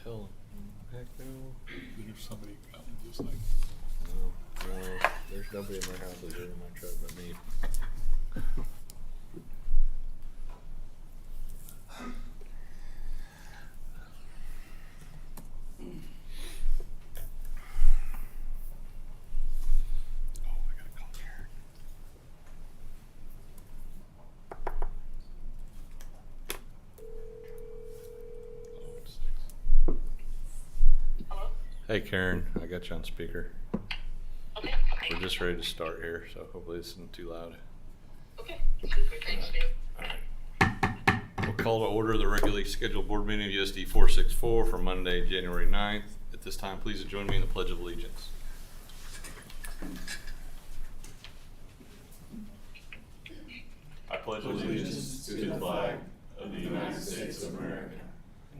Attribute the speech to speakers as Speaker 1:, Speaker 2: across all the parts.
Speaker 1: hell, heck no.
Speaker 2: There's somebody out there just like,
Speaker 1: No, there's nobody in my house that's in my truck but me.
Speaker 2: oh, I gotta call Karen. Oh, it stinks.
Speaker 3: Hello?
Speaker 1: Hey Karen, I got you on speaker.
Speaker 3: Okay.
Speaker 1: We're just ready to start here, so hopefully it's not too loud.
Speaker 3: Okay. Super. Thanks, Dave.
Speaker 1: Alright. We'll call to order the regularly scheduled board meeting of USD 464 for Monday, January 9th. At this time, please join me in the Pledge of Allegiance. I pledge
Speaker 2: Allegiance to the flag of the United States of America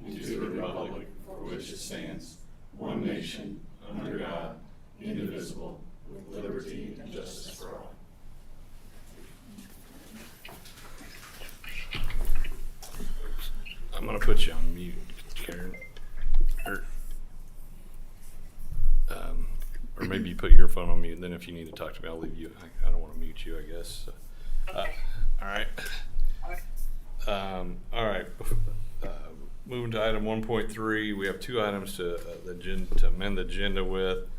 Speaker 2: and to the republic for which it stands, one nation, under God, indivisible, with liberty and justice for all.
Speaker 1: I'm gonna put you on mute, Karen. Or maybe you put your phone on mute, and then if you need to talk to me, I'll leave you. I don't want to mute you, I guess. So,
Speaker 3: Okay.
Speaker 1: all right.
Speaker 3: Alright.
Speaker 1: All right. Moving to item 1.3, we have two items to amend the agenda with.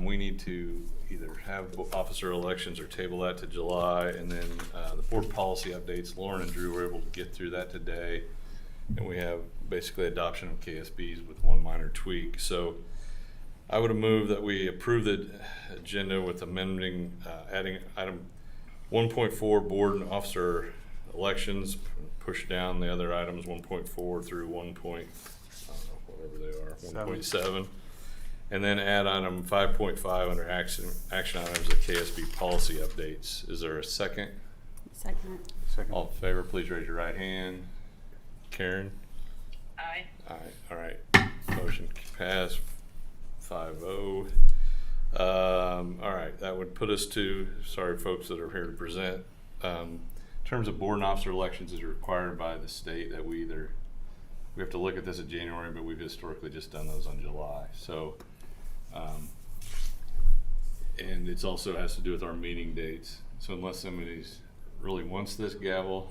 Speaker 1: We need to either have officer elections or table that to July, and then the board policy updates. Lauren and Drew were able to get through that today, and we have basically adoption of KSBs with one minor tweak. So I would have moved that we approve the agenda with amending, adding item 1.4 board and officer elections, push down the other items 1.4 through 1. I don't know, whatever they are, 1.7, and then add item 5.5 under action items of KSB policy updates. Is there a second?
Speaker 4: Second.
Speaker 1: All in favor, please raise your right hand. Karen?
Speaker 3: Aye.
Speaker 1: Aye. All right. Motion passed 5-0. All right. That would put us to, sorry folks that are here to present. In terms of board and officer elections is required by the state that we have to look at this in January, but we've historically just done those on July. So, and it's also has to do with our meeting dates. So unless somebody's really wants this gavel,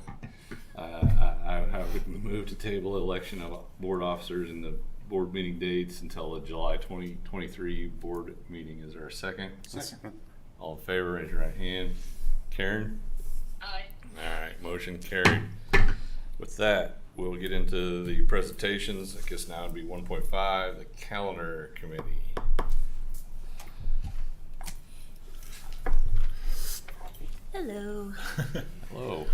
Speaker 1: I would move to table election of board officers and the board meeting dates until the July 2023 board meeting. Is there a second?
Speaker 2: Second.
Speaker 1: All in favor, raise your right hand. Karen?
Speaker 3: Aye.
Speaker 1: All right, motion carried. With that, we'll get into the presentations. I guess now it'd be 1.5, the calendar committee.
Speaker 4: Hello.
Speaker 1: Hello.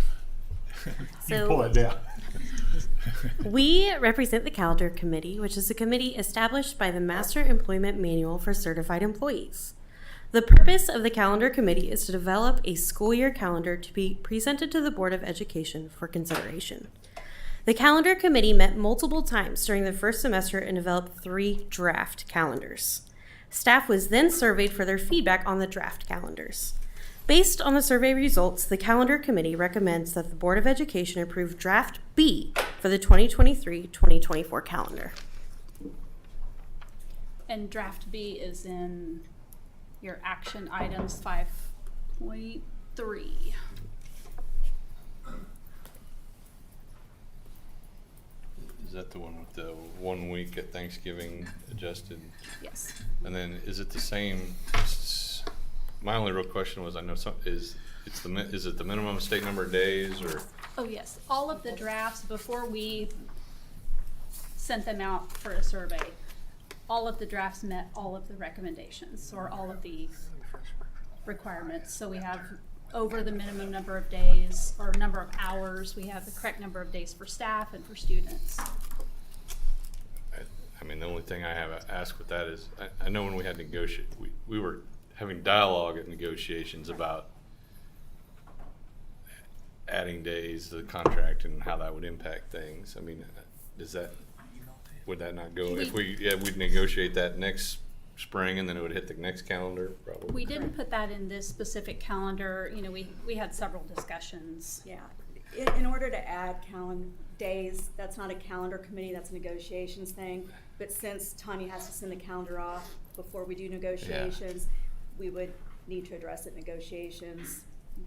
Speaker 2: You pull it down.
Speaker 4: We represent the Calendar Committee, which is a committee established by the Master Employment Manual for Certified Employees. The purpose of the Calendar Committee is to develop a school year calendar to be presented to the Board of Education for consideration. The Calendar Committee met multiple times during the first semester and developed 3 draft calendars. Staff was then surveyed for their feedback on the draft calendars. Based on the survey results, the Calendar Committee recommends that the Board of Education approve Draft B for the 2023-2024 calendar.
Speaker 5: And draft B is in your action items 5.3.
Speaker 1: Is that the one with the 1 week at Thanksgiving adjusted?
Speaker 5: Yes.
Speaker 1: And then is it the same? My only real question was, I know is it the minimum state number of days or?
Speaker 5: Oh, yes. All of the drafts, before we sent them out for a survey, all of the drafts met all of the recommendations or all of the requirements. So we have over the minimum number of days or number of hours. We have the correct number of days for staff and for students.
Speaker 1: I mean, the only thing I have to ask with that is, I know when we had we were having dialogue at negotiations about adding days to the contract and how that would impact things. I mean, would that not go, if we'd negotiate that next spring and then it would hit the next calendar probably?
Speaker 5: We didn't put that in this specific calendar. You know, we had several discussions.
Speaker 4: Yeah.
Speaker 6: In order to add days, that's not a calendar committee, that's a negotiations thing. But since Tanya has to send the calendar off before we do negotiations, we would need to address it in negotiations,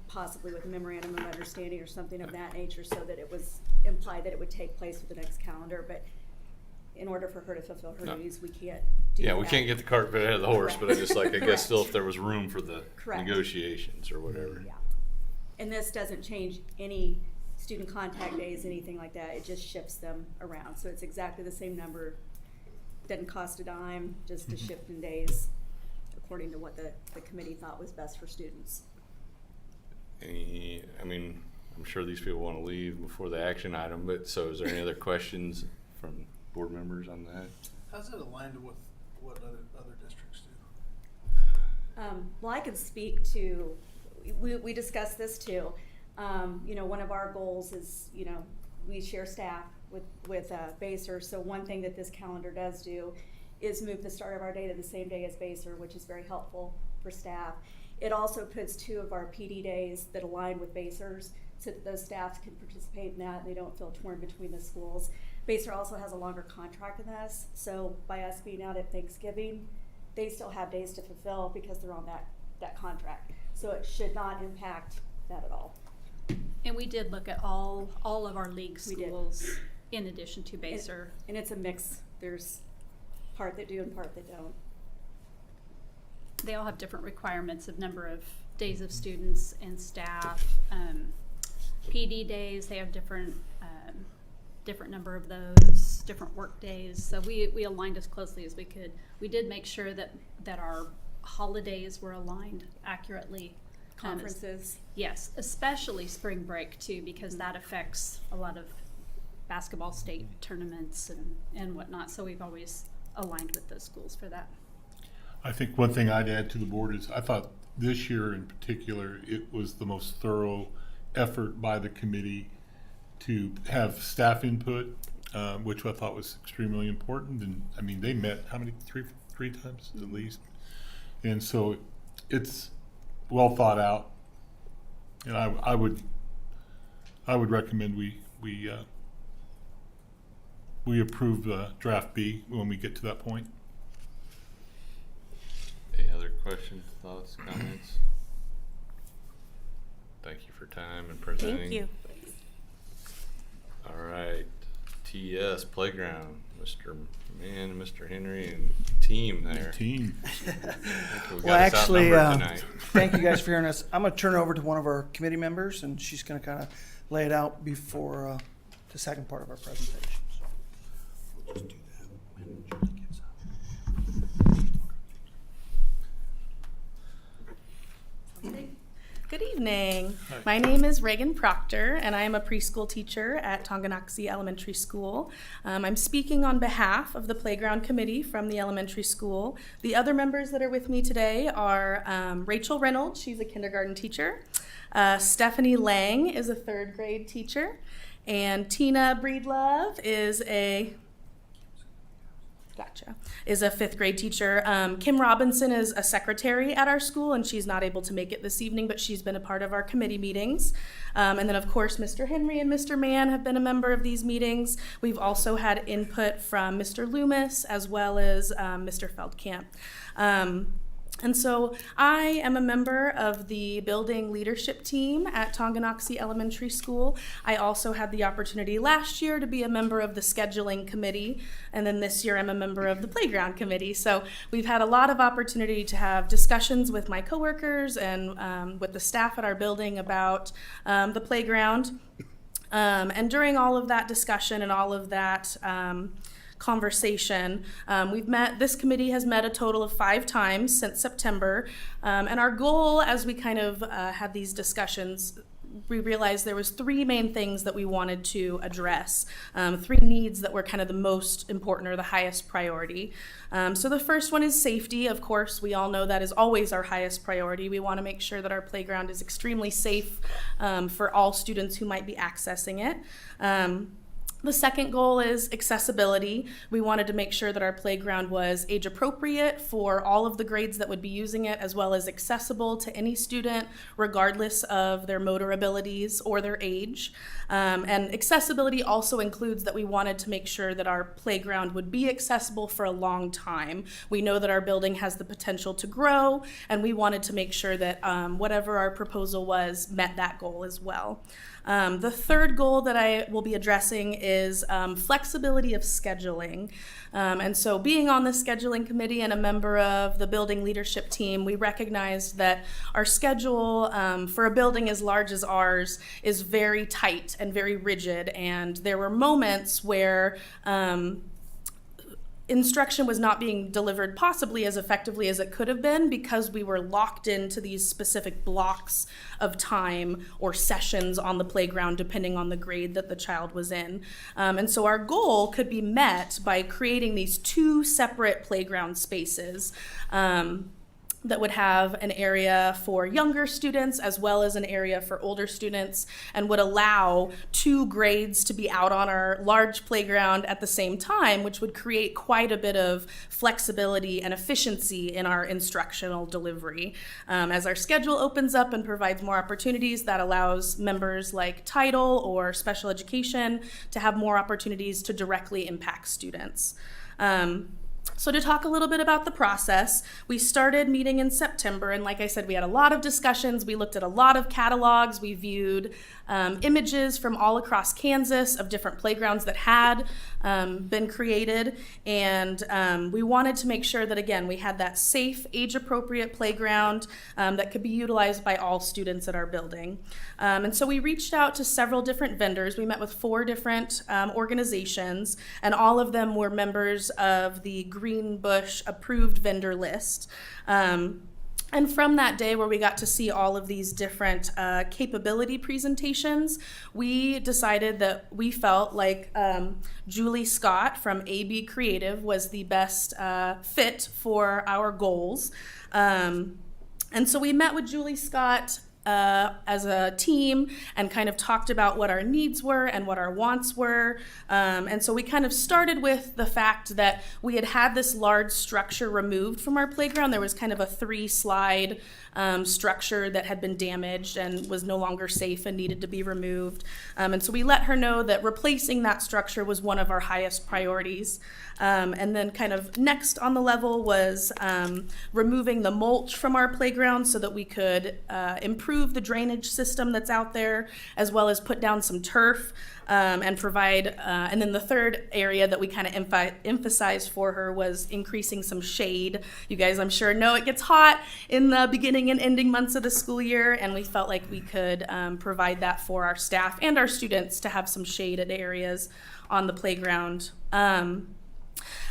Speaker 6: possibly with a memorandum of understanding or something of that nature, so that it was implied that it would take place with the next calendar. But in order for her to fulfill her
Speaker 1: No.
Speaker 6: duties, we can't do that.
Speaker 1: Yeah, we can't get the cart ahead of the horse, but I just like, I guess
Speaker 6: Correct.
Speaker 1: still if there was room for the
Speaker 6: Correct.
Speaker 1: negotiations or whatever.
Speaker 6: Yeah. And this doesn't change any student contact days, anything like that. It just shifts them around. So it's exactly the same number. Doesn't cost a dime, just a shift in days according to what the committee thought was best for students.
Speaker 1: I mean, I'm sure these people want to leave before the action item, but so is there any other questions from board members on that?
Speaker 7: How's it aligned with what other districts do?
Speaker 6: Well, I can speak to, we discussed this too. You know, one of our goals is, you know, we share staff with Baser. So one thing that this calendar does do is move the start of our day to the same day as Baser, which is very helpful for staff. It also puts 2 of our PD days that align with Baser's so that those staffs can participate in that and they don't feel torn between the schools. Baser also has a longer contract than us, so by us being out at Thanksgiving, they still have days to fulfill because they're on that contract. So it should not impact that at all.
Speaker 5: And we did look at all of our league
Speaker 6: We did.
Speaker 5: schools in addition to Baser.
Speaker 6: And it's a mix. There's part that do and part that don't.
Speaker 5: They all have different requirements of number of days of students and staff. PD days, they have different number of those, different work days. So we aligned as closely as we could. We did make sure that our holidays were aligned accurately.
Speaker 6: Conferences.
Speaker 5: Yes, especially spring break too, because that affects a lot of basketball state tournaments and whatnot. So we've always aligned with those schools for that.
Speaker 2: I think one thing I'd add to the board is I thought this year in particular, it was the most thorough effort by the committee to have staff input, which I thought was extremely important. And I mean, they met how many, three times at least. And so it's well thought out. And I would recommend we approve draft B when we get to that point.
Speaker 1: Any other questions, thoughts, comments? Thank you for time and presenting.
Speaker 4: Thank you.
Speaker 1: All right, TS Playground, Mr. Mann, Mr. Henry, and team there.
Speaker 2: Team.
Speaker 1: We
Speaker 8: Well,
Speaker 1: got us
Speaker 8: actually,
Speaker 1: outnumbered tonight.
Speaker 8: thank you guys for hearing us. I'm going to turn it over to one of our committee members, and she's going to kind of lay it out before the second part of our presentation. So we'll just do that when she gets up.
Speaker 9: Good evening. My name is Reagan Proctor, and I am a preschool teacher at Tonganoxie Elementary School. I'm speaking on behalf of the Playground Committee from the elementary school. The other members that are with me today are Rachel Reynolds, she's a kindergarten teacher. Stephanie Lang is a 3rd grade teacher. And Tina Breedlove is a 5th grade teacher. Kim Robinson is a secretary at our school, and she's not able to make it this evening, but she's been a part of our committee meetings. And then, of course, Mr. Henry and Mr. Mann have been a member of these meetings. We've also had input from Mr. Loomis as well as Mr. Feldkamp. And so I am a member of the building leadership team at Tonganoxie Elementary School. I also had the opportunity last year to be a member of the scheduling committee, and then this year I'm a member of the playground committee. So we've had a lot of opportunity to have discussions with my coworkers and with the staff at our building about the playground. And during all of that discussion and all of that conversation. This committee has met a total of 5 times since September. And our goal as we kind of had these discussions, we realized there was 3 main things that we wanted to address, 3 needs that were kind of the most important or the highest priority. So the first one is safety. Of course, we all know that is always our highest priority. We want to make sure that our playground is extremely safe for all students who might be accessing it. The second goal is accessibility. We wanted to make sure that our playground was age appropriate for all of the grades that would be using it, as well as accessible to any student, regardless of their motor abilities or their age. And accessibility also includes that we wanted to make sure that our playground would be accessible for a long time. We know that our building has the potential to grow, and we wanted to make sure that whatever our proposal was met that goal as well. The third goal that I will be addressing is flexibility of scheduling. And so being on the scheduling committee and a member of the building leadership team, we recognized that our schedule for a building as large as ours is very tight and very rigid. And there were moments where instruction was not being delivered possibly as effectively as it could have been because we were locked into these specific blocks of time or sessions on the playground depending on the grade that the child was in. And so our goal could be met by creating these two separate playground spaces that would have an area for younger students as well as an area for older students, and would allow two grades to be out on our large playground at the same time, which would create quite a bit of flexibility and efficiency in our instructional delivery. As our schedule opens up and provides more opportunities, that allows members like Title or special education to have more opportunities to directly impact students. So to talk a little bit about the process, we started meeting in September, and like I said, we had a lot of discussions. We looked at a lot of catalogs. We viewed images from all across Kansas of different playgrounds that had been created, and we wanted to make sure that, again, we had that safe, age-appropriate playground that could be utilized by all students at our building. And so we reached out to several different vendors. We met with 4 different organizations, and all of them were members of the Greenbush approved vendor list. And from that day where we got to see all of these different capability presentations, we decided that we felt like Julie Scott from AB Creative was the best fit for our goals. And so we met with Julie Scott as a team and kind of talked about what our needs were and what our wants were. And so we kind of started with the fact that we had this large structure removed from our playground. There was kind of a 3-slide structure that had been damaged and was no longer safe and needed to be removed. And so we let her know that replacing that structure was one of our highest priorities. And then kind of next on the level was removing the mulch from our playground so that we could improve the drainage system that's out there, as well as put down some turf and provide, and then the third area that we kind of emphasized for her was increasing some shade. You guys, I'm sure, know it gets hot in the beginning and ending months of the school year, and we felt like we could provide that for our staff and our students to have some shaded areas on the playground.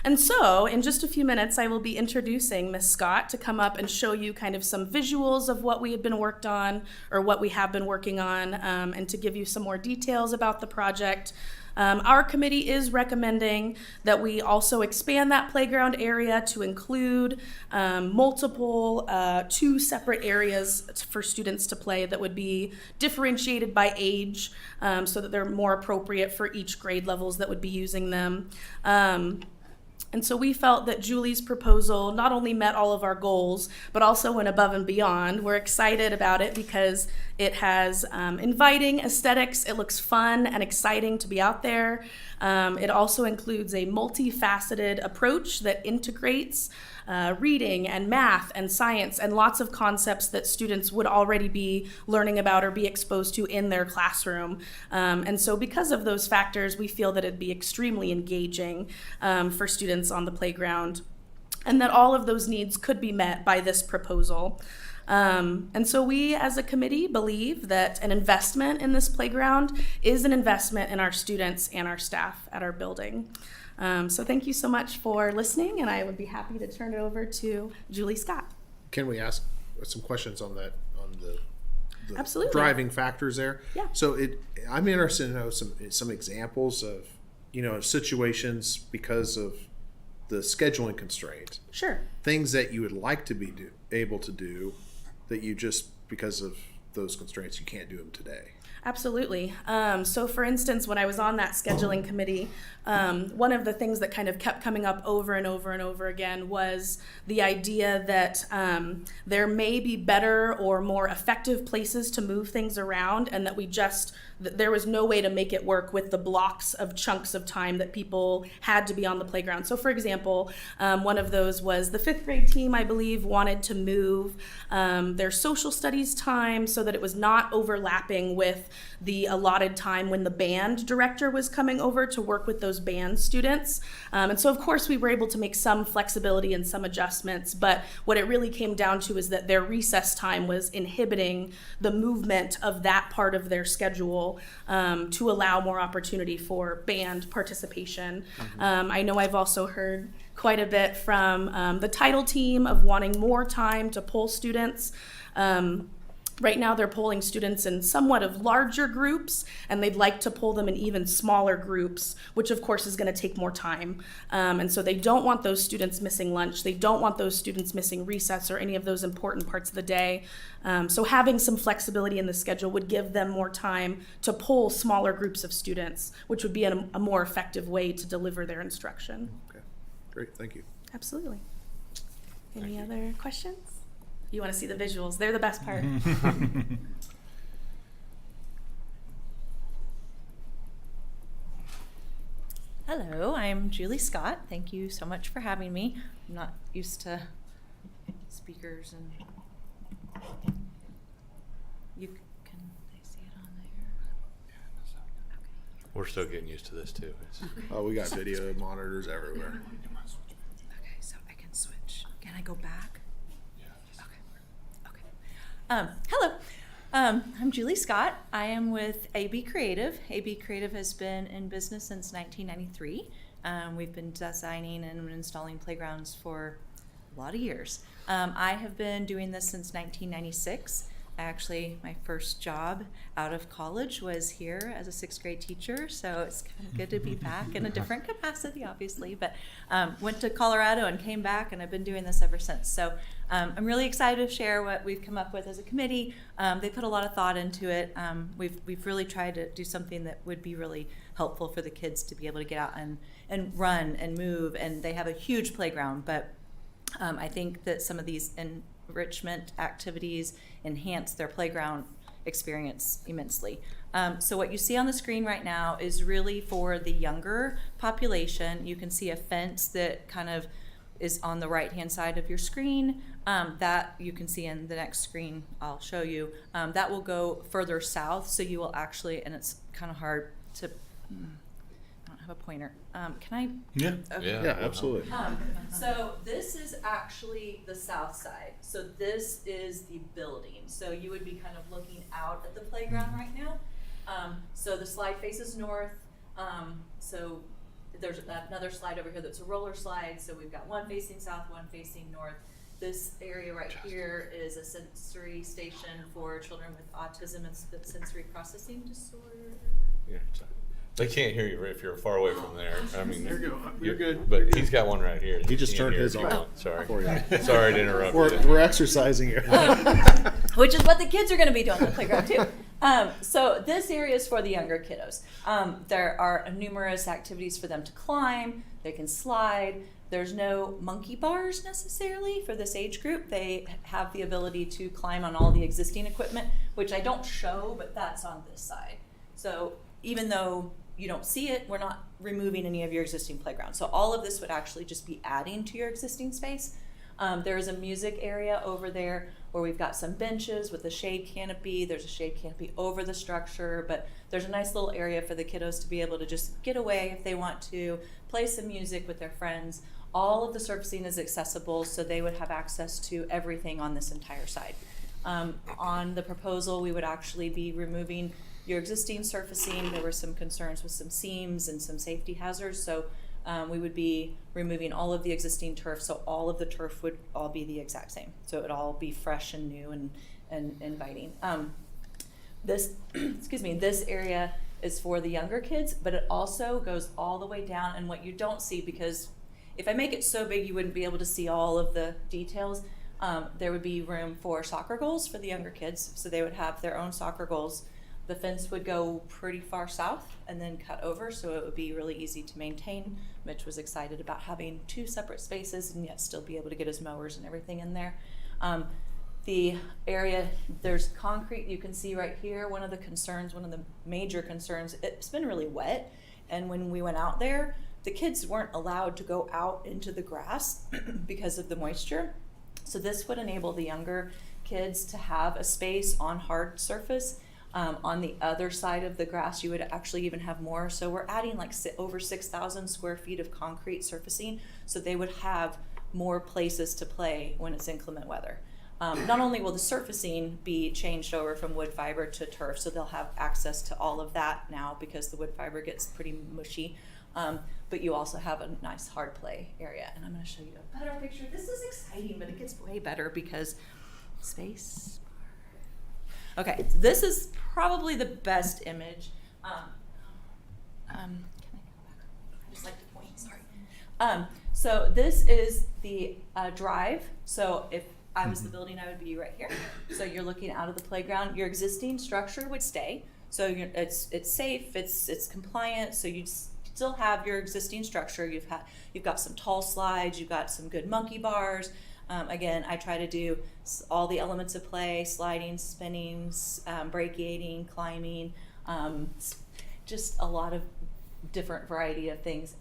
Speaker 9: And so, in just a few minutes, I will be introducing Ms. Scott to come up and show you kind of some visuals of what we have been worked on, or what we have been working on, and to give you some more details about the project. Our committee is recommending that we also expand that playground area to include multiple 2 separate areas for students to play that would be differentiated by age, so that they're more appropriate for each grade levels that would be using them. And so we felt that Julie's proposal not only met all of our goals, but also went above and beyond. We're excited about it because it has inviting aesthetics. It looks fun and exciting to be out there. It also includes a multifaceted approach that integrates reading and math and science and lots of concepts that students would already be learning about or be exposed to in their classroom. And so because of those factors, we feel that it'd be extremely engaging for students on the playground, and that all of those needs could be met by this proposal. And so we as a committee believe that an investment in this playground is an investment in our students and our staff at our building. So thank you so much for listening, and I would be happy to turn it over to Julie Scott.
Speaker 10: Can we ask some questions on that, on the
Speaker 9: Absolutely.
Speaker 10: driving factors there?
Speaker 9: Yeah.
Speaker 10: So I'm interested to know some examples of, situations because of the scheduling constraint.
Speaker 9: Sure.
Speaker 10: Things that you would like to be able to do that you just, because of those constraints, you can't do them today.
Speaker 9: Absolutely. So, for instance, when I was on that scheduling committee, one of the things that kind of kept coming up over and over and over again was the idea that there may be better or more effective places to move things around, and that there was no way to make it work with the blocks of chunks of time that people had to be on the playground. So, for example, one of those was the 5th grade team, I believe, wanted to move their social studies time so that it was not overlapping with the allotted time when the band director was coming over to work with those band students. And so, of course, we were able to make some flexibility and some adjustments, but what it really came down to is that their recess time was inhibiting the movement of that part of their schedule to allow more opportunity for band participation. I know I've also heard quite a bit from the title team of wanting more time to pull students. Right now they're pulling students in somewhat of larger groups, and they'd like to pull them in even smaller groups, which of course is going to take more time. And so they don't want those students missing lunch. They don't want those students missing recess or any of those important parts of the day. So having some flexibility in the schedule would give them more time to pull smaller groups of students, which would be a more effective way to deliver their instruction.
Speaker 10: Okay, great, thank you.
Speaker 9: Absolutely. Any other questions? You want to see the visuals. They're the best part.
Speaker 11: Hello, I'm Julie Scott. Thank you so much for having me. I'm not used to speakers and you can I see it on there?
Speaker 1: We're still getting used to this too.
Speaker 10: Oh, we got video monitors everywhere.
Speaker 11: Okay, so I can switch. Can I go back? Hello, I'm Julie Scott. I am with AB Creative. AB Creative has been in business since 1993. We've been designing and installing playgrounds for a lot of years. I have been doing this since 1996. Actually, my first job out of college was here as a 6th grade teacher, so it's kind of good to be back in a different capacity, obviously, but went to Colorado and came back, and I've been doing this ever since. So I'm really excited to share what we've come up with as a committee. They put a lot of thought into it. We've really tried to do something that would be really helpful for the kids to be able to get out and run and move, and they have a huge playground, but I think that some of these enrichment activities enhance their playground experience immensely. So what you see on the screen right now is really for the younger population. You can see a fence that kind of is on the right hand side of your screen. That you can see in the next screen I'll show you. That will go further south, so you will actually, and it's kind of hard to, I don't have a pointer. Can I?
Speaker 10: Yeah.
Speaker 11: Okay.
Speaker 10: Yeah, absolutely.
Speaker 11: So this is actually the south side. So this is the building. So you would be kind of looking out at the playground right now. So the slide faces north. So there's another slide over here that's a roller slide. So we've got one facing south, one facing north. This area right here is a sensory station for children with autism and sensory processing disorder.
Speaker 1: Yeah, they can't hear you if you're far away from there. I mean,
Speaker 7: You're good.
Speaker 1: But he's got one right here.
Speaker 10: He just
Speaker 1: can't
Speaker 10: turned
Speaker 1: hear
Speaker 10: his
Speaker 1: if you
Speaker 10: on.
Speaker 1: want. Sorry.
Speaker 10: For you.
Speaker 1: Sorry to interrupt you.
Speaker 10: We're exercising here.
Speaker 11: Which is what the kids are going to be doing on the playground too. So this area is for the younger kiddos. There are numerous activities for them to climb. They can slide. There's no monkey bars necessarily for this age group. They have the ability to climb on all the existing equipment, which I don't show, but that's on this side. So even though you don't see it, we're not removing any of your existing playground. So all of this would actually just be adding to your existing space. There is a music area over there where we've got some benches with a shade canopy. There's a shade canopy over the structure, but there's a nice little area for the kiddos to be able to just get away if they want to, play some music with their friends. All of the surfacing is accessible, so they would have access to everything on this entire side. On the proposal, we would actually be removing your existing surfacing. There were some concerns with some seams and some safety hazards, so we would be removing all of the existing turf, so all of the turf would all be the exact same. So it would all be fresh and new and inviting. This, excuse me, this area is for the younger kids, but it also goes all the way down. And what you don't see, because if I make it so big you wouldn't be able to see all of the details, there would be room for soccer goals for the younger kids, so they would have their own soccer goals. The fence would go pretty far south and then cut over, so it would be really easy to maintain. Mitch was excited about having 2 separate spaces and yet still be able to get his mowers and everything in there. The area, there's concrete you can see right here. One of the major concerns, it's been really wet, and when we went out there, the kids weren't allowed to go out into the grass because of the moisture. So this would enable the younger kids to have a space on hard surface. On the other side of the grass, you would actually even have more. So we're adding like over 6,000 square feet of concrete surfacing, so they would have more places to play when it's inclement weather. Not only will the surfacing be changed over from wood fiber to turf, so they'll have access to all of that now because the wood fiber gets pretty mushy, but you also have a nice hard play area. And I'm going to show you a better picture. This is exciting, but it gets way better because space. Okay, so this is probably the best image. Can I go back? I just like to point, sorry. So this is the drive. So if I was the building, I would be right here. So you're looking out of the playground. Your existing structure would stay. So it's safe, it's compliant, so you'd still have your existing structure. You've got some tall slides, you've got some good monkey bars. Again, I try to do all the elements of play: sliding, spinning, brachiating, climbing, just a lot of different variety of things.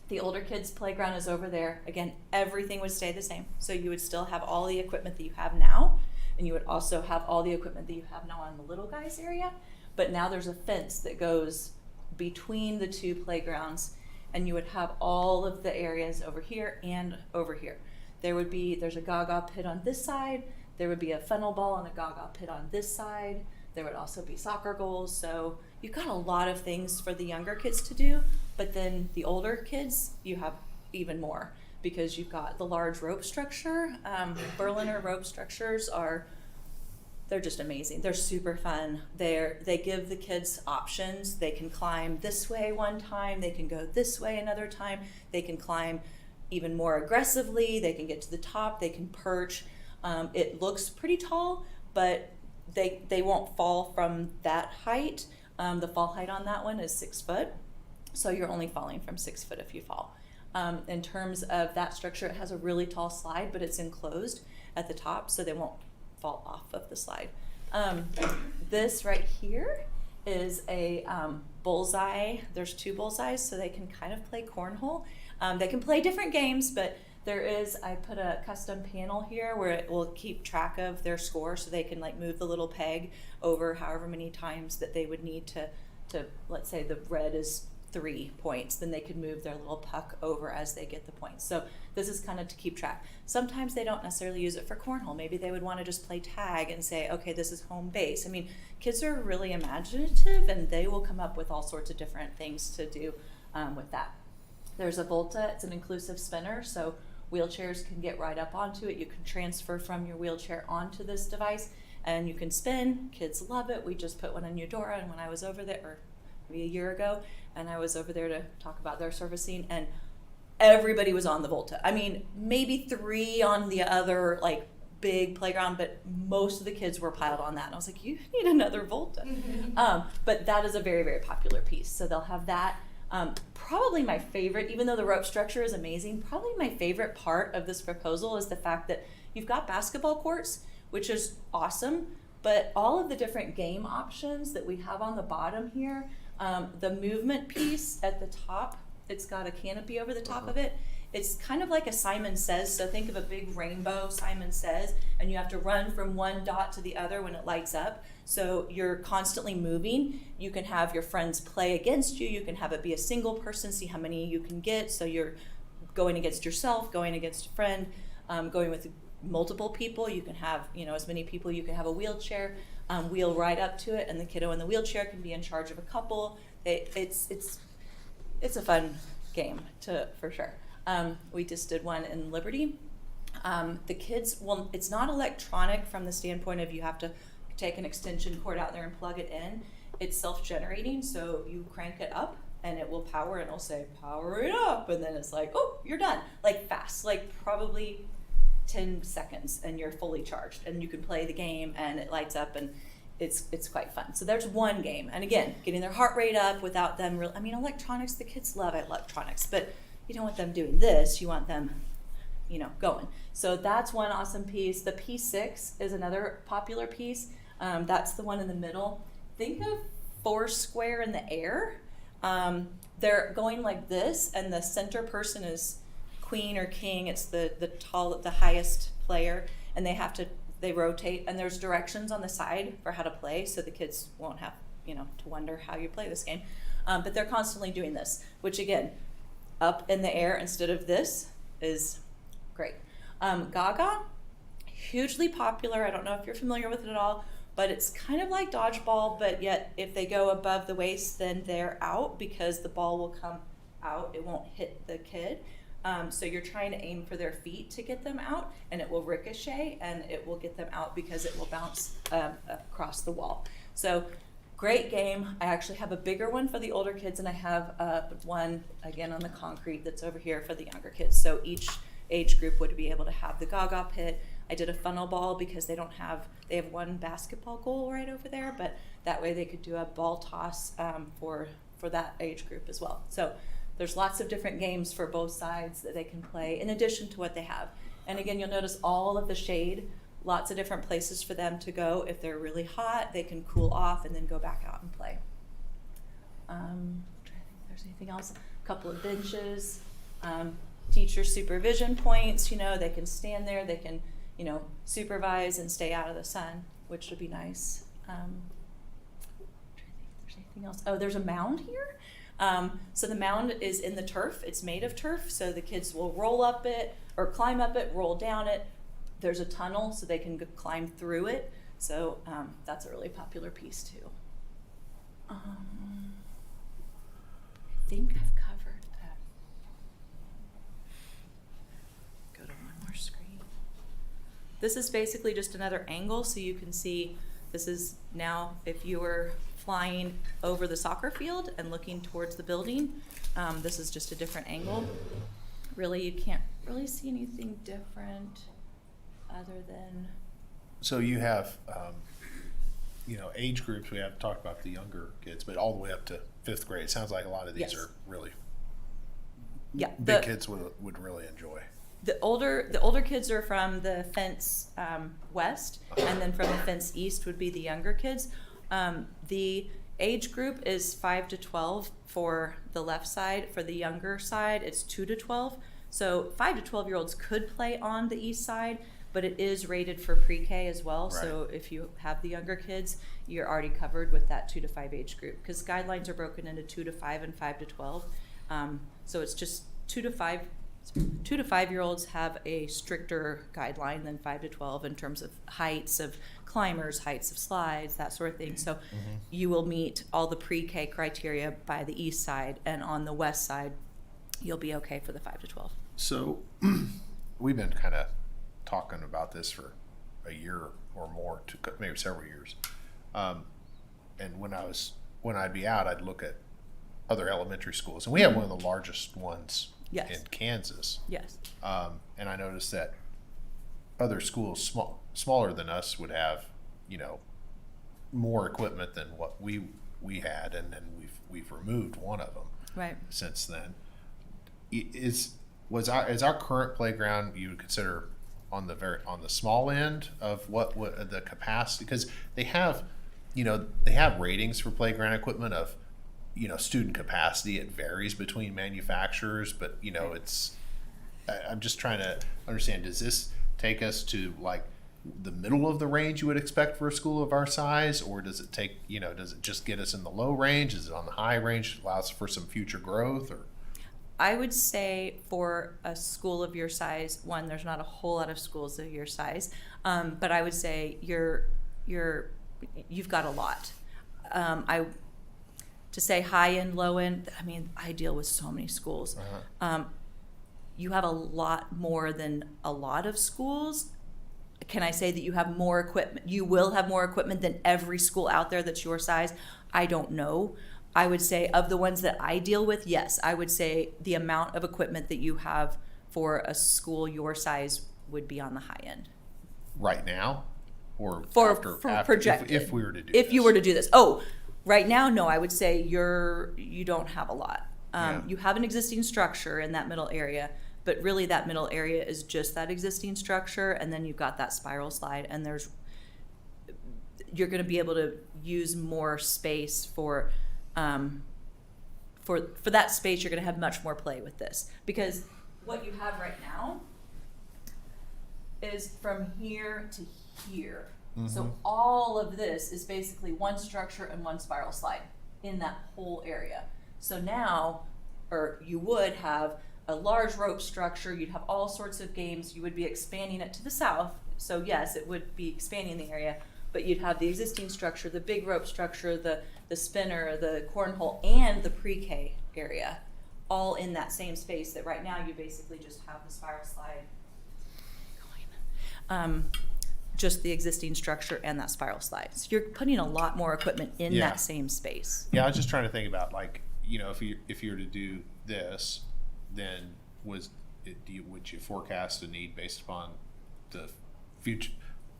Speaker 11: The older kids' playground is over there. Again, everything would stay the same. So you would still have all the equipment that you have now, and you would also have all the equipment that you have now on the little guys area. But now there's a fence that goes between the 2 playgrounds, and you would have all of the areas over here and over here. There's a gaga pit on this side, there would be a funnel ball and a gaga pit on this side, there would also be soccer goals. So you've got a lot of things for the younger kids to do, but then the older kids, you have even more because you've got the large rope structure. Berliner rope structures they're just amazing. They're super fun. They give the kids options. They can climb this way one time, they can go this way another time, they can climb even more aggressively, they can get to the top, they can perch. It looks pretty tall, but they won't fall from that height. The fall height on that one is 6 foot, so you're only falling from 6 foot if you fall. In terms of that structure, it has a really tall slide, but it's enclosed at the top, so they won't fall off of the slide. This right here is a bullseye. There's 2 bullseyes, so they can kind of play cornhole. They can play different games, but I put a custom panel here where it will keep track of their score, so they can like move the little peg over however many times that they would need to let's say the red is 3 points, then they could move their little puck over as they get the points. So this is kind of to keep track. Sometimes they don't necessarily use it for cornhole. Maybe they would want to just play tag and say, okay, this is home base. I mean, kids are really imaginative, and they will come up with all sorts of different things to do with that. There's a Volta. It's an inclusive spinner, so wheelchairs can get right up onto it. You can transfer from your wheelchair onto this device, and you can spin. Kids love it. We just put one in Eudora, and when I was over there, or maybe a year ago, and I was over there to talk about their servicing, and everybody was on the Volta. I mean, maybe 3 on the other like big playground, but most of the kids were piled on that. And I was like, you need another Volta. But that is a very, very popular piece. So they'll have that. Probably my favorite, even though the rope structure is amazing, probably my favorite part of this proposal is the fact that you've got basketball courts, which is awesome, but all of the different game options that we have on the bottom here, the movement piece at the top, it's got a canopy over the top of it. It's kind of like a Simon Says, so think of a big rainbow, Simon Says, and you have to run from one dot to the other when it lights up. So you're constantly moving. You can have your friends play against you. You can have it be a single person, see how many you can get. So you're going against yourself, going against a friend, going with multiple people. You can have, as many people. You can have a wheelchair, wheel right up to it, and the kiddo in the wheelchair can be in charge of a couple. It's a fun game for sure. We just did one in Liberty. The kids, it's not electronic from the standpoint of you have to take an extension cord out there and plug it in. It's self-generating, so you crank it up and it will power, and it'll say, power it up, and then it's like, oh, you're done. Like fast, like probably 10 seconds and you're fully charged, and you can play the game and it lights up, and it's quite fun. So there's one game, and again, getting their heart rate up without them I mean, electronics, the kids love electronics, but you don't want them doing this, you want them, you know, going. So that's one awesome piece. The P6 is another popular piece. That's the one in the middle. Think of Foursquare in the air. They're going like this, and the center person is queen or king. It's the highest player, and they rotate, and there's directions on the side for how to play, so the kids won't have, you know, to wonder how you play this game. But they're constantly doing this, which again, up in the air instead of this is great. Gaga, hugely popular. I don't know if you're familiar with it at all, but it's kind of like dodgeball, but yet if they go above the waist, then they're out because the ball will come out. It won't hit the kid. So you're trying to aim for their feet to get them out, and it will ricochet, and it will get them out because it will bounce across the wall. So great game. I actually have a bigger one for the older kids, and I have one, again, on the concrete that's over here for the younger kids. So each age group would be able to have the Gaga pit. I did a funnel ball because they have one basketball goal right over there, but that way they could do a ball toss for that age group as well. So there's lots of different games for both sides that they can play in addition to what they have. And again, you'll notice all of the shade, lots of different places for them to go. If they're really hot, they can cool off and then go back out and play. I'm trying to think if there's anything else. A couple of benches, teacher supervision points, you know, they can stand there, they can, you know, supervise and stay out of the sun, which would be nice. I'm trying to think if there's anything else. Oh, there's a mound here. So the mound is in the turf. It's made of turf, so the kids will roll up it or climb up it, roll down it. There's a tunnel so they can climb through it. So that's a really popular piece too. I think I've covered that. Go to one more screen. This is basically just another angle, so you can see this is now if you were flying over the soccer field and looking towards the building. This is just a different angle. Really, you can't really see anything different other than.
Speaker 10: So you have, you know, age groups. We have talked about the younger kids, but all the way up to 5th grade. It sounds like a lot of these
Speaker 11: Yes.
Speaker 10: are really
Speaker 11: Yeah,
Speaker 10: big kids would really enjoy.
Speaker 11: The older kids are from the fence west, and then from the fence east would be the younger kids. The age group is 5 to 12 for the left side. For the younger side, it's 2 to 12. So 5 to 12-year-olds could play on the east side, but it is rated for pre-K as well.
Speaker 10: Right.
Speaker 11: So if you have the younger kids, you're already covered with that 2 to 5 age group, because guidelines are broken into 2 to 5 and 5 to 12. So it's just 2 to 5. 2 to 5-year-olds have a stricter guideline than 5 to 12 in terms of heights of climbers, heights of slides, that sort of thing. So you will meet all the pre-K criteria by the east side, and on the west side, you'll be okay for the 5 to 12.
Speaker 10: So we've been kind of talking about this for a year or more, maybe several years. And when I'd be out, I'd look at other elementary schools, and we have one of the largest ones
Speaker 11: Yes.
Speaker 10: in Kansas.
Speaker 11: Yes.
Speaker 10: And I noticed that other schools smaller than us would have, you know, more equipment than what we had, and then we've removed one of them
Speaker 11: Right.
Speaker 10: since then. Is our current playground, you would consider on the small end of what the capacity, because they have ratings for playground equipment of, you know, student capacity. It varies between manufacturers, but you know, I'm just trying to understand, does this take us to like the middle of the range you would expect for a school of our size, or does it just get us in the low range? Is it on the high range, allows for some future growth? Or
Speaker 11: I would say for a school of your size, one, there's not a whole lot of schools of your size, but I would say you've got a lot. To say high end, low end, I mean, I deal with so many schools. You have a lot more than a lot of schools. Can I say that you have more equipment? You will have more equipment than every school out there that's your size? I don't know. I would say of the ones that I deal with, yes, I would say the amount of equipment that you have for a school your size would be on the high end.
Speaker 10: right now? or
Speaker 11: For
Speaker 10: after
Speaker 11: projected.
Speaker 10: if we were to do
Speaker 11: If you
Speaker 10: this?
Speaker 11: were to do this. Oh, right now, no, I would say you don't have a lot.
Speaker 10: Yeah.
Speaker 11: You have an existing structure in that middle area, but really that middle area is just that existing structure, and then you've got that spiral slide, and you're going to be able to use more space for that space. You're going to have much more play with this, because what you have right now is from here to here. So all of this is basically one structure and one spiral slide in that whole area. So now, or you would have a large rope structure, you'd have all sorts of games, you would be expanding it to the south. So yes, it would be expanding the area, but you'd have the existing structure, the big rope structure, the spinner, the cornhole, and the pre-K area, all in that same space that right now you basically just have the spiral slide going. Just the existing structure and that spiral slide. So you're putting a lot more equipment in
Speaker 10: Yeah.
Speaker 11: that same space.
Speaker 10: Yeah, I was just trying to think about, like, you know, if you were to do this, then would you forecast a need based upon the future?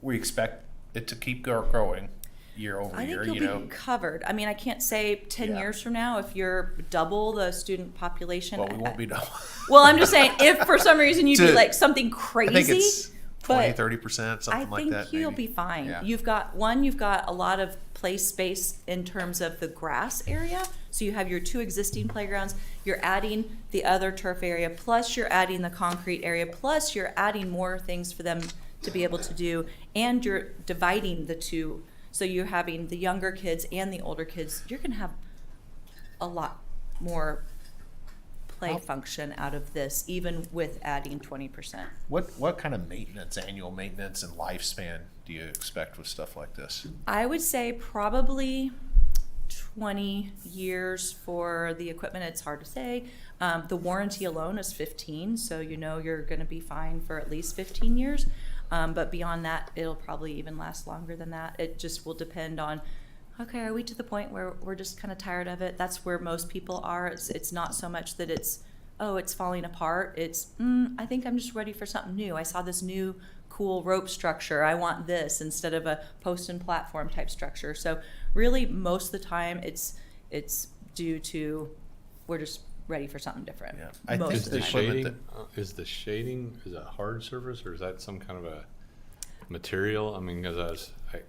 Speaker 10: We expect it to keep growing year over
Speaker 11: I think
Speaker 10: year.
Speaker 11: you'll
Speaker 10: You
Speaker 11: be
Speaker 10: know,
Speaker 11: covered. I mean, I can't say 10
Speaker 10: Yeah.
Speaker 11: years from now if you're double the student population.
Speaker 10: well, we won't be done.
Speaker 11: Well, I'm just saying, if for some reason you do
Speaker 10: To-
Speaker 11: like something
Speaker 10: I
Speaker 11: crazy,
Speaker 10: think it's 20-30%,
Speaker 11: I
Speaker 10: something like
Speaker 11: think
Speaker 10: that.
Speaker 11: you'll
Speaker 10: maybe.
Speaker 11: be fine.
Speaker 10: Yeah.
Speaker 11: You've got a lot of play space in terms of the grass area. So you have your two existing playgrounds. You're adding the other turf area, plus you're adding the concrete area, plus you're adding more things for them to be able to do, and you're dividing the two. So you're having the younger kids and the older kids. You're going to have a lot more play function out of this, even with adding 20%.
Speaker 10: What kind of maintenance, annual maintenance, and lifespan do you expect with stuff like this?
Speaker 11: I would say probably 20 years for the equipment. It's hard to say. The warranty alone is 15, so you know you're going to be fine for at least 15 years. But beyond that, it'll probably even last longer than that. It just will depend on, okay, are we to the point where we're just kind of tired of it? That's where most people are. It's not so much that it's falling apart. It's, I think I'm just ready for something new. I saw this new cool rope structure. I want this instead of a post and platform type structure. So really, most of the time, it's due to we're just ready for something different.
Speaker 10: Yeah. I
Speaker 11: Most
Speaker 10: think
Speaker 1: Is
Speaker 11: of
Speaker 1: the
Speaker 11: time.
Speaker 10: equipment
Speaker 1: shading, is the shading, is it hard surface or is that some kind of a material? I mean, because I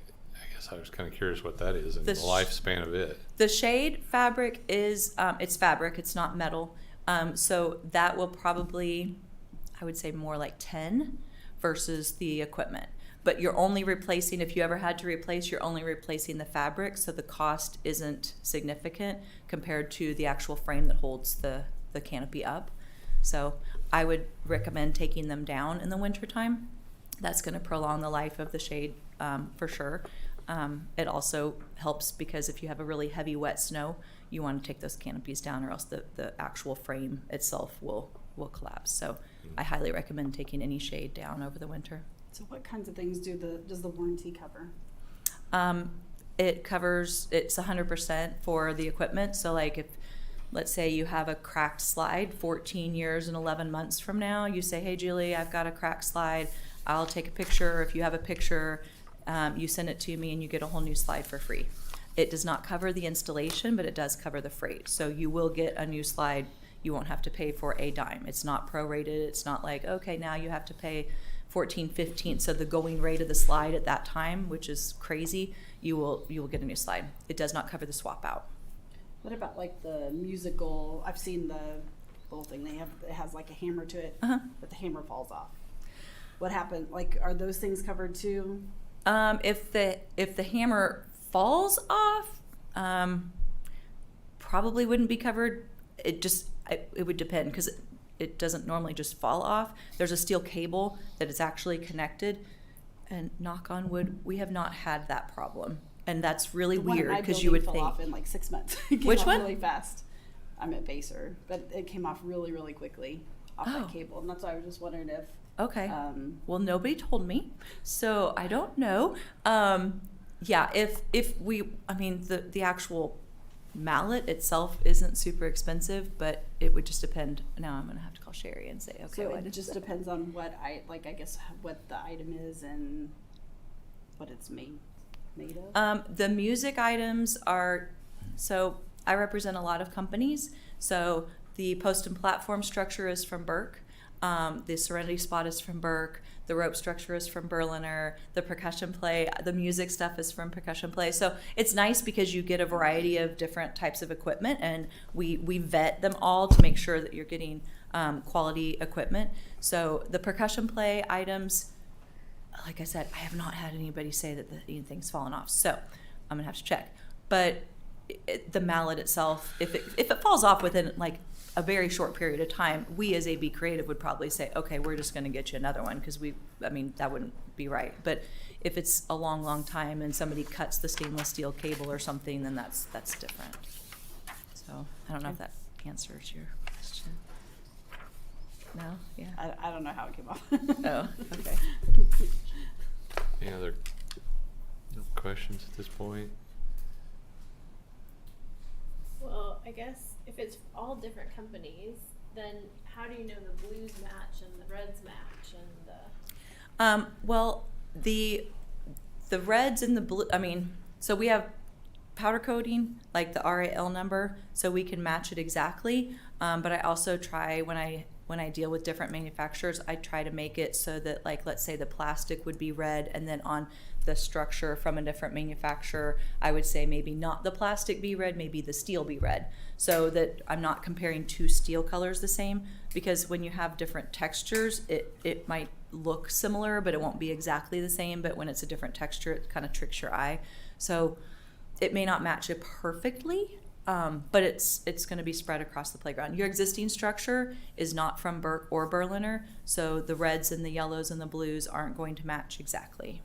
Speaker 1: guess I was kind of curious what that is and the
Speaker 11: The sh-
Speaker 1: lifespan of it.
Speaker 11: The shade fabric is, it's fabric, it's not metal. So that will probably, I would say more like 10 versus the equipment. But you're only replacing, if you ever had to replace, you're only replacing the fabric, so the cost isn't significant compared to the actual frame that holds the canopy up. So I would recommend taking them down in the wintertime. That's going to prolong the life of the shade for sure. It also helps because if you have a really heavy wet snow, you want to take those canopies down or else the actual frame itself will collapse. So I highly recommend taking any shade down over the winter.
Speaker 6: So what kinds of things does the warranty cover?
Speaker 11: It covers, it's 100% for the equipment. So like if, let's say you have a cracked slide 14 years and 11 months from now, you say, hey, Julie, I've got a cracked slide. I'll take a picture. If you have a picture, you send it to me and you get a whole new slide for free. It does not cover the installation, but it does cover the freight. So you will get a new slide. You won't have to pay for a dime. It's not prorated. It's not like, okay, now you have to pay 14, 15. So the going rate of the slide at that time, which is crazy, you will get a new slide. It does not cover the swap out.
Speaker 6: What about like the musical? I've seen the little thing it has like a hammer to it,
Speaker 11: Uh-huh.
Speaker 6: but the hammer falls off. What happened? Like, are those things covered too?
Speaker 11: If the hammer falls off, probably wouldn't be covered. It would depend because it doesn't normally just fall off. There's a steel cable that is actually connected, and knock on wood, we have not had that problem. And that's really
Speaker 6: The one at
Speaker 11: weird
Speaker 6: my
Speaker 11: because you
Speaker 6: building
Speaker 11: would
Speaker 6: fell
Speaker 11: think.
Speaker 6: off in like 6 months. It came
Speaker 11: Which
Speaker 6: off
Speaker 11: one?
Speaker 6: Really fast. I'm at Baser, but it came off really, really quickly off
Speaker 11: Oh.
Speaker 6: that cable, and that's why I was just wondering if.
Speaker 11: Okay. Well, nobody told me, so I don't know. Yeah, if we, I mean, the actual mallet itself isn't super expensive, but it would just depend. Now I'm gonna have to call Sherry and say, okay,
Speaker 6: So
Speaker 11: why
Speaker 6: it
Speaker 11: did
Speaker 6: just
Speaker 11: you-
Speaker 6: depends on what I guess what the item is and. what it's made of?
Speaker 11: The music items are, so I represent a lot of companies. So the post and platform structure is from Burke. The Serenity Spot is from Burke. The rope structure is from Berliner. The percussion play, the music stuff is from Percussion Play. So it's nice because you get a variety of different types of equipment, and we vet them all to make sure that you're getting quality equipment. So the Percussion Play items, like I said, I have not had anybody say that anything's fallen off. So I'm gonna have to check. But the mallet itself, if it falls off within like a very short period of time, we as AB Creative would probably say, okay, we're just going to get you another one, because that wouldn't be right. But if it's a long time and somebody cuts the stainless steel cable or something, then that's different. So I don't know if that answers your question. No? Yeah.
Speaker 6: I don't know how it came off.
Speaker 11: Oh, okay.
Speaker 1: Any other questions at this point?
Speaker 12: Well, I guess if it's all different companies, then how do you know the blues match and the reds match and the?
Speaker 11: Well, the reds and the blue. So we have powder coating, like the RAL number, so we can match it exactly. But I also try when I deal with different manufacturers, I try to make it so that, like, let's say the plastic would be red, and then on the structure from a different manufacturer, I would say maybe not the plastic be red, maybe the steel be red, so that I'm not comparing two steel colors the same, because when you have different textures, it might look similar, but it won't be exactly the same. But when it's a different texture, it kind of tricks your eye. So it may not match it perfectly, but it's going to be spread across the playground. Your existing structure is not from Burke or Berliner, so the reds and the yellows and the blues aren't going to match exactly,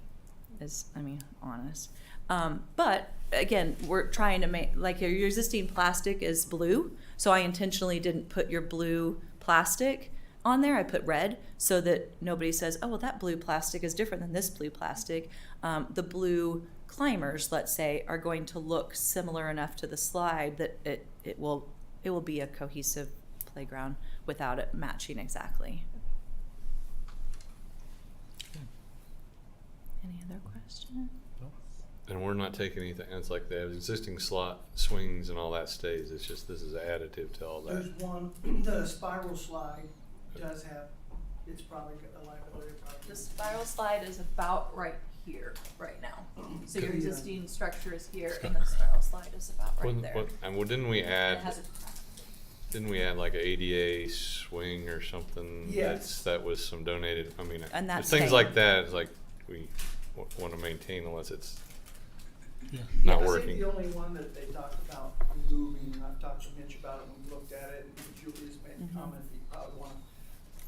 Speaker 11: honest. But again, we're trying to make, like, your existing plastic is blue, so I intentionally didn't put your blue plastic on there. I put red so that nobody says, oh, well, that blue plastic is different than this blue plastic. The blue climbers, let's say, are going to look similar enough to the slide that it will be a cohesive playground without it matching exactly. Any other questions?
Speaker 1: And we're not taking anything, it's like the existing slot swings and all that stays, it's just, this is additive to all that.
Speaker 8: There's one, the spiral slide does have, it's probably a liability.
Speaker 11: The spiral slide is about right here, right now. So your existing structure is here, and the spiral slide is about right there.
Speaker 1: Didn't we
Speaker 11: And
Speaker 1: add?
Speaker 11: it has a
Speaker 1: Didn't we add like a ADA swing or something?
Speaker 8: Yes.
Speaker 1: That was some donated,
Speaker 11: And that's
Speaker 1: things
Speaker 11: staying.
Speaker 1: like that, it's like we want to maintain unless it's
Speaker 8: I
Speaker 1: not
Speaker 8: think
Speaker 1: working.
Speaker 8: the only one that they talked about removing, and I've talked to Mitch about it, when we looked at it, and Julia's made a comment that you probably want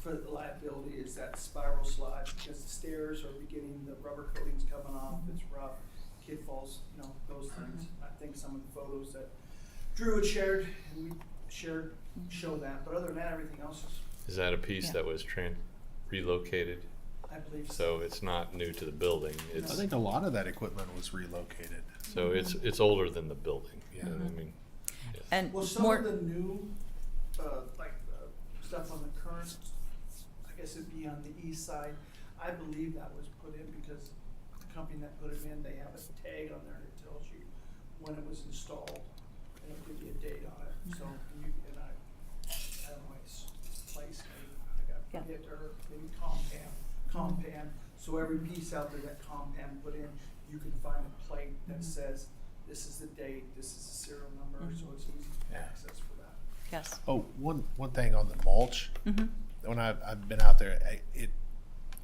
Speaker 8: for the liability is that spiral slide, because the stairs are beginning, the rubber coating's coming off, it's rough, kid falls, those things. I think some of the photos that Drew had shared, and we shared, show that, but other than that, everything else
Speaker 1: Is that a piece that was relocated?
Speaker 8: I believe
Speaker 1: So it's not new to the building. It's
Speaker 10: I think a lot of that equipment was relocated.
Speaker 1: so it's older than the building.
Speaker 10: Yeah.
Speaker 1: Yes.
Speaker 11: And
Speaker 8: Well, some
Speaker 11: more.
Speaker 8: of the new, stuff on the current, I guess it'd be on the east side, I believe that was put in because the company that put it in, they have a tag on there that tells you when it was installed, and it'll give you a date on it, so, I don't know, it's place, I got hit or maybe compan, so every piece out there that compan put in, you can find a plate that says, this is the date, this is the serial number, so it's easy to access for that.
Speaker 11: Yes.
Speaker 10: Oh, one thing on the mulch.
Speaker 11: Mhm.
Speaker 10: When I've been out there,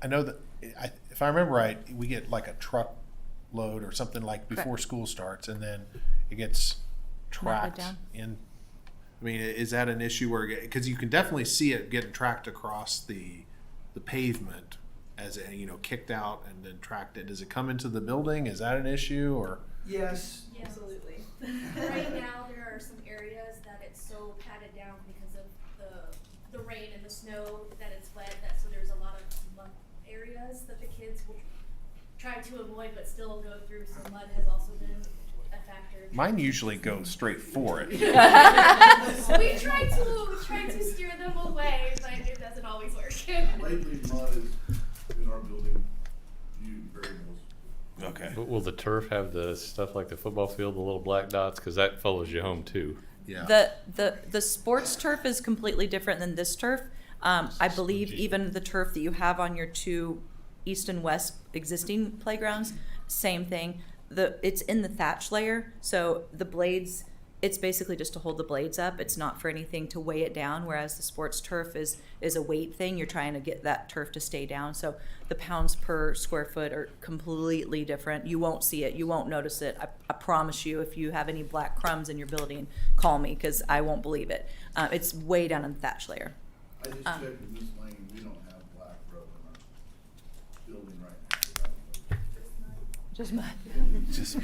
Speaker 10: I know that if I remember right, we get like a truck load or something like before
Speaker 11: Correct.
Speaker 10: school starts, and then it gets tracked
Speaker 11: down.
Speaker 10: in. Is that an issue where, because you can definitely see it getting tracked across the pavement as kicked out and then tracked it. Does it come into the building? Is that an issue or?
Speaker 8: Yes.
Speaker 12: Absolutely.
Speaker 13: Right now, there are some areas that it's so padded down because of the rain and the snow that it's wet, so there's a lot of mud areas that the kids will try to avoid but still go through, so mud has also been a factor.
Speaker 10: Mine usually go straight for it.
Speaker 13: We try to steer them away, but it doesn't always work.
Speaker 2: Lately, mud is in our building, variables.
Speaker 10: Okay.
Speaker 1: But will the turf have the stuff like the football field, the little black dots? Because that follows you home too.
Speaker 10: Yeah.
Speaker 11: The sports turf is completely different than this turf. I believe even the turf that you have on your two east and west existing playgrounds, same thing. It's in the thatch layer, so the blades, it's basically just to hold the blades up. It's not for anything to weigh it down, whereas the sports turf is a weight thing. You're trying to get that turf to stay down. So the pounds per square foot are completely different. You won't see it. You won't notice it. I promise you, if you have any black crumbs in your building, call me because I won't believe it. It's way down in the thatch layer.
Speaker 2: I just checked in this lane, we don't have black road in our building right now.
Speaker 11: Just mud.
Speaker 10: Just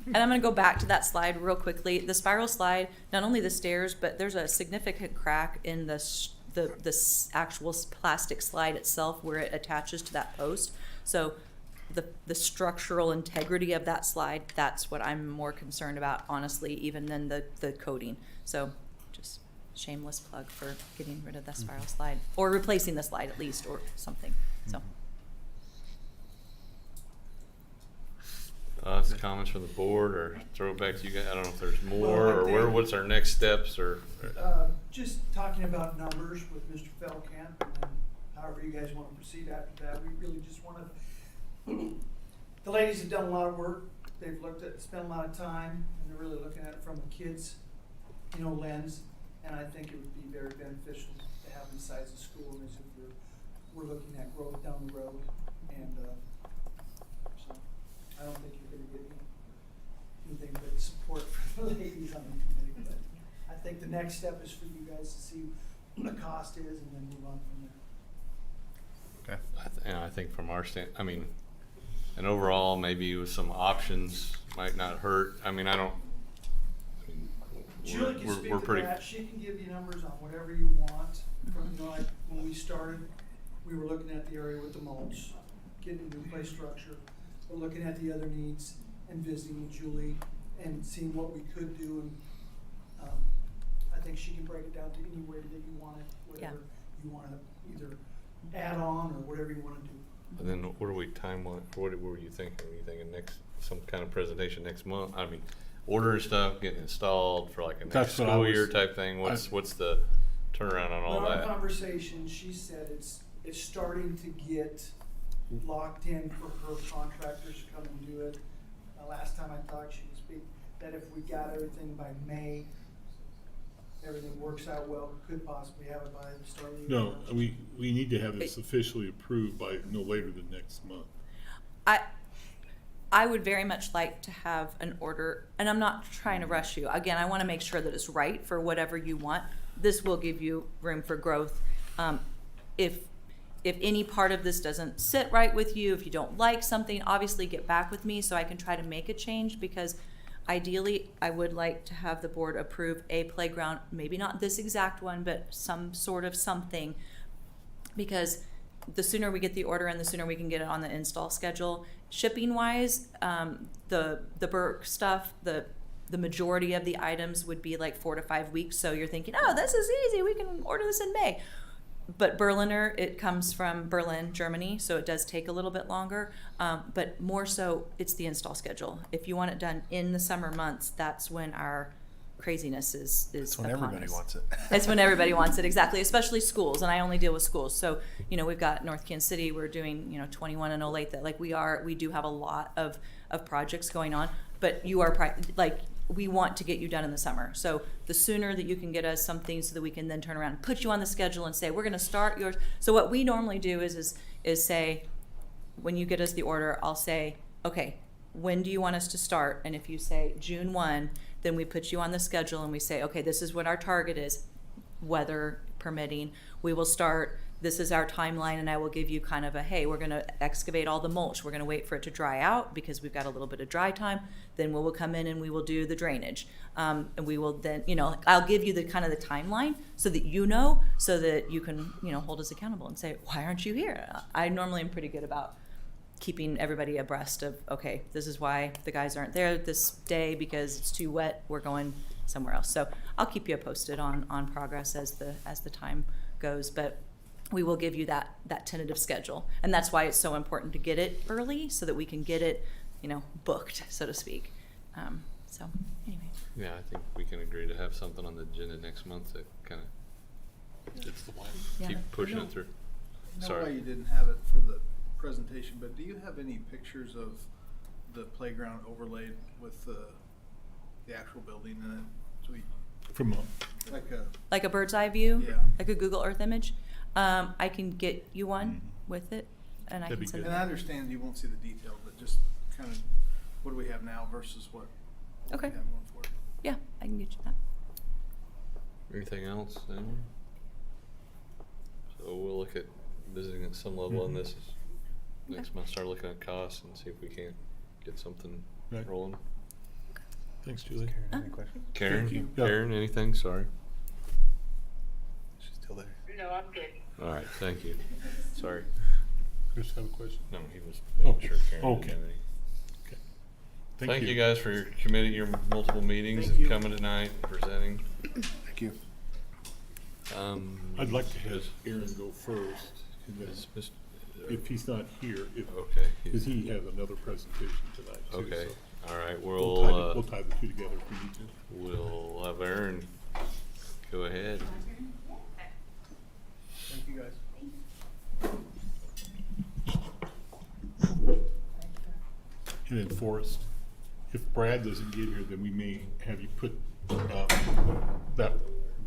Speaker 11: And I'm going to go back to that slide real quickly. The spiral slide, not only the stairs, but there's a significant crack in the actual plastic slide itself where it attaches to that post. So the structural integrity of that slide, that's what I'm more concerned about, honestly, even than the coating. So just shameless plug for getting rid of that spiral slide or replacing the slide at least or something. So.
Speaker 1: Comments from the board, or throw it back to you guys. I don't know if there's more,
Speaker 8: Well, I
Speaker 1: or
Speaker 8: think-
Speaker 1: what's our next steps, or
Speaker 8: Just talking about numbers with Mr. Feldkamp, and then however you guys wanna proceed after that, we really just wanna, the ladies have done a lot of work, they've spent a lot of time, and they're really looking at it from a kid's, lens, and I think it would be very beneficial to have them besides the school, and as if we're looking at growth down the road, and, so, I don't think you're gonna get anything but support from the ladies on the committee, but I think the next step is for you guys to see what the cost is and then move on from there.
Speaker 10: Okay.
Speaker 1: I think from our and overall, maybe with some options might not hurt.
Speaker 8: Julie can speak
Speaker 1: we're
Speaker 8: to
Speaker 1: pretty.
Speaker 8: that, she can give you numbers on whatever you want, from, like, when we started, we were looking at the area with the mulch, getting a new play structure, we're looking at the other needs and visiting with Julie and seeing what we could do, and, I think she can break it down to any way that you want it, whatever you wanna either add on or whatever you wanna do.
Speaker 1: And then what are we what were you thinking? Were you thinking some kind of presentation next month? Ordering stuff, getting installed for like a next
Speaker 2: That's what I
Speaker 1: school
Speaker 2: was-
Speaker 1: year type thing. What's the turnaround on all
Speaker 8: In our
Speaker 1: that?
Speaker 8: conversation, she said it's starting to get locked in for her contractors to come and do it. Last time I talked, she was speak that if we got everything by May, everything works out well, could possibly have it by the start of the year.
Speaker 2: No, we need to have this officially approved by no later than next month.
Speaker 11: I would very much like to have an order, and I'm not trying to rush you. Again, I want to make sure that it's right for whatever you want. This will give you room for growth. If any part of this doesn't sit right with you, if you don't like something, obviously get back with me so I can try to make a change, because ideally I would like to have the board approve a playground, maybe not this exact one, but some sort of something, because the sooner we get the order and the sooner we can get it on the install schedule. Shipping wise, the Burke stuff, the majority of the items would be like 4 to 5 weeks. So you're thinking, oh, this is easy, we can order this in May. But Berliner, it comes from Berlin, Germany, so it does take a little bit longer. But more so, it's the install schedule. If you want it done in the summer months, that's when our craziness is
Speaker 10: That's when
Speaker 11: upon
Speaker 10: everybody
Speaker 11: us.
Speaker 10: wants it.
Speaker 11: It's when everybody wants it, exactly, especially schools, and I only deal with schools. So, we've got North Kansas City, we're doing, 21 and 08, that we do have a lot of projects going on, but you are, we want to get you done in the summer. So the sooner that you can get us something so that we can then turn around and put you on the schedule and say, we're gonna start yours. So what we normally do is say, when you get us the order, I'll say, okay, when do you want us to start? And if you say June 1, then we put you on the schedule and we say, okay, this is what our target is, weather permitting. We will start, this is our timeline, and I will give you kind of a, hey, we're gonna excavate all the mulch. We're gonna wait for it to dry out because we've got a little bit of dry time. Then we will come in and we will do the drainage. And we will then, I'll give you the kind of the timeline so that so that you can, hold us accountable and say, why aren't you here? I normally am pretty good about keeping everybody abreast of, okay, this is why the guys aren't there this day because it's too wet, we're going somewhere else. So I'll keep you posted on progress as the time goes. But we will give you that tentative schedule. And that's why it's so important to get it early so that we can get it, booked, so to speak. So anyway.
Speaker 1: Yeah, I think we can agree to have something on the agenda next month that kind of
Speaker 11: Yeah.
Speaker 1: keep pushing it through.
Speaker 7: I know why
Speaker 1: Sorry.
Speaker 7: you didn't have it for the presentation, but do you have any pictures of the playground overlaid with the actual building in it? So we,
Speaker 2: From
Speaker 11: Like a bird's eye view?
Speaker 7: Yeah.
Speaker 11: Like a Google Earth image? I can get you one with it, and I
Speaker 2: That'd
Speaker 11: can
Speaker 2: be
Speaker 11: send
Speaker 2: good.
Speaker 11: it.
Speaker 7: and I understand you won't see the detail, but just kind of what do we have now versus what
Speaker 11: Okay.
Speaker 7: we have going forward?
Speaker 11: Yeah, I can get you that.
Speaker 1: Anything else, anyone? So we'll look at visiting at some level on this next month, start looking at costs and see if we can't get something
Speaker 2: Right.
Speaker 1: rolling.
Speaker 2: Thanks, Julie.
Speaker 1: Karen,
Speaker 2: Thank you. Yeah.
Speaker 1: Karen, anything? Sorry.
Speaker 2: She's still there.
Speaker 3: No, I'm good.
Speaker 1: All right, thank you. Sorry.
Speaker 2: Chris have a question?
Speaker 1: No, he was making
Speaker 2: Oh,
Speaker 1: sure Karen
Speaker 2: okay.
Speaker 1: didn't have any.
Speaker 2: Okay.
Speaker 1: Thank you guys for your committee, your multiple meetings
Speaker 7: Thank
Speaker 1: and
Speaker 7: you.
Speaker 1: coming tonight and presenting.
Speaker 10: Thank you.
Speaker 2: I'd like to have
Speaker 1: is-
Speaker 2: Aaron go first, and then
Speaker 1: is Mr.
Speaker 2: if he's not here,
Speaker 1: Okay.
Speaker 2: because he has another presentation tonight too.
Speaker 1: Okay,
Speaker 2: so
Speaker 1: all right,
Speaker 2: we'll tie the two together if we need to.
Speaker 1: we'll have Aaron go ahead.
Speaker 7: Thank you guys.
Speaker 2: And then Forrest, if Brad doesn't get here, then we may have you put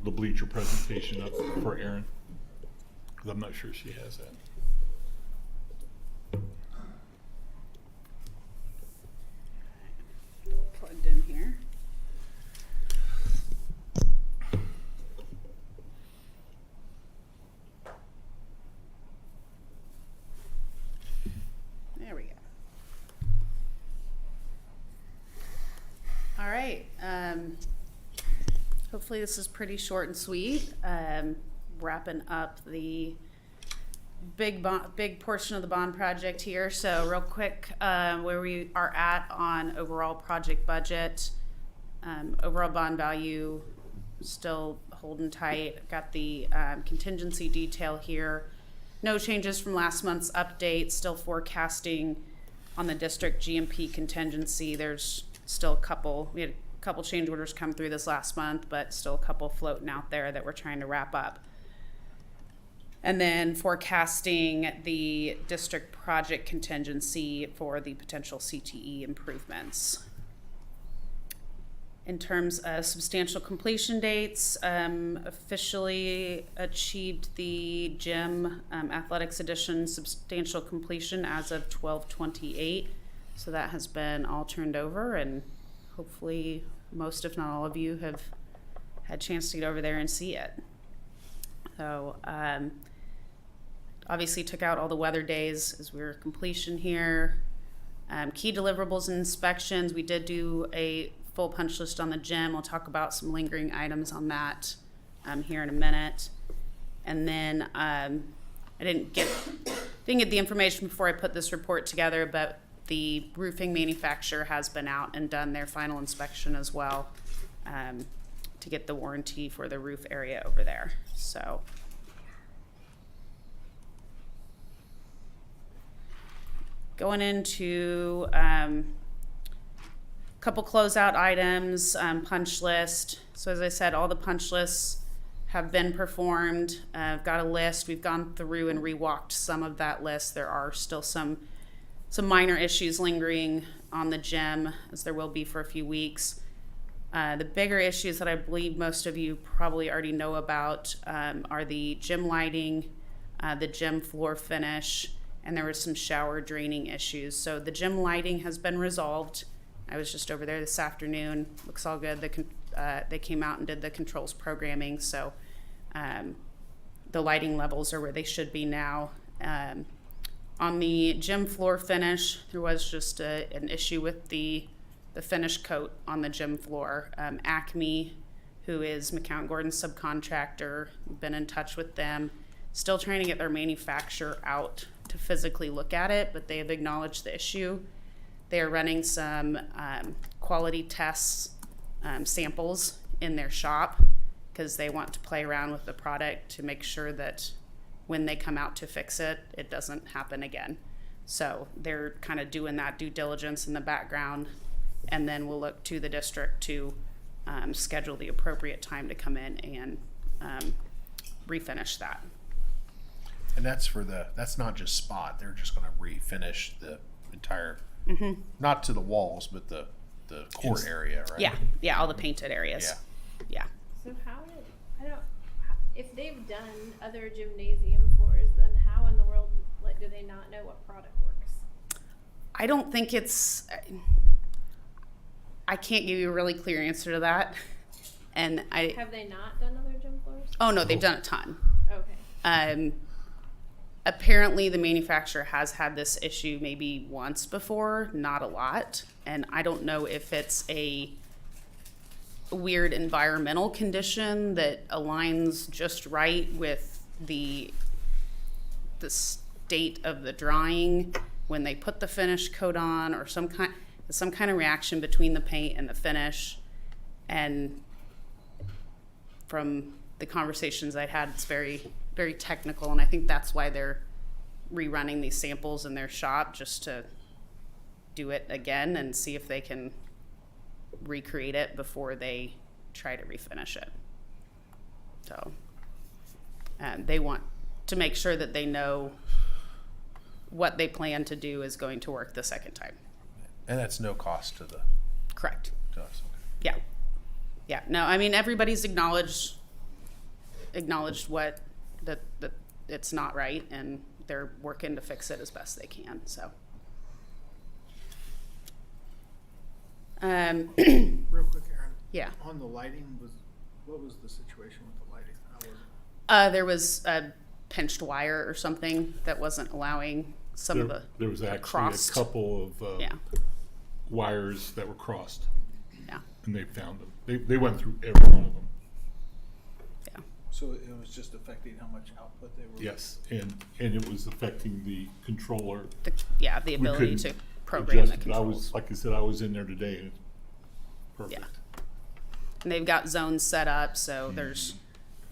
Speaker 2: the bleacher presentation up for Erin, because I'm not sure she has that.
Speaker 9: Plugged in here. There we go. All right. Hopefully this is pretty short and sweet. Wrapping up the big portion of the bond project here. So real quick, where we are at on overall project budget, overall bond value still holding tight. Got the contingency detail here. No changes from last month's update. Still forecasting on the district GMP contingency. There's still we had a couple change orders come through this last month, but still a couple floating out there that we're trying to wrap up. And then forecasting the district project contingency for the potential CTE improvements. In terms of substantial completion dates, officially achieved the gym athletics edition substantial completion as of 12/28. So that has been all turned over, and hopefully most, if not all of you, have had a chance to get over there and see it. So obviously took out all the weather days as we were completion here. Key deliverables and inspections, we did do a full punch list on the gym. We'll talk about some lingering items on that here in a minute. And then I didn't get the information before I put this report together, but the roofing manufacturer has been out and done their final inspection as well to get the warranty for the roof area over there. So going into couple closeout items, punch list. So as I said, all the punch lists have been performed. I've got a list. We've gone through and rewalked some of that list. There are still some minor issues lingering on the gym, as there will be for a few weeks. The bigger issues that I believe most of you probably already know about are the gym lighting, the gym floor finish, and there were some shower draining issues. So the gym lighting has been resolved. I was just over there this afternoon. Looks all good. They came out and did the controls programming, so the lighting levels are where they should be now. On the gym floor finish, there was just an issue with the finish coat on the gym floor. Acme, who is McCown Gordon's subcontractor, been in touch with them. Still trying to get their manufacturer out to physically look at it, but they have acknowledged the issue. They are running some quality tests, samples in their shop, because they want to play around with the product to make sure that when they come out to fix it, it doesn't happen again. So they're kind of doing that due diligence in the background, and then we'll look to the district to schedule the appropriate time to come in and refinish that.
Speaker 10: And that's not just spot, they're just gonna refinish the entire, not to the walls, but the court area, right?
Speaker 9: Yeah, all the painted areas. Yeah.
Speaker 12: So if they've done other gymnasium floors, then how in the world, like, do they not know what product works?
Speaker 9: I don't think I can't give you a really clear answer to that. And
Speaker 12: Have they not done other gym floors?
Speaker 9: oh no, they've done a ton.
Speaker 12: Okay.
Speaker 9: Apparently the manufacturer has had this issue maybe once before, not a lot. And I don't know if it's a weird environmental condition that aligns just right with the state of the drying when they put the finish coat on, or some kind of reaction between the paint and the finish. And from the conversations I had, it's very, very technical, and I think that's why they're rerunning these samples in their shop, just to do it again and see if they can recreate it before they try to refinish it. So, they want to make sure that they know what they plan to do is going to work the second time.
Speaker 10: And that's no cost to the,
Speaker 9: Correct.
Speaker 10: to us.
Speaker 9: Yeah. No, I mean, everybody's acknowledged what that it's not right, and they're working to fix it as best they can. So.
Speaker 7: Real quick, Aaron.
Speaker 9: Yeah.
Speaker 7: On the lighting, what was the situation with the lighting? How was it?
Speaker 9: There was a pinched wire or something that wasn't allowing some of the
Speaker 2: There was actually
Speaker 9: crossed.
Speaker 2: a couple of
Speaker 9: Yeah.
Speaker 2: wires that were crossed,
Speaker 9: Yeah.
Speaker 2: and they found them. They went through every one of them.
Speaker 9: Yeah.
Speaker 7: So it was just affecting how much output they were?
Speaker 2: Yes, and it was affecting the controller.
Speaker 9: The ability
Speaker 2: couldn't
Speaker 9: to program the
Speaker 2: adjust it.
Speaker 9: controls.
Speaker 2: Like I said, I was in there today, and it's perfect.
Speaker 9: Yeah. And they've got zones set up, so there's,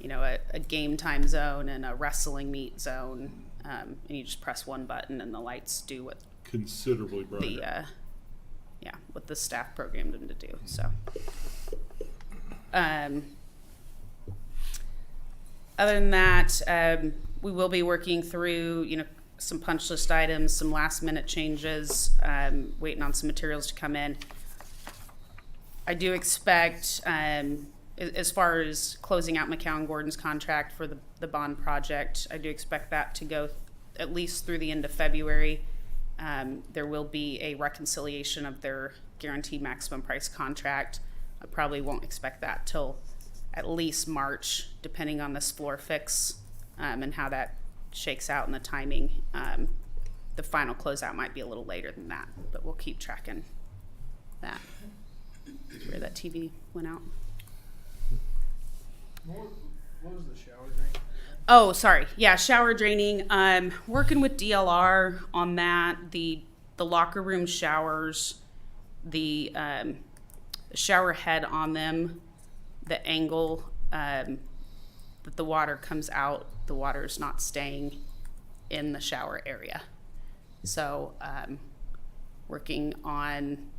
Speaker 9: a game time zone and a wrestling meet zone, and you just press one button and the lights do what
Speaker 2: Considerably brighter.
Speaker 9: what the staff programmed them to do. So, other than that, we will be working through, some punch list items, some last minute changes, waiting on some materials to come in. I do expect, as far as closing out McCown Gordon's contract for the bond project, I do expect that to go at least through the end of February. There will be a reconciliation of their guaranteed maximum price contract. I probably won't expect that till at least March, depending on this floor fix and how that shakes out and the timing. The final closeout might be a little later than that, but we'll keep tracking that. Where that TV went out.
Speaker 7: What was the shower drain?
Speaker 9: Oh, sorry. Yeah, shower draining. Working with DLR on that. The locker room showers, the shower head on them, the angle that the water comes out, the water is not staying in the shower area. So, working on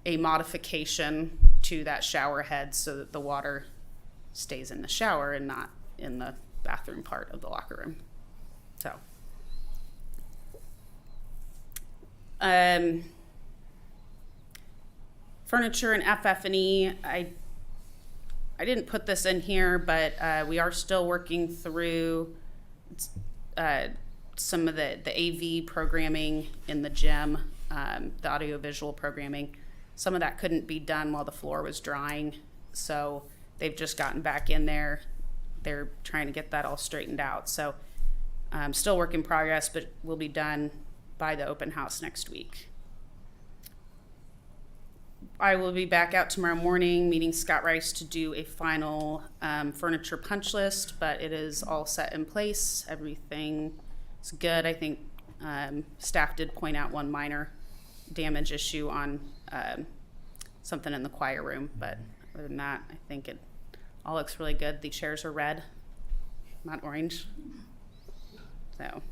Speaker 9: a modification to that shower head so that the water stays in the shower and not in the bathroom part of the locker room. So, furniture and FF&E, I didn't put this in here, but we are still working through some of the AV programming in the gym, the audiovisual programming. Some of that couldn't be done while the floor was drying, so they've just gotten back in there. They're trying to get that all straightened out. So still work in progress, but will be done by the open house next week. I will be back out tomorrow morning meeting Scott Rice to do a final furniture punch list, but it is all set in place. Everything is good. I think staff did point out one minor damage issue on something in the choir room, but other than that, I think it all looks really good. The chairs are red, not orange. So.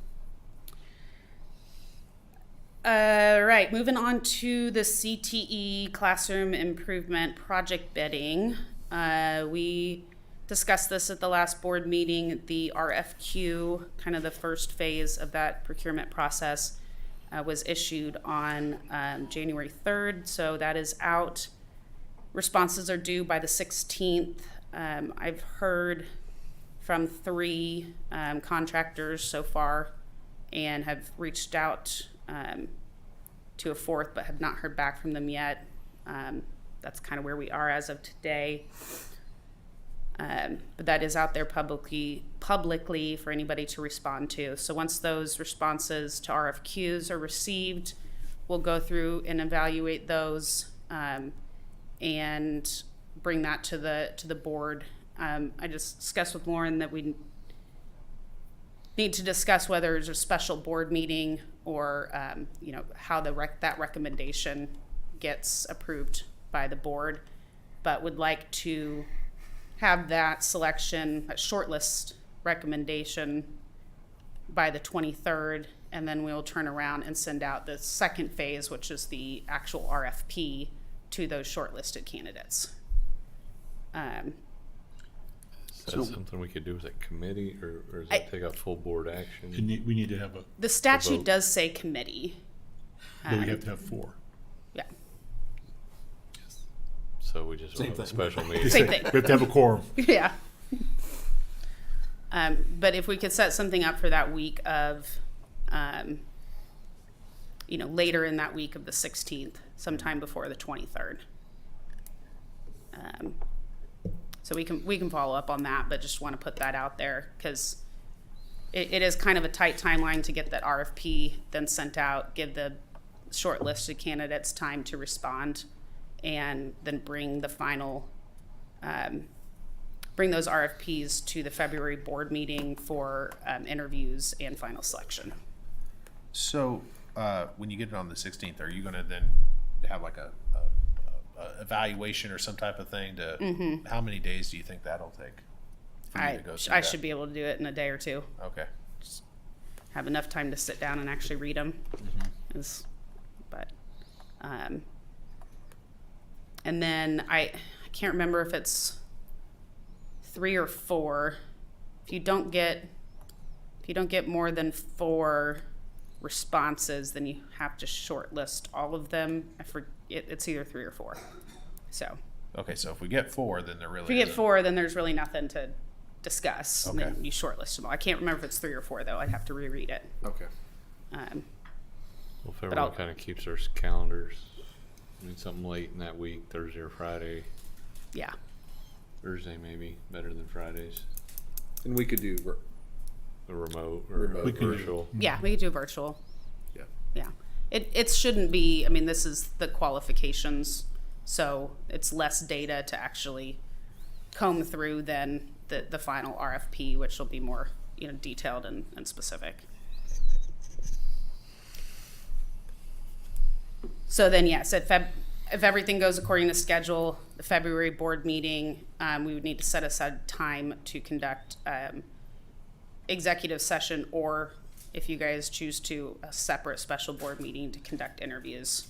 Speaker 9: Right, moving on to the CTE classroom improvement project bidding. We discussed this at the last board meeting. The RFQ, kind of the first phase of that procurement process, was issued on January 3rd, so that is out. Responses are due by the 16th. I've heard from 3 contractors so far and have reached out to a 4th, but have not heard back from them yet. That's kind of where we are as of today. But that is out there publicly for anybody to respond to. So once those responses to RFQs are received, we'll go through and evaluate those and bring that to the board. I just discussed with Lauren that we need to discuss whether there's a special board meeting or how that recommendation gets approved by the board, but would like to have that selection, that shortlist recommendation by the 23rd, and then we'll turn around and send out the second phase, which is the actual RFP, to those shortlisted candidates.
Speaker 1: Is that something we could do as a committee, or does it take a full board action?
Speaker 2: We need to have a,
Speaker 9: The statute
Speaker 1: vote.
Speaker 9: does say committee.
Speaker 2: but we have to have 4.
Speaker 9: Yeah,
Speaker 1: So we just
Speaker 2: Same
Speaker 1: have a
Speaker 2: thing.
Speaker 1: special meeting.
Speaker 9: Same thing.
Speaker 2: We have to have a quorum.
Speaker 9: yeah. But if we could set something up for that week of, later in that week of the 16th, sometime before the 23rd. So we can follow up on that, but just want to put that out there because it is kind of a tight timeline to get that RFP then sent out, give the shortlisted candidates time to respond, and then bring the final, bring those RFPs to the February board meeting for interviews and final selection.
Speaker 10: So, when you get it on the 16th, are you gonna then have like a evaluation or some type of thing to, how many days do you think that'll take? for you to go through
Speaker 9: I
Speaker 10: that?
Speaker 9: should be able to do it in a day or two.
Speaker 10: Okay.
Speaker 9: Have enough time to sit down and actually read them. And then I can't remember if it's 3 or 4. If you don't get more than 4 responses, then you have to shortlist all of them. It's either 3 or 4. So
Speaker 10: Okay, so if we get 4, then there really
Speaker 9: if you get
Speaker 10: isn't-
Speaker 9: 4, then there's really nothing to discuss. And
Speaker 10: Okay.
Speaker 9: then you shortlist them all. I can't remember if it's 3 or 4 though. I'd have to reread it.
Speaker 10: Okay.
Speaker 1: Well, if
Speaker 9: I'll-
Speaker 1: everyone kind of keeps their calendars, I mean, something late in that week, Thursday or Friday.
Speaker 9: Yeah.
Speaker 1: Thursday maybe better than Fridays.
Speaker 14: And we could do,
Speaker 1: A remote or
Speaker 14: Remote.
Speaker 1: a
Speaker 14: We
Speaker 2: could do-
Speaker 1: virtual.
Speaker 9: Yeah, we could do virtual.
Speaker 14: yeah.
Speaker 9: Yeah. It shouldn't be, I mean, this is the qualifications, so it's less data to actually comb through than the final RFP, which will be more, detailed and specific. So then, yes, if everything goes according to schedule, the February board meeting, we would need to set aside time to conduct executive session, or if you guys choose to, a separate special board meeting to conduct interviews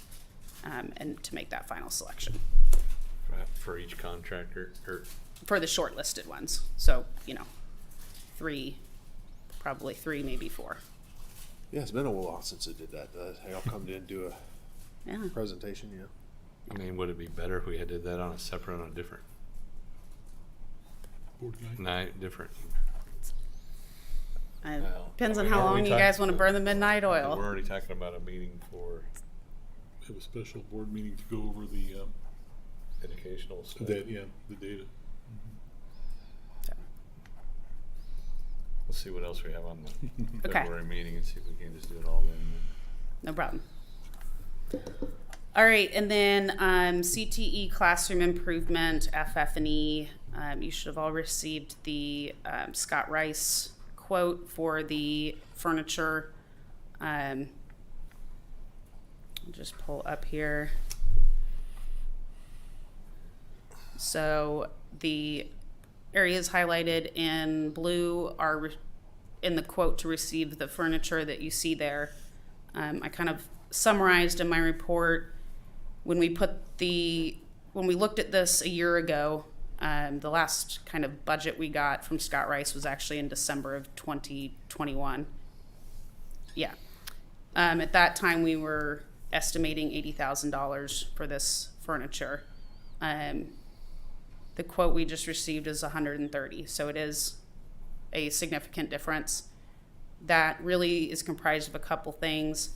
Speaker 9: and to make that final selection
Speaker 1: For each contractor, or
Speaker 9: for the shortlisted ones. So, 3, probably 3, maybe 4.
Speaker 14: Yeah, it's been a while since I did that. I'll come in and do a
Speaker 9: Yeah.
Speaker 14: presentation, yeah.
Speaker 1: I mean, would it be better if we had did that on a different
Speaker 2: Board night.
Speaker 1: night, different?
Speaker 9: Depends on
Speaker 1: I mean,
Speaker 9: how
Speaker 1: are we
Speaker 9: long you
Speaker 1: talk-
Speaker 9: guys want to burn the midnight
Speaker 1: We're
Speaker 9: oil.
Speaker 1: already talking about a meeting for
Speaker 2: Have a special board meeting to go over the,
Speaker 1: educational stuff.
Speaker 2: the data.
Speaker 1: We'll see what else we have on the
Speaker 9: Okay.
Speaker 1: February meeting and see if we can just do it all then.
Speaker 9: No problem. All right, and then CTE classroom improvement, FF&E. You should have all received the Scott Rice quote for the furniture. I'll just pull up here. So the areas highlighted in blue are
Speaker 15: in the quote to receive the furniture that you see there. I kind of summarized in my report when we looked at this a year ago. The last kind of budget we got from Scott Rice was actually in December of 2021. Yeah. At that time, we were estimating $80,000 for this furniture. The quote we just received is $130,000, so it is a significant difference. That really is comprised of a couple things.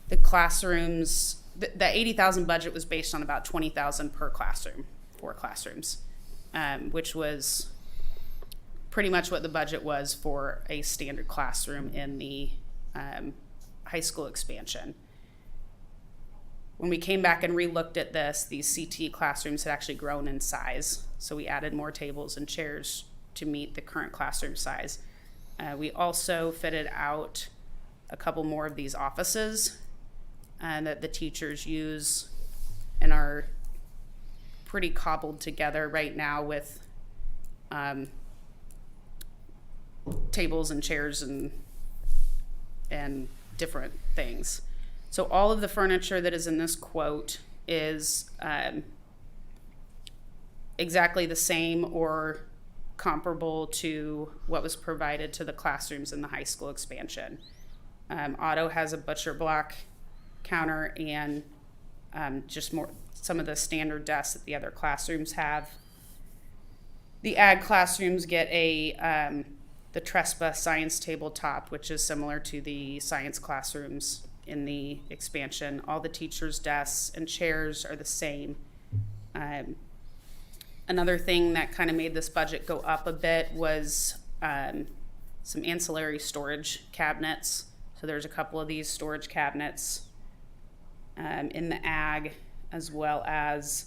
Speaker 15: The classrooms, the $80,000 budget was based on about $20,000 per classroom, 4 classrooms, which was pretty much what the budget was for a standard classroom in the high school expansion. When we came back and re-looked at this, these CT classrooms had actually grown in size, so we added more tables and chairs to meet the current classroom size. We also fitted out a couple more of these offices that the teachers use and are pretty cobbled together right now with tables and chairs and different things. So all of the furniture that is in this quote is exactly the same or comparable to what was provided to the classrooms in the high school expansion. Otto has a butcher block counter and just some of the standard desks that the other classrooms have. The ag classrooms get the Trespa science tabletop, which is similar to the science classrooms in the expansion. All the teachers' desks and chairs are the same. Another thing that kind of made this budget go up a bit was some ancillary storage cabinets. So there's a couple of these storage cabinets in the ag, as well as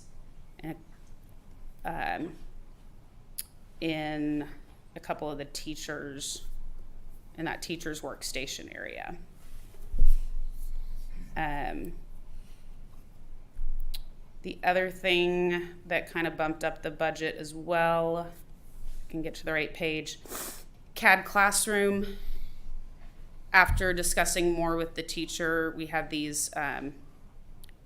Speaker 15: in a couple of the teachers, in that teacher's workstation area. The other thing that kind of bumped up the budget as well, I can get to the right page, CAD classroom. After discussing more with the teacher, we have these,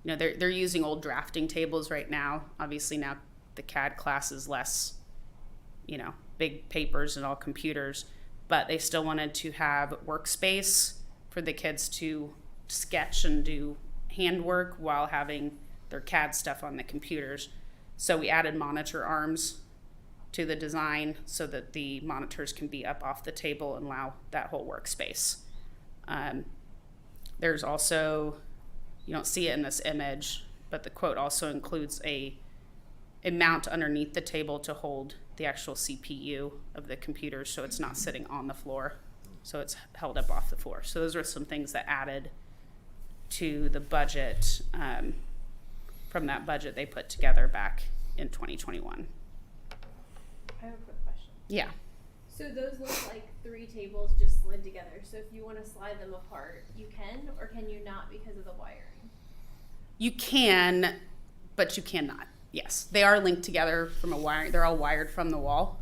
Speaker 15: they're using old drafting tables right now. Obviously now the CAD class is less, big papers and all computers, but they still wanted to have workspace for the kids to sketch and do handwork while having their CAD stuff on the computers. So we added monitor arms to the design so that the monitors can be up off the table and allow that whole workspace. There's also, you don't see it in this image, but the quote also includes a mount underneath the table to hold the actual CPU of the computer, so it's not sitting on the floor, so it's held up off the floor. So those are some things that added to the budget from that budget they put together back in 2021.
Speaker 12: I have a quick question.
Speaker 15: Yeah.
Speaker 12: So those look like 3 tables just slid together. So if you want to slide them apart, you can, or can you not because of the wiring?
Speaker 15: You can, but you cannot. Yes, they are linked together from a wiring. They're all wired from the wall.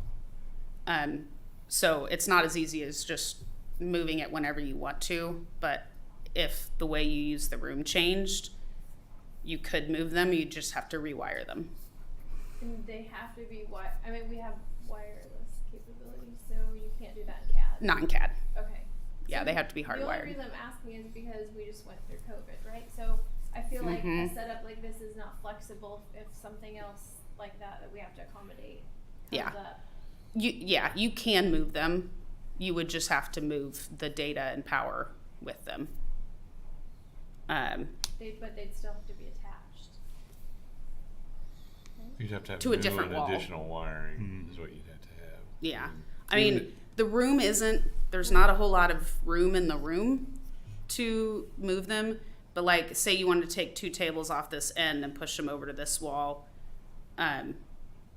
Speaker 15: So it's not as easy as just moving it whenever you want to, but if the way you use the room changed, you could move them. You just have to rewire them.
Speaker 12: And they have to be we have wireless capabilities, so you can't do that in CAD.
Speaker 15: Not in CAD.
Speaker 12: Okay.
Speaker 15: Yeah,
Speaker 12: So
Speaker 15: they have to be
Speaker 12: The only
Speaker 15: hardwired.
Speaker 12: reason I'm asking is because we just went through COVID, right? So I feel like a setup like this is not flexible if something else like that we have to accommodate comes up.
Speaker 15: You can move them. You would just have to move the data and power with them.
Speaker 12: But they'd still have to be attached.
Speaker 1: You'd have to have
Speaker 15: To a different wall.
Speaker 1: additional wiring is what you'd have to have.
Speaker 15: Yeah. I mean, the room there's not a whole lot of room in the room to move them. But like, say you wanted to take 2 tables off this end and push them over to this wall and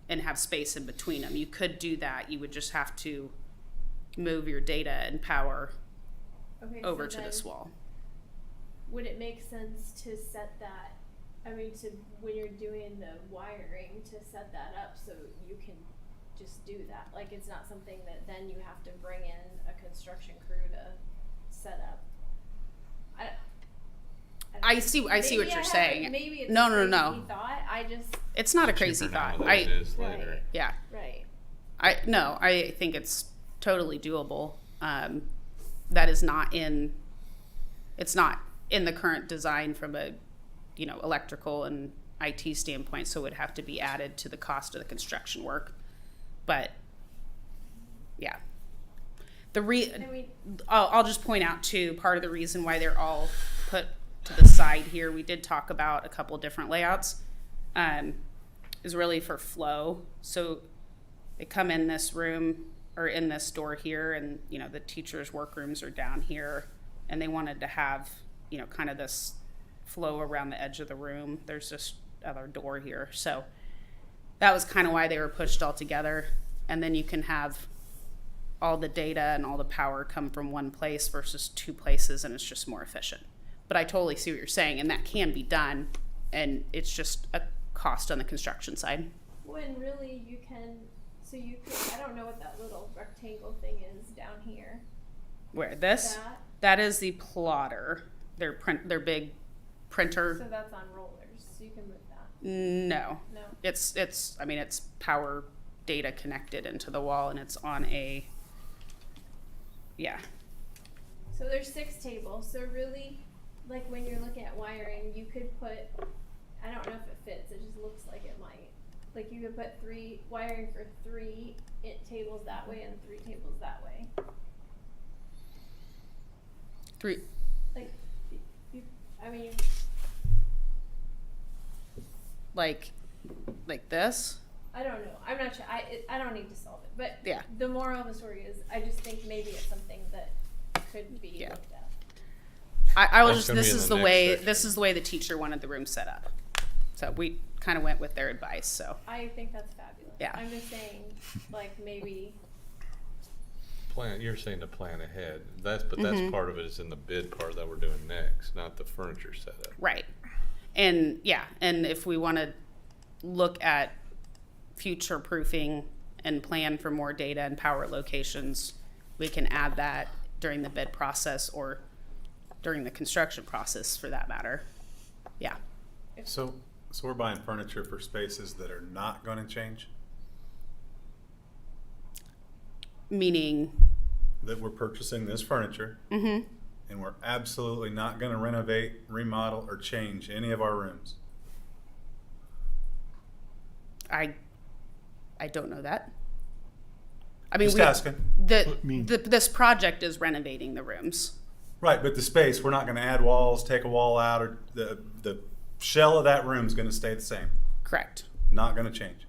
Speaker 15: have space in between them. You could do that. You would just have to move your data and power over to this wall.
Speaker 12: Would it make sense to set that, when you're doing the wiring, to set that up so you can just do that. Like, it's not something that then you have to bring in a construction crew to set up.
Speaker 15: I see what
Speaker 12: Maybe
Speaker 15: you're
Speaker 12: I haven't-
Speaker 15: saying.
Speaker 12: Maybe it's
Speaker 15: No,
Speaker 12: a
Speaker 15: no,
Speaker 12: crazy
Speaker 15: no.
Speaker 12: thought. I just
Speaker 15: It's not a crazy
Speaker 1: Cheaper now
Speaker 15: thought.
Speaker 1: than it is
Speaker 12: Right.
Speaker 1: later.
Speaker 15: Yeah.
Speaker 12: right.
Speaker 15: I think it's totally doable. That is not in, it's not in the current design from a, electrical and IT standpoint, so it would have to be added to the cost of the construction work. But, yeah. I'll just point out too, part of the reason why they're all put to the side here, we did talk about a couple different layouts, is really for flow. So they come in this room or in this door here, and the teachers' workrooms are down here, and they wanted to have kind of this flow around the edge of the room. There's this other door here, so that was kind of why they were pushed all together. And then you can have all the data and all the power come from one place versus two places, and it's just more efficient. But I totally see what you're saying, and that can be done, and it's just a cost on the construction side.
Speaker 12: When really you can, so you could, I don't know what that little rectangle thing is down here.
Speaker 15: Where this? That is the plotter. Their big printer.
Speaker 12: So that's on rollers, so you can move that.
Speaker 15: No.
Speaker 12: No.
Speaker 15: It's power data connected into the wall, and it's on a, yeah.
Speaker 12: So there's 6 tables, so really, like when you're looking at wiring, you could put, I don't know if it fits, it just looks like it might. Like you could put 3, wiring for 3 tables that way and 3 tables that way.
Speaker 15: 3.
Speaker 12: Like, I mean,
Speaker 15: Like this?
Speaker 12: I don't know. I'm not sure. I don't need to solve it. But
Speaker 15: Yeah.
Speaker 12: the moral of the story is, I just think maybe it's something that could be looked at.
Speaker 15: I was
Speaker 1: That's
Speaker 15: just,
Speaker 1: gonna be
Speaker 15: this
Speaker 1: in
Speaker 15: is
Speaker 1: the
Speaker 15: the
Speaker 1: next
Speaker 15: way,
Speaker 1: section.
Speaker 15: this is the way the teacher wanted the room set up. So we kind of went with their advice, so.
Speaker 12: I think that's fabulous.
Speaker 15: Yeah.
Speaker 12: I'm just saying, like, maybe.
Speaker 1: You're saying to plan ahead. That's part of it is in the bid part that we're doing next, not the furniture setup.
Speaker 15: Right. And yeah, and if we want to look at future proofing and plan for more data and power locations, we can add that during the bid process or during the construction process for that matter. Yeah.
Speaker 2: So we're buying furniture for spaces that are not going to change?
Speaker 15: Meaning?
Speaker 2: That we're purchasing this furniture and we're absolutely not going to renovate, remodel, or change any of our rooms.
Speaker 15: I don't know that. I mean,
Speaker 2: Just asking.
Speaker 15: This project is renovating the rooms.
Speaker 2: Right, but the space, we're not going to add walls, take a wall out, or the shell of that room is going to stay the same.
Speaker 15: Correct.
Speaker 2: Not going to change.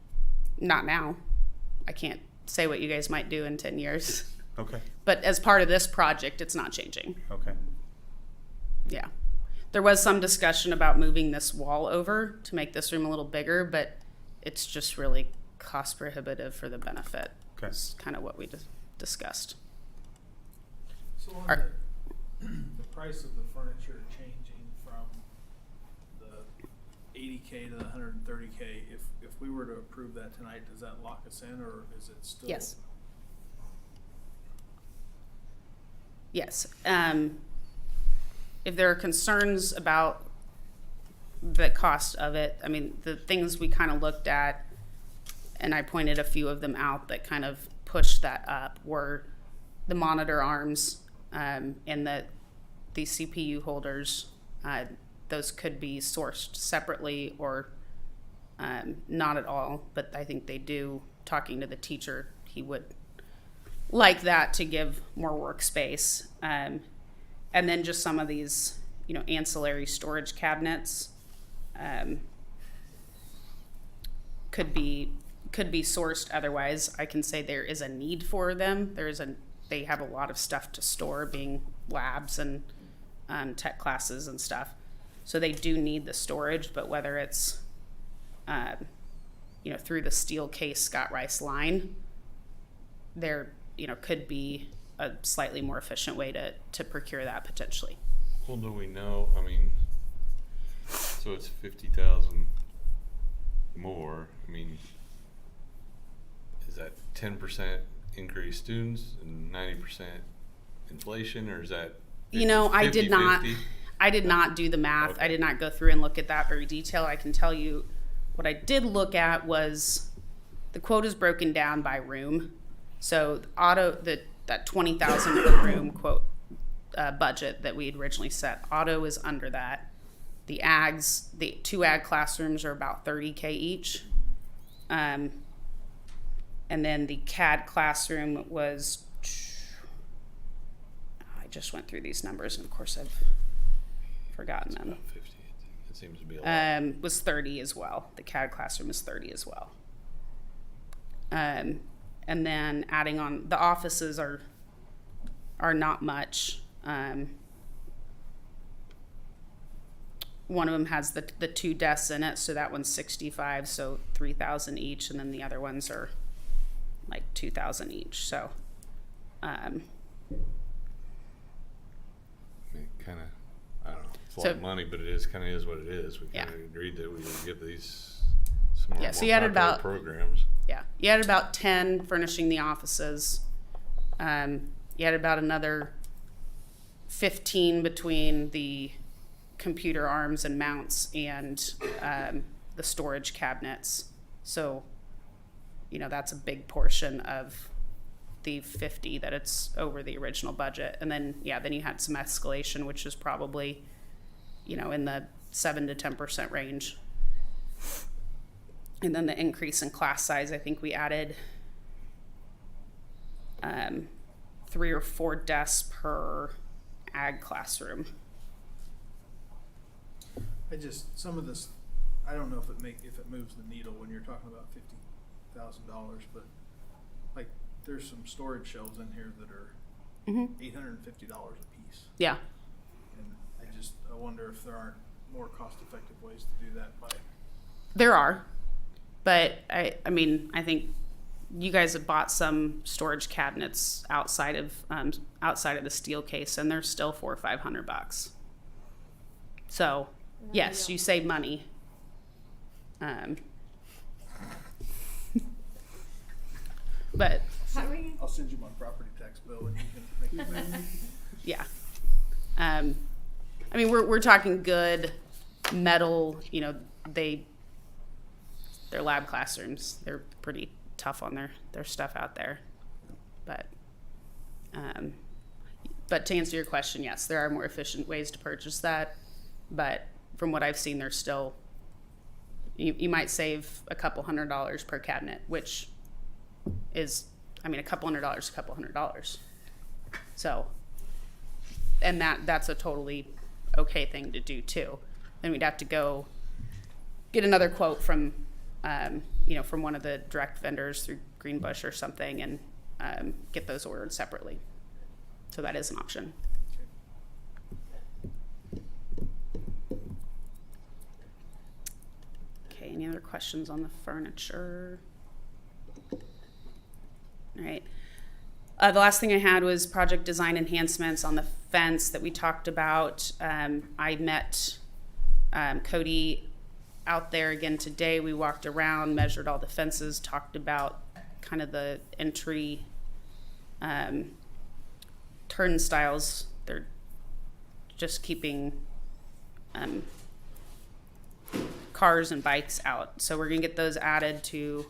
Speaker 15: Not now. I can't say what you guys might do in 10 years.
Speaker 2: Okay.
Speaker 15: But as part of this project, it's not changing.
Speaker 2: Okay.
Speaker 15: Yeah. There was some discussion about moving this wall over to make this room a little bigger, but it's just really cost prohibitive for the benefit.
Speaker 2: Okay.
Speaker 15: That's kind of what we discussed.
Speaker 7: So on the price of the furniture changing from the $80K to the $130K, if we were to approve that tonight, does that lock us in, or is it still?
Speaker 15: Yes. Yes. If there are concerns about the cost of it, I mean, the things we kind of looked at, and I pointed a few of them out that kind of pushed that up, were the monitor arms and the CPU holders. Those could be sourced separately or not at all, but I think they do. Talking to the teacher, he would like that to give more workspace. And then just some of these, ancillary storage cabinets could be sourced otherwise. I can say there is a need for them. They have a lot of stuff to store, being labs and tech classes and stuff. So they do need the storage, but whether it's through the steel case Scott Rice line, there could be a slightly more efficient way to procure that potentially.
Speaker 1: Well, do we know? I mean, so it's 50,000 more. I mean, is that 10% increased students and 90% inflation, or is that?
Speaker 15: You know, I did not
Speaker 1: 50-50?
Speaker 15: I did not do the math.
Speaker 1: Okay.
Speaker 15: I did not go through and look at that very detail. I can tell you what I did look at was the quote is broken down by room. So that 20,000 per room quote budget that we had originally set, auto is under that. The two ag classrooms are about $30K each. And then the CAD classroom was, I just went through these numbers and of course I've forgotten them.
Speaker 1: About 50. It seems to be a lot.
Speaker 15: Was 30 as well. The CAD classroom is 30 as well. And then adding on, the offices are not much. One of them has the 2 desks in it, so that one's 65, so 3,000 each, and then the other ones are like 2,000 each. So,
Speaker 1: Kind of, I don't know. It's a
Speaker 15: So-
Speaker 1: lot of money, but it is kind of is what it is. We
Speaker 15: Yeah.
Speaker 1: kind of agreed that we would give these some more,
Speaker 15: Yeah, so
Speaker 1: more
Speaker 15: you had
Speaker 1: popular
Speaker 15: about-
Speaker 1: programs.
Speaker 15: yeah, you had about 10 furnishing the offices. You had about another 15 between the computer arms and mounts and the storage cabinets. So, you know, that's a big portion of the 50 that it's over the original budget. And then, yeah, then you had some escalation, which is probably, you know, in the 7 to 10% range. And then the increase in class size, I think we added 3 or 4 desks per ag classroom.
Speaker 7: Some of this, I don't know if it moves the needle when you're talking about $50,000, but like there's some storage shelves in here that are $850 a piece.
Speaker 15: Yeah.
Speaker 7: And I wonder if there aren't more cost-effective ways to do that by.
Speaker 15: There are, but I mean, I think you guys have bought some storage cabinets outside of the steel case, and they're still $400 or $500. So, yes, you save money. But
Speaker 7: I'll send you my property tax bill and you can make it back.
Speaker 15: yeah, I mean, we're talking good metal. You know, they're lab classrooms. They're pretty tough on their stuff out there. But to answer your question, yes, there are more efficient ways to purchase that. But from what I've seen, there's still, you might save a couple $100 per cabinet, which is, I mean, a couple $100. So, and that's a totally okay thing to do too. Then we'd have to go get another quote from, from one of the direct vendors through Greenbush or something, and get those ordered separately. So that is an option. Okay, any other questions on the furniture? All right. The last thing I had was project design enhancements on the fence that we talked about. I met Cody out there again today. We walked around, measured all the fences, talked about kind of the entry turnstiles. They're just keeping cars and bikes out. So we're gonna get those added to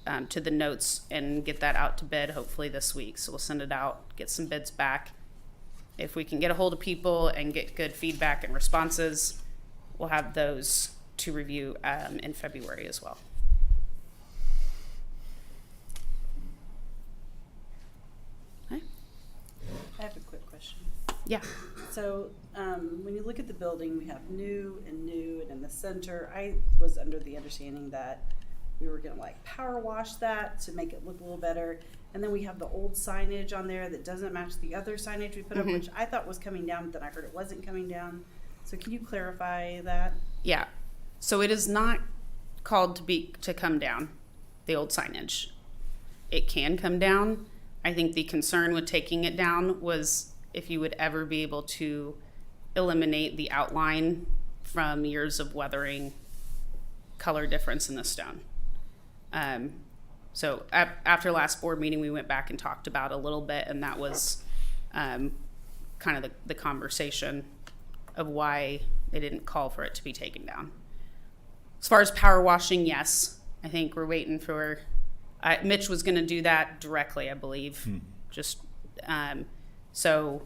Speaker 15: the notes and get that out to bid hopefully this week. So we'll send it out, get some bids back. If we can get a hold of people and get good feedback and responses, we'll have those to review in February as well. Okay.
Speaker 16: I have a quick question.
Speaker 15: Yeah.
Speaker 16: So, when you look at the building, we have new, and in the center, I was under the understanding that we were gonna like power wash that to make it look a little better. And then we have the old signage on there that doesn't match the other signage we put up, which I thought was coming down, but then I heard it wasn't coming down. So can you clarify that?
Speaker 15: Yeah. So it is not called to come down, the old signage. It can come down. I think the concern with taking it down was if you would ever be able to eliminate the outline from years of weathering, color difference in the stone. So after last board meeting, we went back and talked about it a little bit, and that was kind of the conversation of why they didn't call for it to be taken down. As far as power washing, yes, I think we're waiting for, Mitch was going to do that directly, I believe. Just so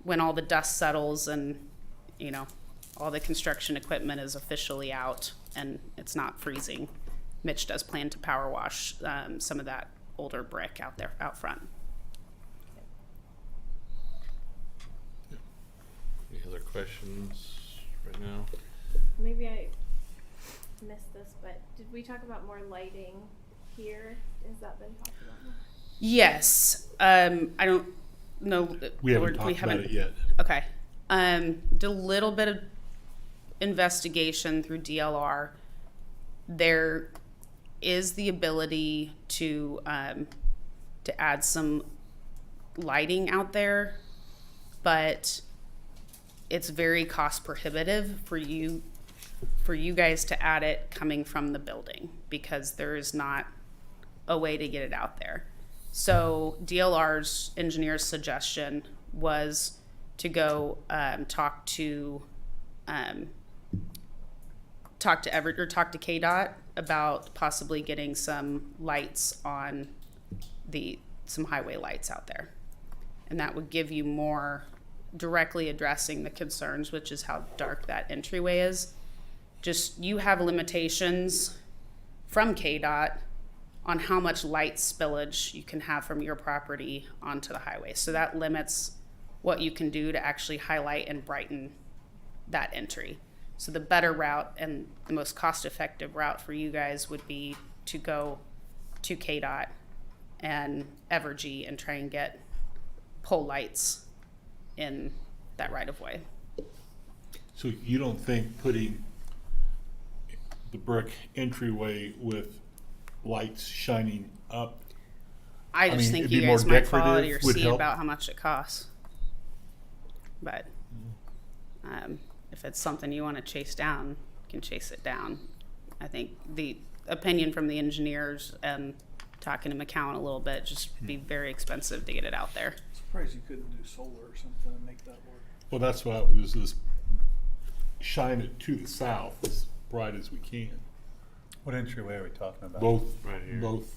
Speaker 15: when all the dust settles and, you know, all the construction equipment is officially out and it's not freezing, Mitch does plan to power wash some of that older brick out there, out front.
Speaker 1: Any other questions right now?
Speaker 12: Maybe I missed this, but did we talk about more lighting here? Has that been talked about more?
Speaker 15: Yes. I don't know.
Speaker 2: We haven't talked about it yet.
Speaker 15: Okay. Did a little bit of investigation through DLR. There is the ability to add some lighting out there, but it's very cost prohibitive for you guys to add it coming from the building because there is not a way to get it out there. So DLR's engineer's suggestion was to go talk to KDOT about possibly getting some lights on some highway lights out there, and that would give you more directly addressing the concerns, which is how dark that entryway is. Just you have limitations from KDOT on how much light spillage you can have from your property onto the highway. So that limits what you can do to actually highlight and brighten that entry. So the better route and the most cost-effective route for you guys would be to go to KDOT and Evergy and try and get pole lights in that right-of-way.
Speaker 2: So you don't think putting the brick entryway with lights shining up?
Speaker 15: I just think
Speaker 2: it'd
Speaker 15: you
Speaker 2: be more
Speaker 15: guys might follow
Speaker 2: decorative,
Speaker 15: your
Speaker 2: would
Speaker 15: see
Speaker 2: help?
Speaker 15: about how much it costs. But if it's something you want to chase down, you can chase it down. I think the opinion from the engineers and talking to McCown a little bit, just be very expensive to get it out there.
Speaker 7: Surprised you couldn't do solar or something and make that work.
Speaker 2: Well, that's why it was this, shine it to the south as bright as we can.
Speaker 17: What entryway are we talking about?
Speaker 2: Both,
Speaker 1: Right here.
Speaker 2: both.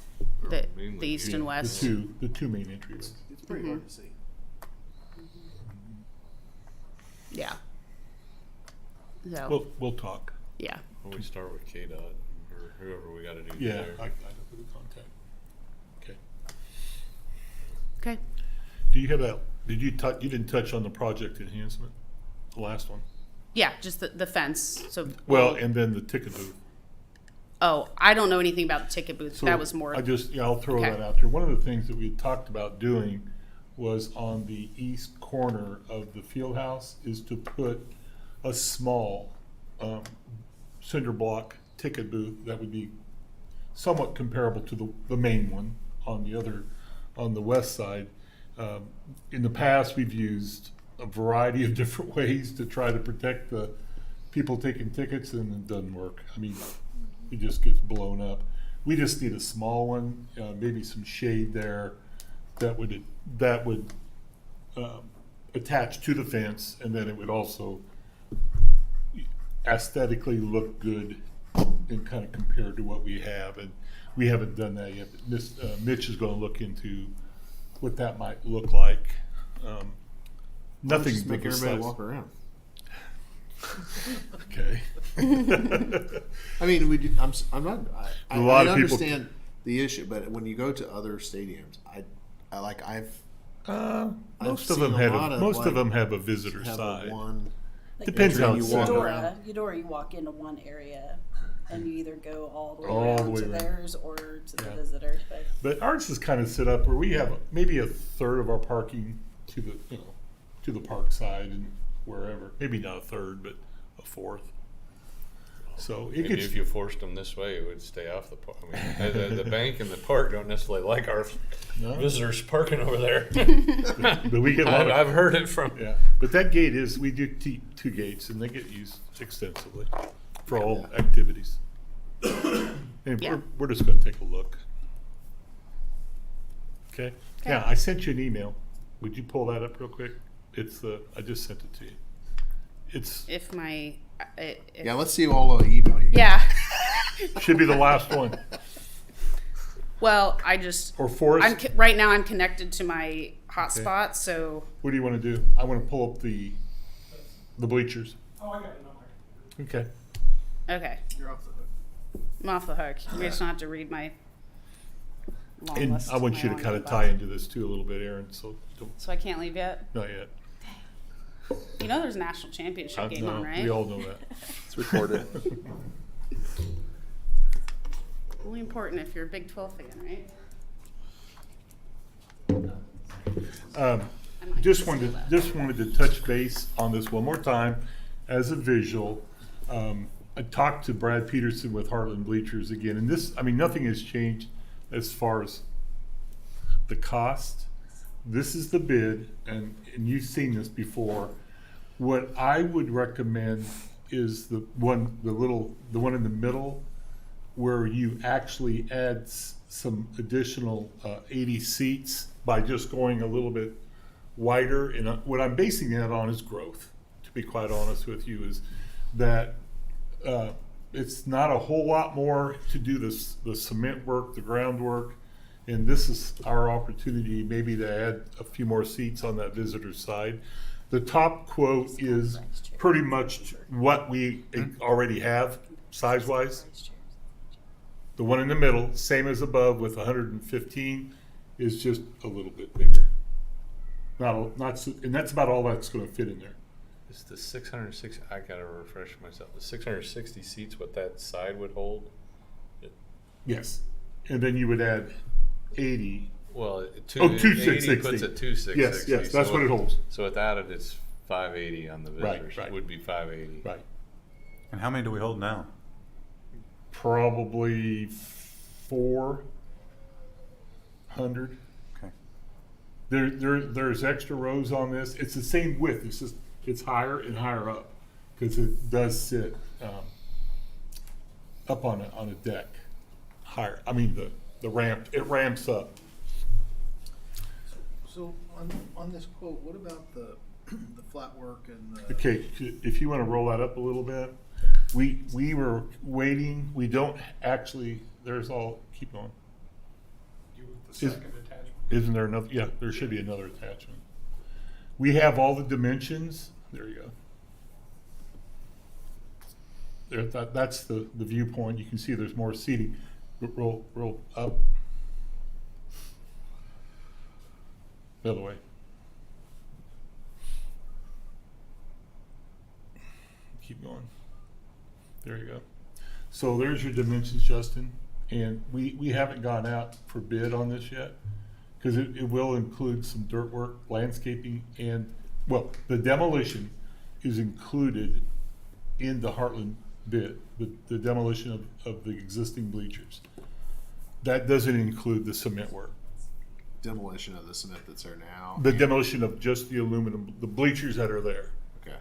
Speaker 15: The
Speaker 1: Mainly
Speaker 15: east and west.
Speaker 2: The two main entryways.
Speaker 7: It's pretty hard to see.
Speaker 15: Yeah. So,
Speaker 2: We'll talk.
Speaker 15: yeah.
Speaker 1: Why don't we start with KDOT or whoever we gotta do
Speaker 2: Yeah,
Speaker 1: there?
Speaker 2: I have the contact. Okay.
Speaker 15: Okay.
Speaker 2: Do you have that, you didn't touch on the project enhancement, the last one?
Speaker 15: Yeah, just the fence. So
Speaker 2: Well, and then the ticket booth.
Speaker 15: oh, I don't know anything about the ticket booth.
Speaker 2: So
Speaker 15: That was more.
Speaker 2: I'll throw
Speaker 15: Okay.
Speaker 2: that out there. One of the things that we had talked about doing was on the east corner of the field house is to put a small cinder block ticket booth that would be somewhat comparable to the main one on the west side. In the past, we've used a variety of different ways to try to protect the people taking tickets, and it doesn't work. I mean, it just gets blown up. We just need a small one, maybe some shade there that would attach to the fence, and then it would also aesthetically look good and kind of compared to what we have. And we haven't done that yet. But Mitch is going to look into what that might look like. Nothing
Speaker 10: Just make
Speaker 2: but the
Speaker 10: everybody
Speaker 2: size.
Speaker 10: walk around.
Speaker 2: Okay.
Speaker 10: I mean, I'm not. I
Speaker 2: A lot of people-
Speaker 10: understand the issue, but when you go to other stadiums,
Speaker 2: Most of
Speaker 10: seen
Speaker 2: them
Speaker 10: a
Speaker 2: have
Speaker 10: lot of,
Speaker 2: most of
Speaker 10: like,
Speaker 2: them have a visitor
Speaker 10: have a
Speaker 2: side.
Speaker 10: one.
Speaker 16: Like
Speaker 2: Depends how
Speaker 10: you
Speaker 2: it's
Speaker 10: walk
Speaker 2: set up.
Speaker 10: around.
Speaker 16: Eudora, you walk into one area and you either go all the way
Speaker 2: All
Speaker 16: around
Speaker 2: the way
Speaker 16: to
Speaker 2: around.
Speaker 16: theirs or to the
Speaker 2: Yeah.
Speaker 16: visitor. But
Speaker 2: But ours is kind of set up where we have maybe a third of our parking to the park side and wherever. Maybe not a third, but a fourth. So it
Speaker 1: Maybe
Speaker 2: gets
Speaker 1: if you forced them this way, it would stay off the park. I mean, the bank and the park don't necessarily like our
Speaker 2: No.
Speaker 1: visitors parking over there.
Speaker 2: But we get a lot of,
Speaker 1: I've heard it from.
Speaker 2: yeah. But that gate is, we do two gates, and they get used extensively for all activities. And
Speaker 15: Yeah.
Speaker 2: we're just going to take a look.
Speaker 17: Okay? Yeah, I sent you an email. Would you pull that up real quick? It's I just sent it to you. It's,
Speaker 15: If my, if,
Speaker 10: Yeah, let's see all the email you got.
Speaker 15: yeah.
Speaker 17: should be the last one.
Speaker 15: Well, I just,
Speaker 17: Or Forrest.
Speaker 15: right now I'm connected to my hotspot, so
Speaker 17: What do you want to do? I want to pull up the bleachers.
Speaker 8: Oh, I got it on my computer.
Speaker 17: Okay.
Speaker 15: okay.
Speaker 7: You're off the hook.
Speaker 15: I'm off the hook. You just don't have to read my long
Speaker 17: And
Speaker 15: list.
Speaker 17: I want you to
Speaker 15: my
Speaker 17: kind
Speaker 15: long
Speaker 17: of tie into this too a little bit, Aaron, so don't,
Speaker 15: So I can't leave yet?
Speaker 17: not yet.
Speaker 15: You know there's a national championship game on, right?
Speaker 17: We all know that.
Speaker 14: It's recorded.
Speaker 15: Really important if you're a Big 12 fan, right?
Speaker 17: Just wanted to touch base on this one more time as a visual. I talked to Brad Peterson with Heartland Bleachers again, and this, I mean, nothing has changed as far as the cost. This is the bid, and you've seen this before. What I would recommend is the one in the middle, where you actually add some additional 80 seats by just going a little bit wider. And what I'm basing that on is growth, to be quite honest with you, is that it's not a whole lot more to do the cement work, the groundwork, and this is our opportunity maybe to add a few more seats on that visitor side. The top quote is pretty much what we already have size-wise. The one in the middle, same as above with 115, is just a little bit bigger. And that's about all that's going to fit in there.
Speaker 1: Is the 660, I gotta refresh myself, the 660 seats what that side would hold?
Speaker 17: Yes, and then you would add 80.
Speaker 1: Well,
Speaker 17: 2,660.
Speaker 1: 80 puts it 2,660.
Speaker 17: Yes, that's what it holds.
Speaker 1: So without it, it's 580 on the
Speaker 17: Right,
Speaker 1: visitors.
Speaker 17: right.
Speaker 1: It would be 580.
Speaker 17: Right. And how many do we hold now? Probably 400. Okay. There's extra rows on this. It's the same width. It's just it's higher and higher up because it does sit up on a deck higher. I mean the ramp. It ramps up.
Speaker 7: So on this quote, what about the flat work and the?
Speaker 17: Okay, if you want to roll that up a little bit, we were waiting. We don't actually. There's all. Keep going.
Speaker 8: The second attachment.
Speaker 17: Isn't there another? Yeah, there should be another attachment. We have all the dimensions. There you go. There, that's the viewpoint. You can see there's more seating. Roll up. The other way. Keep going. There you go. So there's your dimensions, Justin. And we haven't gone out for bid on this yet because it will include some dirt work, landscaping, and, well, the demolition is included in the Heartland bid, the demolition of the existing bleachers. That doesn't include the cement work.
Speaker 10: Demolition of the cement that's there now.
Speaker 17: The demolition of just the aluminum, the bleachers that are there.
Speaker 10: Okay.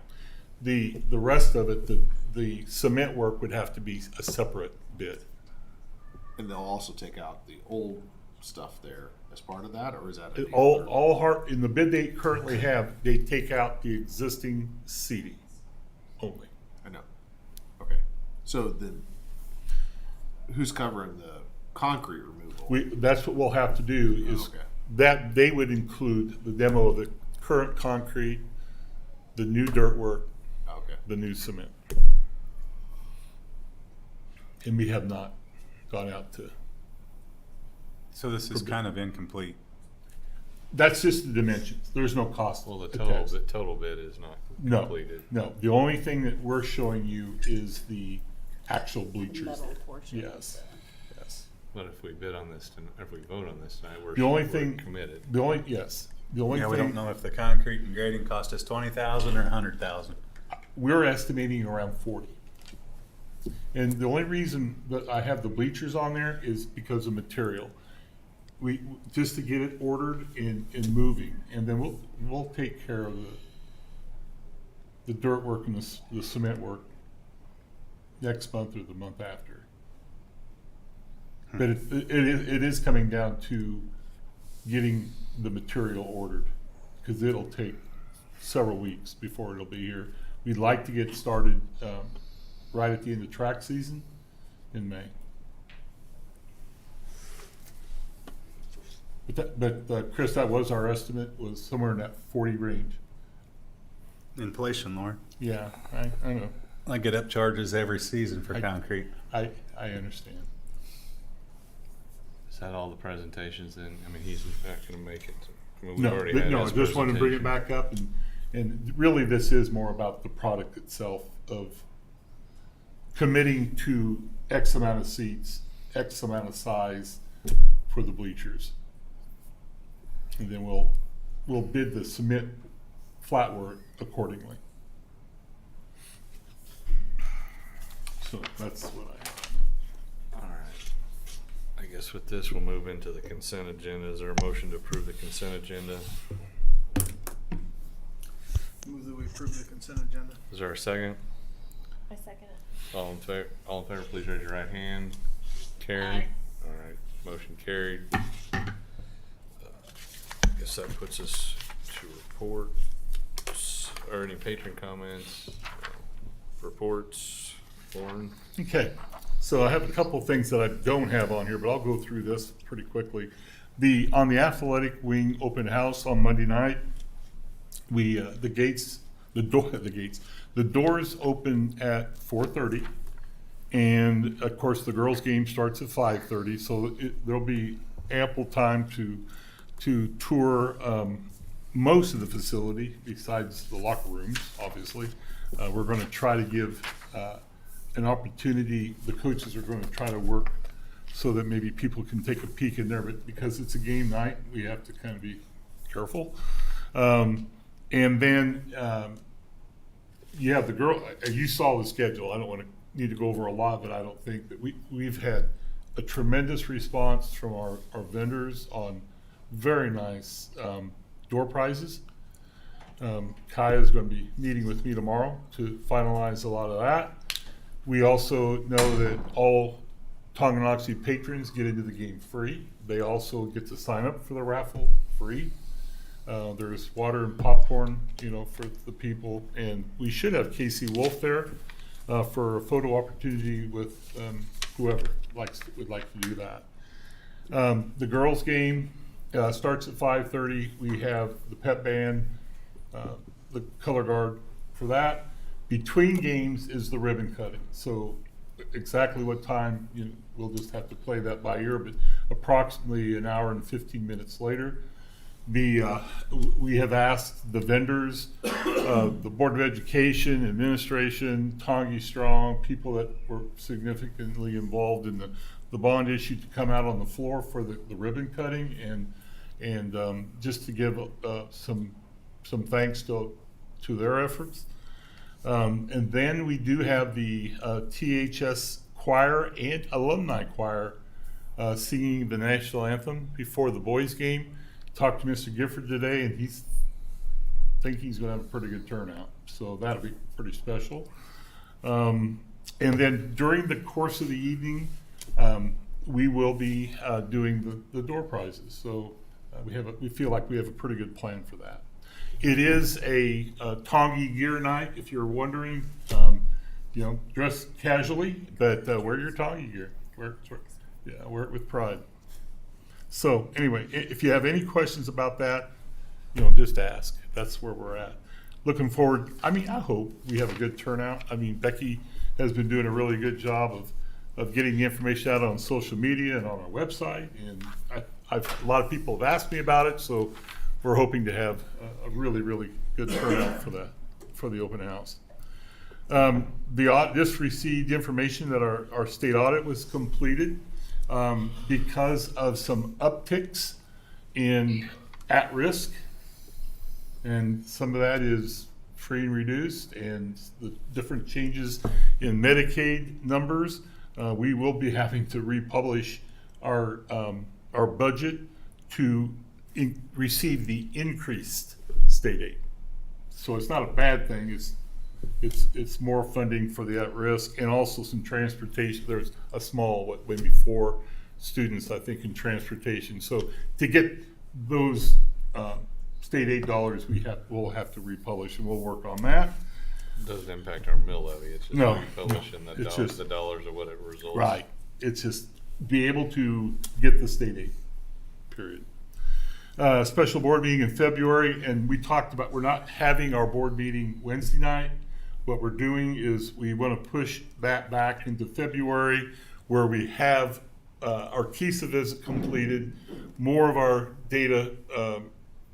Speaker 17: The rest of it, the cement work would have to be a separate bid.
Speaker 10: And they'll also take out the old stuff there as part of that, or is that
Speaker 17: In the bid they currently have, they take out the existing seating only.
Speaker 10: I know. Okay. So then, who's covering the concrete removal?
Speaker 17: That's what we'll have to do is that they would include the demo of the current concrete, the new dirt work, the new cement. And we have not gone out to.
Speaker 18: So this is kind of incomplete.
Speaker 17: That's just the dimensions. There's no cost.
Speaker 1: Well, the
Speaker 17: attached.
Speaker 1: total bid is not completed.
Speaker 17: No. The only thing that we're showing you is the actual bleachers.
Speaker 16: Metal portion.
Speaker 17: Yes. Yes.
Speaker 1: But if we bid on this, if we vote on this tonight, we're committed.
Speaker 17: The only thing.
Speaker 18: We don't know if the concrete and grading cost us $20,000 or $100,000.
Speaker 17: We're estimating around 40. And the only reason that I have the bleachers on there is because of material. We just to get it ordered and moving, and then we'll take care of the dirt work and the cement work next month or the month after. But it is coming down to getting the material ordered, because it'll take several weeks before it'll be here. We'd like to get started right at the end of track season in May. But Chris, that was our estimate, was somewhere in that 40 range.
Speaker 18: Inflation, Lauren.
Speaker 17: Yeah, I know.
Speaker 18: I get up charges every season for concrete.
Speaker 17: I understand.
Speaker 1: Is that all the presentations then? I mean, he's not gonna make it. I mean, we've
Speaker 17: No,
Speaker 1: already
Speaker 17: but
Speaker 1: had
Speaker 17: no, I
Speaker 1: his
Speaker 17: just want to bring it
Speaker 1: presentation.
Speaker 17: back up, and really this is more about the product itself of committing to X amount of seats, X amount of size for the bleachers. And then we'll bid the cement flat work accordingly. So that's what I have.
Speaker 1: All right. I guess with this, we'll move into the consent agenda. Is there a motion to approve the consent agenda?
Speaker 7: Move that we approve the consent agenda.
Speaker 1: Is there a second?
Speaker 12: I second it.
Speaker 1: All in favor, please raise your right hand. Carried.
Speaker 3: Aye.
Speaker 1: All right, motion carried. I guess that puts us to reports, or any patron comments, reports, Lauren?
Speaker 17: Okay, so I have a couple of things that I don't have on here, but I'll go through this pretty quickly. On the athletic wing open house on Monday night, the doors open at 4:30, and of course the girls' game starts at 5:30. So there'll be ample time to tour most of the facility besides the locker rooms. Obviously, we're going to try to give an opportunity. The coaches are going to try to work so that maybe people can take a peek in there, but because it's a game night, we have to kind of be careful. And then you have the girl. You saw the schedule. I don't need to go over a lot, but I don't think that we've had a tremendous response from our vendors on very nice door prizes. Kaya is going to be meeting with me tomorrow to finalize a lot of that. We also know that all Tonganoxie patrons get into the game free. They also get to sign up for the raffle free. There's water and popcorn, for the people, and we should have Casey Wolf there for a photo opportunity with whoever would like to do that. The girls' game starts at 5:30. We have the pep band, the color guard for that. Between games is the ribbon cutting. So exactly what time, we'll just have to play that by ear, but approximately an hour and 15 minutes later. We have asked the vendors, the Board of Education, administration, Tongi Strong, people that were significantly involved in the bond issue to come out on the floor for the ribbon cutting and just to give some thanks to their efforts. And then we do have the THS choir and alumni choir singing the national anthem before the boys' game. Talked to Mr. Gifford today, and he's thinking he's going to have a pretty good turnout. So that'll be pretty special. And then during the course of the evening, we will be doing the door prizes. So we feel like we have a pretty good plan for that. It is a Tongi gear night, if you're wondering. Dress casually, but wear your Tongi gear. Wear it with pride. So anyway, if you have any questions about that, just ask. That's where we're at. Looking forward. I hope we have a good turnout. Becky has been doing a really good job of getting the information out on social media and on our website. And a lot of people have asked me about it, so we're hoping to have a really, really good turnout for the open house. Just received information that our state audit was completed. Because of some upticks in at-risk, and some of that is free and reduced, and the different changes in Medicaid numbers, we will be having to republish our budget to receive the increased state aid. So it's not a bad thing. It's more funding for the at-risk and also some transportation. There's a small, maybe 4 students, I think, in transportation. So to get those state aid dollars we'll have to republish, and we'll work on that.
Speaker 1: Doesn't impact our mill levy, it's just
Speaker 17: No,
Speaker 1: republishing
Speaker 17: no,
Speaker 1: the
Speaker 17: it's
Speaker 1: dollars,
Speaker 17: just-
Speaker 1: the dollars or what it results.
Speaker 17: Right. It's just be able to get the state aid, period. Special board meeting in February, and we talked about, we're not having our board meeting Wednesday night. What we're doing is we want to push that back into February, where we have our KISA visit completed, more of our data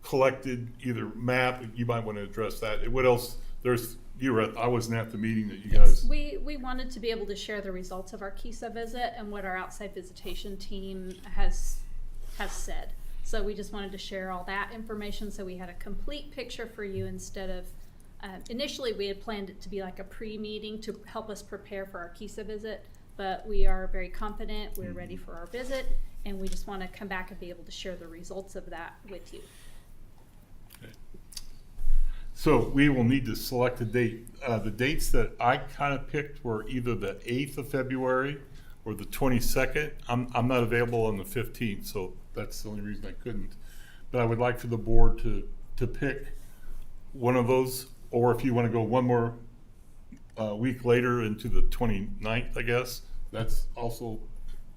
Speaker 17: collected, either map, you might want to address that. What else, I wasn't at the meeting that you guys.
Speaker 5: We wanted to be able to share the results of our KISA visit and what our outside visitation team has said. So we just wanted to share all that information so we had a complete picture for you instead of, initially we had planned it to be like a pre-meeting to help us prepare for our KISA visit, but we are very confident, we're ready for our visit, and we just want to come back and be able to share the results of that with you.
Speaker 17: So we will need to select a date. The dates that I kind of picked were either the 8th of February or the 22nd. I'm not available on the 15th, so that's the only reason I couldn't. But I would like for the board to pick one of those, or if you want to go one more week later into the 29th, I guess. That's also,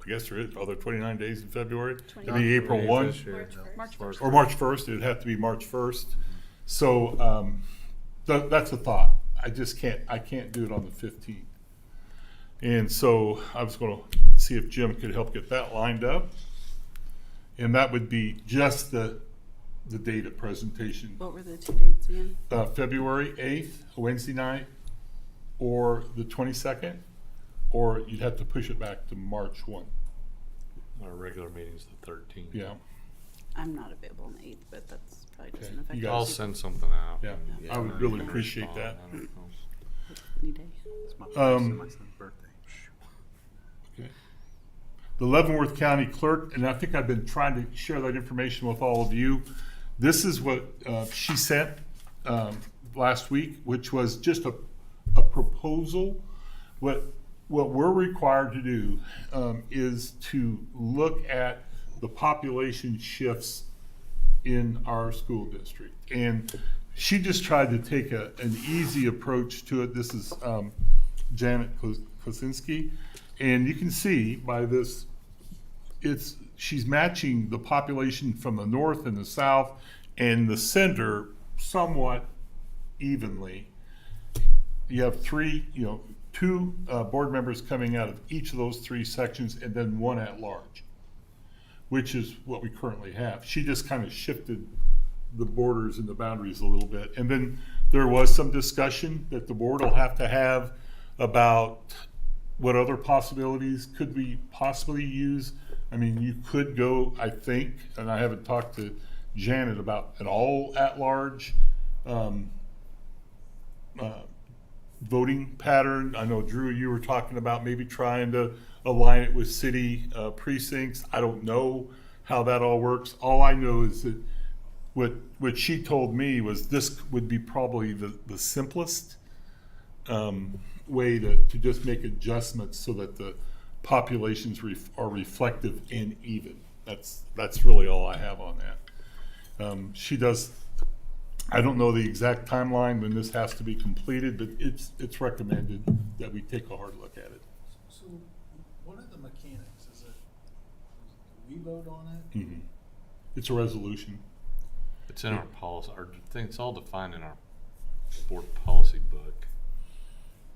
Speaker 17: I guess there is, are there 29 days in February? It'd be April 1.
Speaker 5: March 1st.
Speaker 17: Or March 1st, it'd have to be March 1st. So that's a thought. I can't do it on the 15th. And so I was going to see if Jim could help get that lined up. And that would be just the data presentation.
Speaker 16: What were the two dates again?
Speaker 17: February 8th, a Wednesday night, or the 22nd, or you'd have to push it back to March 1.
Speaker 1: Our regular meeting's the 13th.
Speaker 17: Yeah.
Speaker 16: I'm not available on the 8th, but that's probably doesn't
Speaker 17: Okay.
Speaker 16: affect
Speaker 17: You
Speaker 1: I'll
Speaker 17: guys-
Speaker 1: send something out.
Speaker 17: Yeah, I would really appreciate that.
Speaker 1: I don't know.
Speaker 16: any day.
Speaker 18: It's my son's birthday.
Speaker 17: Okay. The Leavenworth County Clerk, and I think I've been trying to share that information with all of you. This is what she sent last week, which was just a proposal. What we're required to do is to look at the population shifts in our school district. And she just tried to take an easy approach to it. This is Janet Kosinski. And you can see by this, she's matching the population from the north and the south and the center somewhat evenly. You have two board members coming out of each of those three sections, and then one at large, which is what we currently have. She just kind of shifted the borders and the boundaries a little bit. And then there was some discussion that the board will have to have about what other possibilities could we possibly use. I mean, you could go, I think, and I haven't talked to Janet about an all at-large voting pattern. I know, Drew, you were talking about maybe trying to align it with city precincts. I don't know how that all works. All I know is that what she told me was this would be probably the simplest way to just make adjustments so that the populations are reflective and even. That's really all I have on that. She does, I don't know the exact timeline when this has to be completed, but it's recommended that we take a hard look at it.
Speaker 7: So what are the mechanics? Do we vote on it?
Speaker 17: Mm-hmm. It's a resolution.
Speaker 1: It's in our policy, our thing, it's all defined in our board policy book.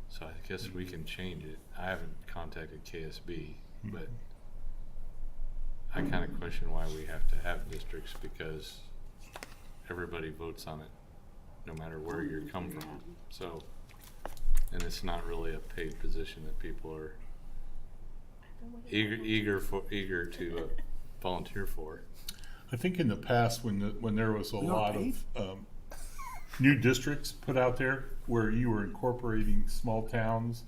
Speaker 1: So I guess we can change it. I haven't contacted KSB, but I kind of question why we have to have districts, because everybody votes on it, no matter where you come from. So, and it's not really a paid position that people are eager to volunteer for.
Speaker 17: I think in the past, when there was a lot of new districts put out there where you were incorporating small towns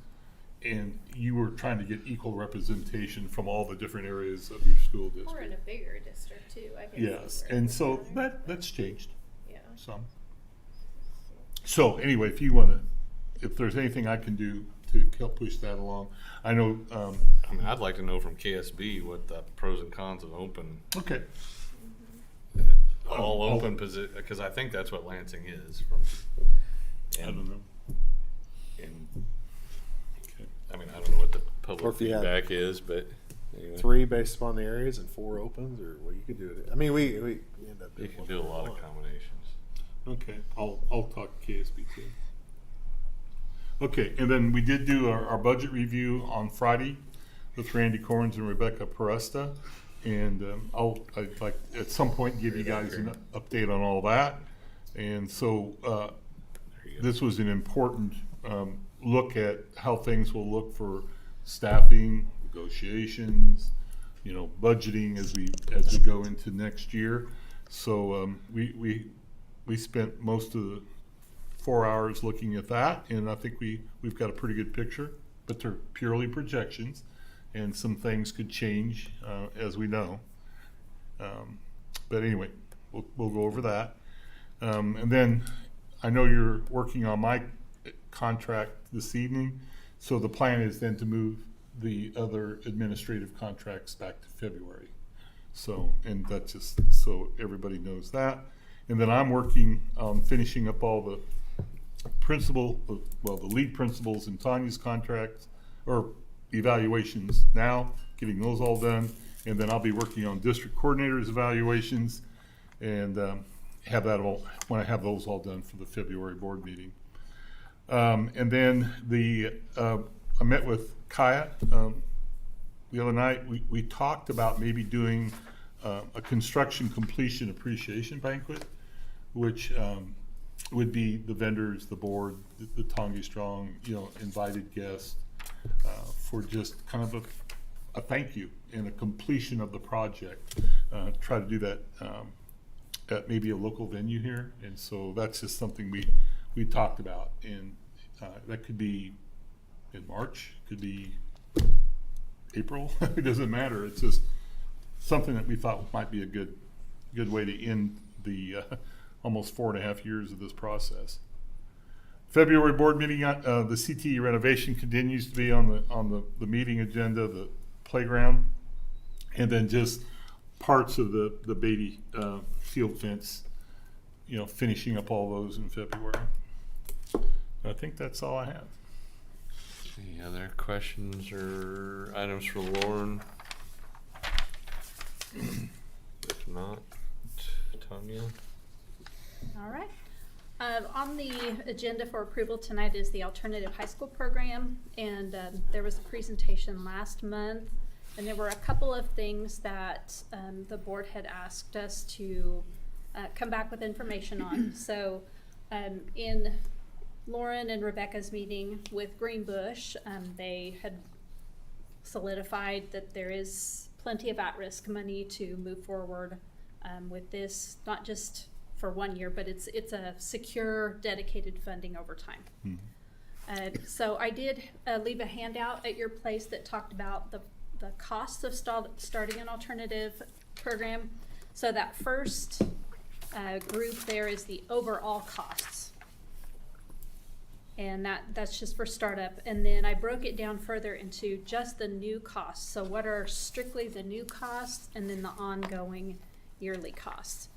Speaker 17: and you were trying to get equal representation from all the different areas of your school district.
Speaker 12: Or in a bigger district too, I guess.
Speaker 17: Yes, and so that's changed.
Speaker 12: Yeah.
Speaker 17: Some. So anyway, if there's anything I can do to help push that along, I know.
Speaker 1: I mean, I'd like to know from KSB what the pros and cons of open.
Speaker 17: Okay.
Speaker 1: all open position, because I think that's what Lansing is from.
Speaker 17: I don't know.
Speaker 1: And,
Speaker 17: Okay.
Speaker 1: I mean, I don't know what the
Speaker 14: Or
Speaker 1: public
Speaker 14: if you had
Speaker 1: feedback is, but anyway.
Speaker 14: 3 based upon the areas and 4 opens, or what you could do with it. I mean, we end up
Speaker 1: You
Speaker 14: doing
Speaker 1: can do a lot of
Speaker 14: one.
Speaker 1: combinations.
Speaker 17: Okay, I'll talk to KSB too. Okay, and then we did do our budget review on Friday with Randy Corns and Rebecca Peresta. And I'd like at some point give you guys an update on all that. And so this was an important look at how things will look for staffing, negotiations, budgeting as we go into next year. So we spent most of the 4 hours looking at that, and I think we've got a pretty good picture, but they're purely projections, and some things could change as we know. But anyway, we'll go over that. And then I know you're working on my contract this evening, so the plan is then to move the other administrative contracts back to February. So, and that's just so everybody knows that. And then I'm working on finishing up all the the lead principals in Tanya's contracts or evaluations now, getting those all done. And then I'll be working on district coordinators evaluations and have that all, when I have those all done for the February board meeting. And then I met with Kaya the other night. We talked about maybe doing a construction completion appreciation banquet, which would be the vendors, the board, the Tongi Strong, invited guests for just kind of a thank you and a completion of the project. Try to do that at maybe a local venue here, and so that's just something we talked about, and that could be in March, could be April. It doesn't matter. It's just something that we thought might be a good way to end the almost 4.5 years of this process. February board meeting, the CTE renovation continues to be on the meeting agenda, the playground, and then just parts of the Beatty field fence, finishing up all those in February. I think that's all I have.
Speaker 1: Any other questions or items for Lauren? If not, Tanya?
Speaker 5: All right. On the agenda for approval tonight is the alternative high school program, and there was a presentation last month, and there were a couple of things that the board had asked us to come back with information on. So in Lauren and Rebecca's meeting with Greenbush, they had solidified that there is plenty of at-risk money to move forward with this, not just for 1 year, but it's a secure, dedicated funding over time.
Speaker 17: Mm-hmm.
Speaker 5: So I did leave a handout at your place that talked about the costs of starting an alternative program. So that first group there is the overall costs. And that's just for startup. And then I broke it down further into just the new costs. So what are strictly the new costs, and then the ongoing yearly costs.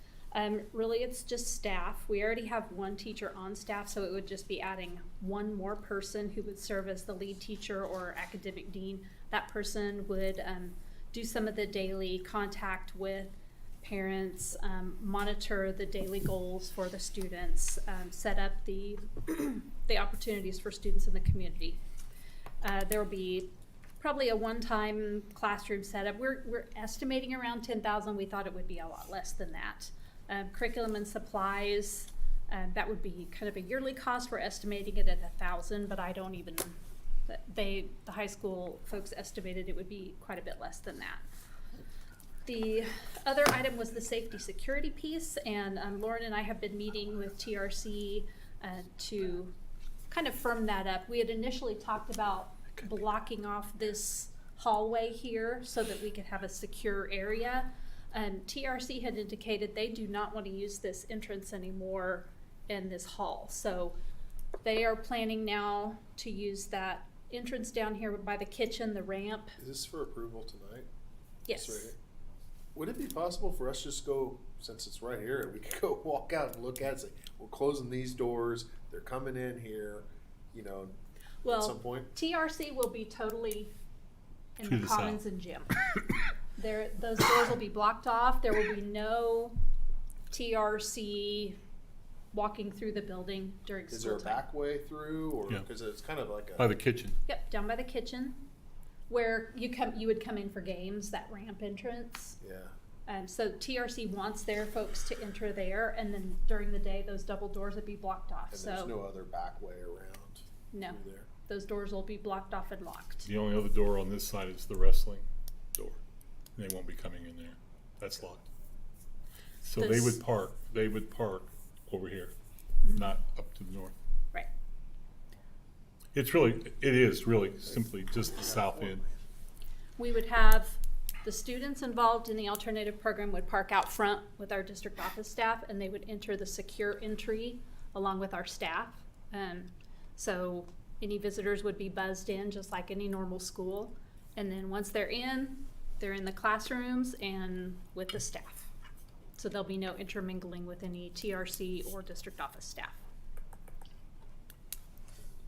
Speaker 5: Really, it's just staff. We already have one teacher on staff, so it would just be adding one more person who would serve as the lead teacher or academic dean. That person would do some of the daily contact with parents, monitor the daily goals for the students, set up the the opportunities for students in the community. There will be probably a one-time classroom setup. We're estimating around 10,000. We thought it would be a lot less than that. Curriculum and supplies, that would be kind of a yearly cost. We're estimating it at 1,000, but I don't even, the high school folks estimated it would be quite a bit less than that. The other item was the safety security piece, and Lauren and I have been meeting with TRC to kind of firm that up. We had initially talked about blocking off this hallway here so that we could have a secure area. TRC had indicated they do not want to use this entrance anymore in this hall. So they are planning now to use that entrance down here by the kitchen, the ramp.
Speaker 14: Is this for approval tonight?
Speaker 5: Yes.
Speaker 14: This right would it be possible for us just go, since it's right here, we could go walk out and look at it, say, we're closing these doors, they're coming in here, you know, at some point?
Speaker 5: TRC will be totally in
Speaker 17: To
Speaker 5: the
Speaker 17: the
Speaker 5: commons
Speaker 17: south.
Speaker 5: and gym. Those doors will be blocked off. There will be no TRC walking through the building during
Speaker 14: Is
Speaker 5: school
Speaker 14: there a
Speaker 5: time.
Speaker 14: back way through, or,
Speaker 17: Yeah.
Speaker 14: because it's kind of like a.
Speaker 17: By the kitchen.
Speaker 5: Yep, down by the kitchen, where you would come in for games, that ramp entrance.
Speaker 14: Yeah.
Speaker 5: So TRC wants their folks to enter there, and then during the day, those double doors would be blocked off.
Speaker 14: And
Speaker 5: So
Speaker 14: there's no other back way around
Speaker 5: no,
Speaker 14: through there.
Speaker 5: those doors will be blocked off and locked.
Speaker 17: The only other door on this side is the wrestling door. They won't be coming in there. That's locked. So they
Speaker 5: This-
Speaker 17: would park over here, not up to the north.
Speaker 5: Right.
Speaker 17: It is really simply just the south end.
Speaker 5: We would have the students involved in the alternative program would park out front with our district office staff, and they would enter the secure entry along with our staff. So any visitors would be buzzed in just like any normal school. And then once they're in the classrooms and with the staff. So there'll be no intermingling with any TRC or district office staff.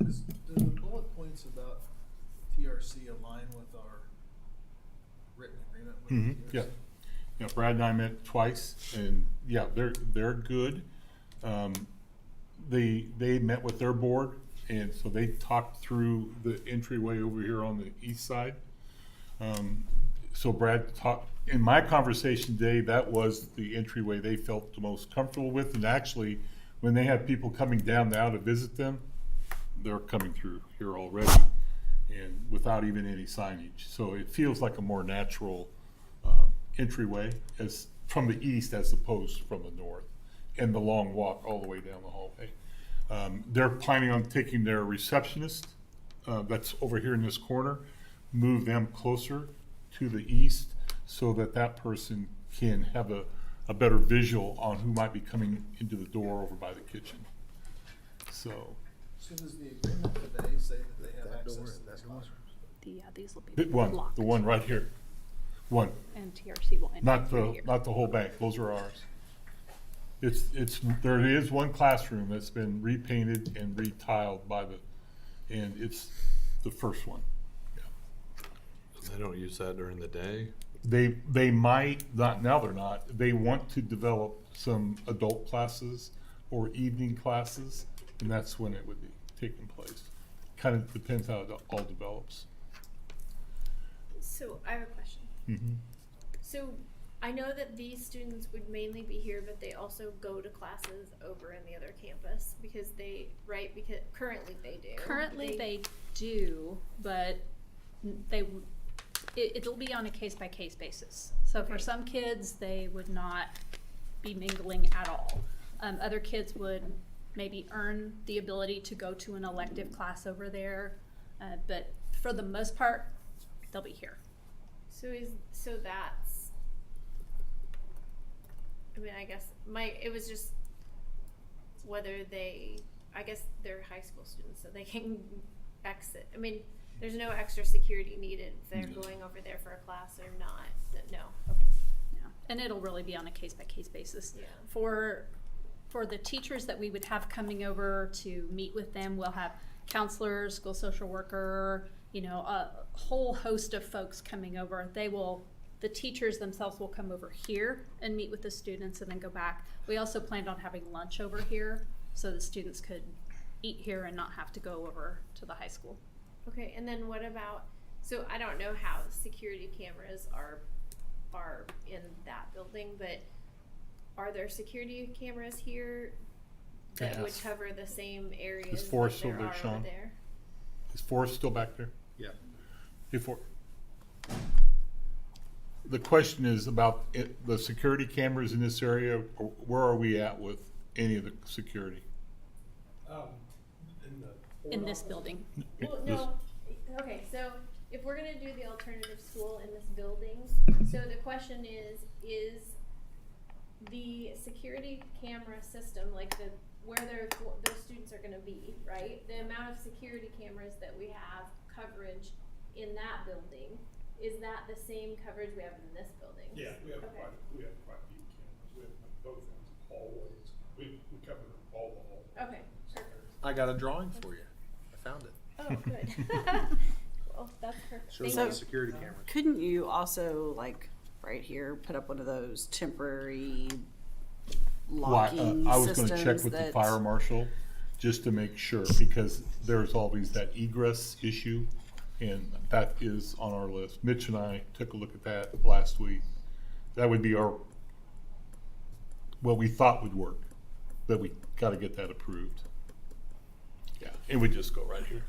Speaker 7: Do the bullet points about TRC align with our written agreement with
Speaker 17: Mhm,
Speaker 7: TRC?
Speaker 17: yeah. Yeah, Brad and I met twice, and yeah, they're good. They met with their board, and so they talked through the entryway over here on the east side. So Brad talked, in my conversation today, that was the entryway they felt the most comfortable with, and actually, when they have people coming down now to visit them, they're coming through here already, and without even any signage. So it feels like a more natural entryway as from the east as opposed from the north, and the long walk all the way down the hallway. They're planning on taking their receptionist that's over here in this corner, move them closer to the east so that that person can have a better visual on who might be coming into the door over by the kitchen. So
Speaker 7: So does the agreement today say that they have access to this classroom?
Speaker 5: These will be
Speaker 17: the one right here, one.
Speaker 5: And TRC will enter
Speaker 17: Not
Speaker 5: through here.
Speaker 17: the whole bank, those are ours. There is one classroom that's been repainted and retiled and it's the first one.
Speaker 1: They don't use that during the day?
Speaker 17: They might, not, now they're not, they want to develop some adult classes or evening classes, and that's when it would be taking place. Kind of depends how it all develops.
Speaker 12: So I have a question.
Speaker 17: Mm-hmm.
Speaker 12: So I know that these students would mainly be here, but they also go to classes over in the other campus because currently they do.
Speaker 5: Currently they do, but it'll be on a case-by-case basis. So for
Speaker 12: Okay.
Speaker 5: some kids, they would not be mingling at all. Other kids would maybe earn the ability to go to an elective class over there, but for the most part, they'll be here.
Speaker 12: So that's. I mean, I guess it was just whether I guess they're high school students, so they can exit. I mean, there's no extra security needed if they're going over there for a class or not. No. Okay.
Speaker 5: Yeah. And it'll really be on a case-by-case basis.
Speaker 12: Yeah.
Speaker 5: For the teachers that we would have coming over to meet with them, we'll have counselors, school social worker, a whole host of folks coming over. The teachers themselves will come over here and meet with the students and then go back. We also planned on having lunch over here so the students could eat here and not have to go over to the high school.
Speaker 12: Okay, and then what about? So I don't know how security cameras are in that building, but are there security cameras here that would
Speaker 17: Yes.
Speaker 12: cover the same areas
Speaker 17: Is Forrest
Speaker 12: that
Speaker 17: still
Speaker 12: there
Speaker 17: there,
Speaker 12: are
Speaker 17: Sean?
Speaker 12: over there?
Speaker 17: Is Forrest still back there?
Speaker 10: Yeah.
Speaker 17: The question is about the security cameras in this area. Where are we at with any of the security?
Speaker 5: In this building.
Speaker 12: Well, no. Okay, so if we're gonna do the alternative school in this building, so the question is the security camera system, like where those students are gonna be, right? The amount of security cameras that we have coverage in that building, is that the same coverage we have in this building?
Speaker 17: Yeah, we have
Speaker 12: Okay.
Speaker 17: we have quite a few cameras. We have both ends, hallways. We cover all the hallways.
Speaker 12: Okay, perfect.
Speaker 14: I got a drawing for you. I found it.
Speaker 12: Oh, good. Well, that's perfect.
Speaker 14: Shows
Speaker 12: Thank
Speaker 14: all
Speaker 12: you.
Speaker 14: the security cameras.
Speaker 16: Couldn't you also, like, right here, put up one of those temporary locking
Speaker 17: I was gonna
Speaker 16: systems
Speaker 17: check with the
Speaker 16: that-
Speaker 17: fire marshal just to make sure, because there's always that egress issue, and that is on our list. Mitch and I took a look at that last week. That would be what we thought would work, but we gotta get that approved. Yeah, it would just go right here.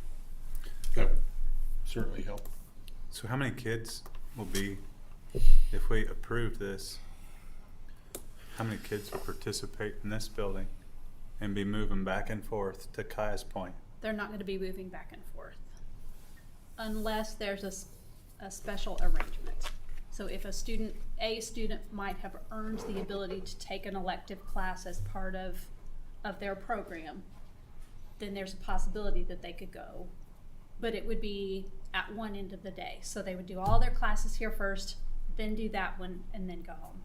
Speaker 17: That would certainly help.
Speaker 18: So how many kids will be, if we approve this, how many kids will participate in this building and be moving back and forth to Kaya's point?
Speaker 5: They're not gonna be moving back and forth unless there's a special arrangement. So if a student might have earned the ability to take an elective class as part of their program, then there's a possibility that they could go. But it would be at one end of the day. So they would do all their classes here first, then do that one, and then go home.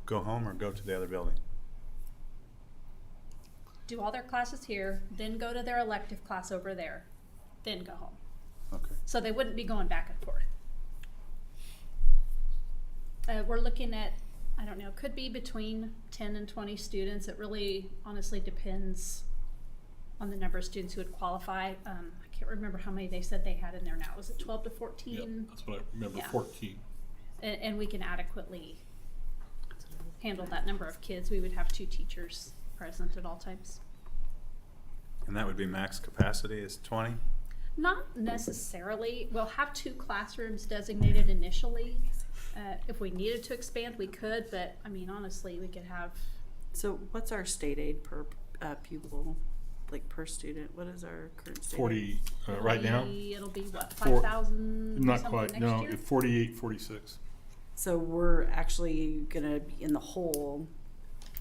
Speaker 18: Go home or go to the other building?
Speaker 5: Do all their classes here, then go to their elective class over there, then go home.
Speaker 18: Okay.
Speaker 5: So they wouldn't be going back and forth. We're looking at, I don't know, could be between 10 and 20 students. It really honestly depends on the number of students who would qualify. I can't remember how many they said they had in there now. Was it 12 to 14?
Speaker 17: Yep, that's what I remember,
Speaker 5: Yeah.
Speaker 17: 14.
Speaker 5: And we can adequately handle that number of kids. We would have 2 teachers present at all times.
Speaker 18: And that would be max capacity is 20?
Speaker 5: Not necessarily. We'll have 2 classrooms designated initially. If we needed to expand, we could, but I mean, honestly, we could have.
Speaker 16: So what's our state aid per pupil, like per student? What is our current state
Speaker 17: 40
Speaker 16: aid?
Speaker 17: right now.
Speaker 5: It'll be what,
Speaker 17: Four-
Speaker 5: 5,000?
Speaker 17: Not
Speaker 5: something
Speaker 17: quite,
Speaker 5: next
Speaker 17: no,
Speaker 5: year?
Speaker 17: 48, 46.
Speaker 16: So we're actually gonna be in the hole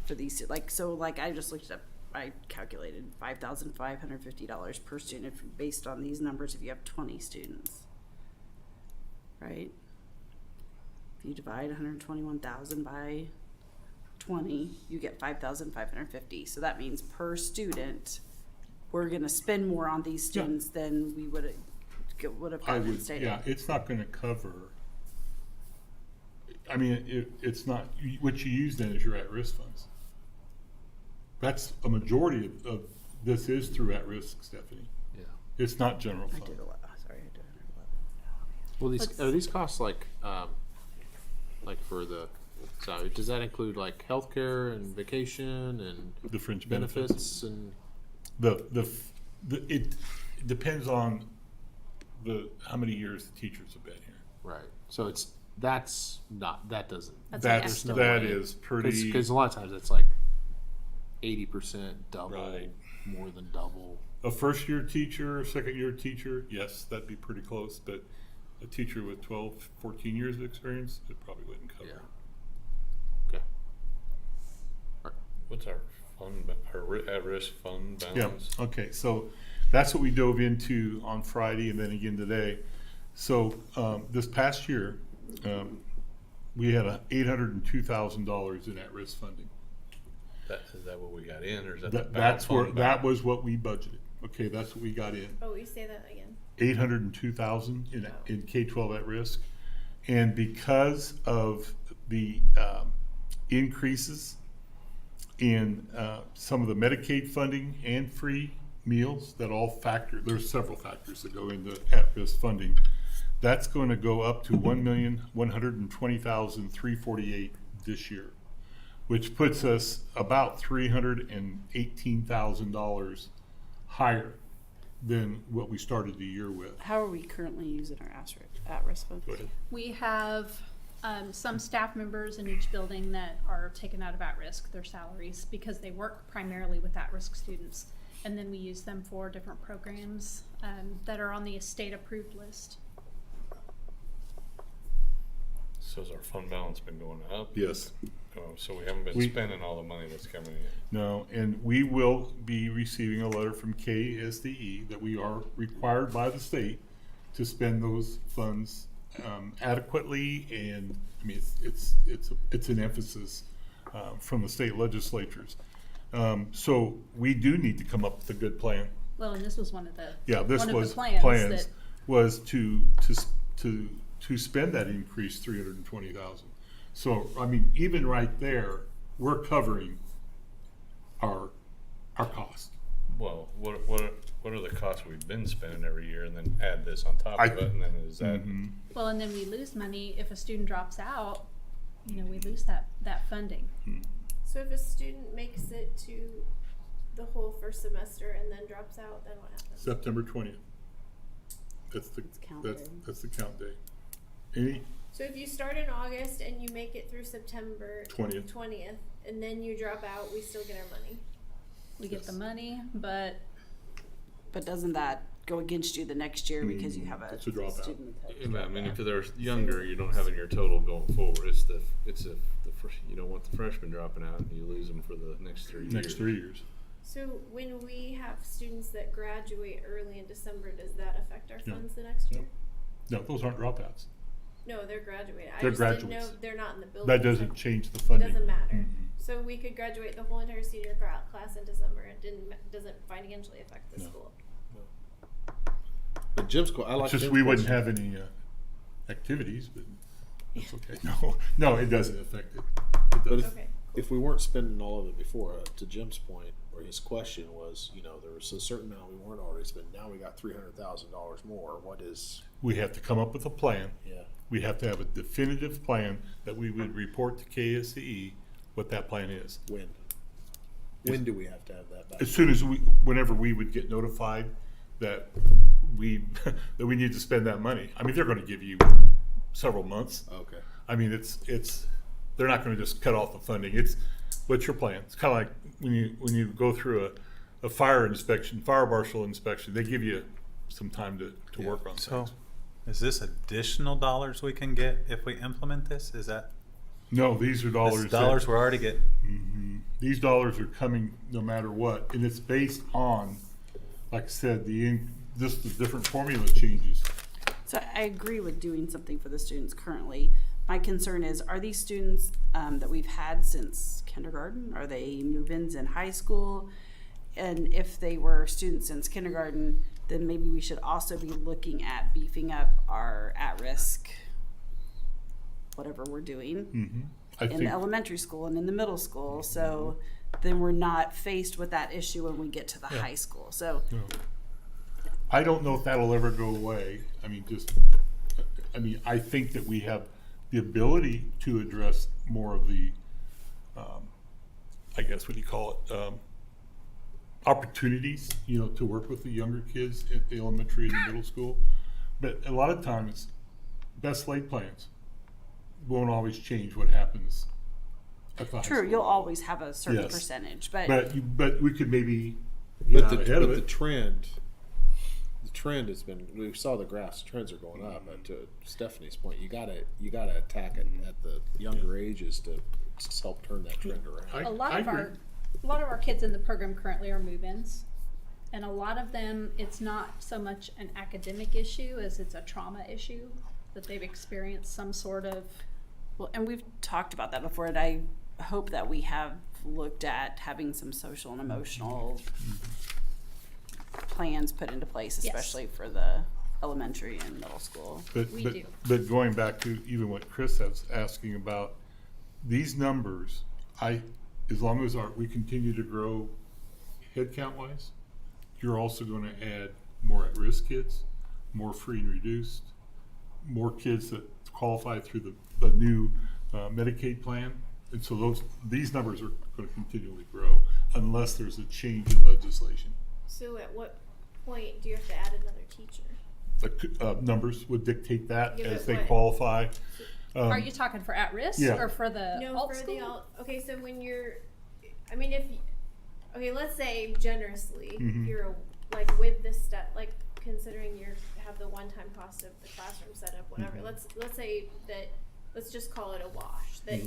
Speaker 16: for these, like, so like I just looked it up, I calculated $5,550 per student based on these numbers if you have 20 students. Right? If you divide 121,000 by 20, you get 5,550. So that means per student, we're gonna spend more on these
Speaker 17: Yeah.
Speaker 16: students than we would have
Speaker 17: I
Speaker 16: gotten in
Speaker 17: would,
Speaker 16: state
Speaker 17: yeah,
Speaker 16: aid.
Speaker 17: it's not gonna cover, I mean, it's not, what you use then is your at-risk funds. That's a majority of this is through at-risk, Stephanie.
Speaker 10: Yeah.
Speaker 17: It's not general
Speaker 16: I
Speaker 17: fund.
Speaker 16: did a lot, sorry, I did 111.
Speaker 10: Well,
Speaker 16: Let's-
Speaker 10: are these costs like for the salary? Does that include like healthcare and vacation and
Speaker 17: The fringe
Speaker 10: benefits and?
Speaker 17: It depends on how many years the teachers have been here.
Speaker 10: Right. So that doesn't.
Speaker 5: That's
Speaker 17: That's,
Speaker 5: an
Speaker 17: that
Speaker 10: way.
Speaker 17: is pretty.
Speaker 10: Because a lot of times it's like 80% double,
Speaker 17: Right.
Speaker 10: more than double.
Speaker 17: A first-year teacher, second-year teacher, yes, that'd be pretty close, but a teacher with 12, 14 years of experience, it probably wouldn't cover.
Speaker 10: Yeah. Okay.
Speaker 1: What's our at-risk fund
Speaker 17: Yeah,
Speaker 1: balance?
Speaker 17: okay, so that's what we dove into on Friday and then again today. So, this past year, we had $802,000 in at-risk funding.
Speaker 1: Is that what we got in, or is that the
Speaker 17: That's where,
Speaker 1: fund
Speaker 17: that
Speaker 1: balance?
Speaker 17: was what we budgeted. Okay, that's what we got in.
Speaker 12: Oh, you say that again.
Speaker 17: 802,000 in K-12 at risk. And because of the increases in some of the Medicaid funding and free meals, that all factor, there's several factors that go into at-risk funding. That's going to go up to $1,120,348 this year, which puts us about $318,000 higher than what we started the year with.
Speaker 16: How are we currently using our at-risk funds?
Speaker 17: Go ahead.
Speaker 5: We have some staff members in each building that are taken out of at-risk, their salaries, because they work primarily with at-risk students. And then we use them for different programs that are on the state-approved list.
Speaker 1: So has our fund balance been going up?
Speaker 17: Yes.
Speaker 1: Oh, so we haven't been spending all the money that's coming in.
Speaker 17: No, and we will be receiving a letter from KSDE that we are required by the state to spend those funds adequately, and I mean it's an emphasis from the state legislatures. So we do need to come up with a good plan.
Speaker 5: Well, and this was one of the
Speaker 17: This
Speaker 5: one
Speaker 17: was
Speaker 5: of the plans that
Speaker 17: was to spend that increased $320,000. So I mean, even right there, we're covering our cost.
Speaker 1: Well, what are the costs we've been spending every year, and then add this on top of it, and then is that?
Speaker 17: Mm-hmm.
Speaker 5: well, and then we lose money if a student drops out. You know, we lose that funding.
Speaker 12: So if a student makes it to the whole first semester and then drops out, then what happens?
Speaker 17: September 20th. That's the that's the count day. Any
Speaker 12: So if you start in August and you make it through September 20th, and then you drop out, we still get our money.
Speaker 5: We get the money, but
Speaker 16: doesn't that go against you the next year because you have a
Speaker 17: it's a dropout.
Speaker 16: student that
Speaker 1: Yeah, I mean, if they're younger, you don't have in your total going forward. It's the you don't want the freshmen dropping out, and you lose them for the next 3 years.
Speaker 17: next 3 years.
Speaker 12: So when we have students that graduate early in December, does that affect our
Speaker 17: No.
Speaker 12: funds the next year?
Speaker 17: No, those aren't dropouts.
Speaker 12: No, they're graduating. I
Speaker 17: They're
Speaker 12: just didn't know
Speaker 17: graduates.
Speaker 12: they're not in the building.
Speaker 17: That doesn't change the funding.
Speaker 12: It doesn't matter.
Speaker 17: Mhm.
Speaker 12: So we could graduate the whole entire senior class in December. It doesn't financially affect the
Speaker 17: No.
Speaker 12: school.
Speaker 14: But Jim's I like
Speaker 17: It's just
Speaker 14: Jim's
Speaker 17: we wouldn't
Speaker 14: question.
Speaker 17: have any activities, but that's okay. No, it doesn't affect it. It
Speaker 14: But
Speaker 17: doesn't.
Speaker 14: if we weren't spending all of it before, to Jim's point, or his question was, there was a certain amount we weren't already spending. Now we got $300,000 more. What is?
Speaker 17: We have to come up with a plan.
Speaker 14: Yeah.
Speaker 17: We have to have a definitive plan that we would report to KSCE what that plan is.
Speaker 14: When do we have to have that back?
Speaker 17: As soon as whenever we would get notified that we need to spend that money. I mean, they're going to give you several months.
Speaker 14: Okay.
Speaker 17: I mean, it's they're not going to just cut off the funding. What's your plan? It's kind of like when you go through a fire marshal inspection. They give you some time to work on
Speaker 18: So,
Speaker 17: things.
Speaker 18: is this additional dollars we can get if we implement this? Is that?
Speaker 17: No, these are dollars.
Speaker 18: This dollars we're already getting.
Speaker 17: Mm-hmm. These dollars are coming no matter what, and it's based on, like I said, the different formula changes.
Speaker 16: So I agree with doing something for the students currently. My concern is, are these students that we've had since kindergarten? Are they move-ins in high school? And if they were students since kindergarten, then maybe we should also be looking at beefing up our at-risk, whatever we're doing,
Speaker 17: Mm-hmm.
Speaker 16: in the elementary school and in the middle school. So then we're not faced with that issue when we get to the high school. So
Speaker 17: No. I don't know if that'll ever go away. I mean, I think that we have the ability to address more of the, I guess, what do you call it, opportunities, to work with the younger kids at the elementary and the middle school. But a lot of times, best laid plans won't always change what happens at the high
Speaker 16: true,
Speaker 17: school.
Speaker 16: you'll always have a certain
Speaker 17: Yes.
Speaker 16: percentage, but
Speaker 17: But we could maybe get out ahead of
Speaker 14: The
Speaker 17: it.
Speaker 14: trend has been. We saw the graphs. Trends are going up. And to Stephanie's point, you gotta attack it at the younger ages to help turn that trend around.
Speaker 5: a lot of our kids in the program currently are move-ins, and a lot of them, it's not so much an academic issue as it's a trauma issue that they've experienced some sort of.
Speaker 16: well, and we've talked about that before, and I hope that we have looked at having some social and emotional plans put into place,
Speaker 5: Yes.
Speaker 16: especially for the elementary and middle school.
Speaker 17: But going back to even what Chris was asking about, these numbers, as long as we continue to grow head count wise, you're also going to add more at-risk kids, more free and reduced, more kids that qualify through the new Medicaid plan. And so these numbers are going to continually grow unless there's a change in legislation.
Speaker 12: So at what point do you have to add another teacher?
Speaker 17: The numbers would dictate that
Speaker 12: Yeah,
Speaker 17: as
Speaker 12: but
Speaker 17: they
Speaker 12: what?
Speaker 17: qualify.
Speaker 5: Are you talking for at-risk
Speaker 17: yeah.
Speaker 5: or for the
Speaker 12: No,
Speaker 5: alt
Speaker 12: for
Speaker 5: school?
Speaker 12: the alt. Okay, so when you're, let's say generously,
Speaker 17: Mhm.
Speaker 12: you're like with this step, like considering you have the one-time cost of the classroom setup, whatever.
Speaker 17: Mhm.
Speaker 12: Let's say that, let's just call it a wash. That
Speaker 17: Mhm.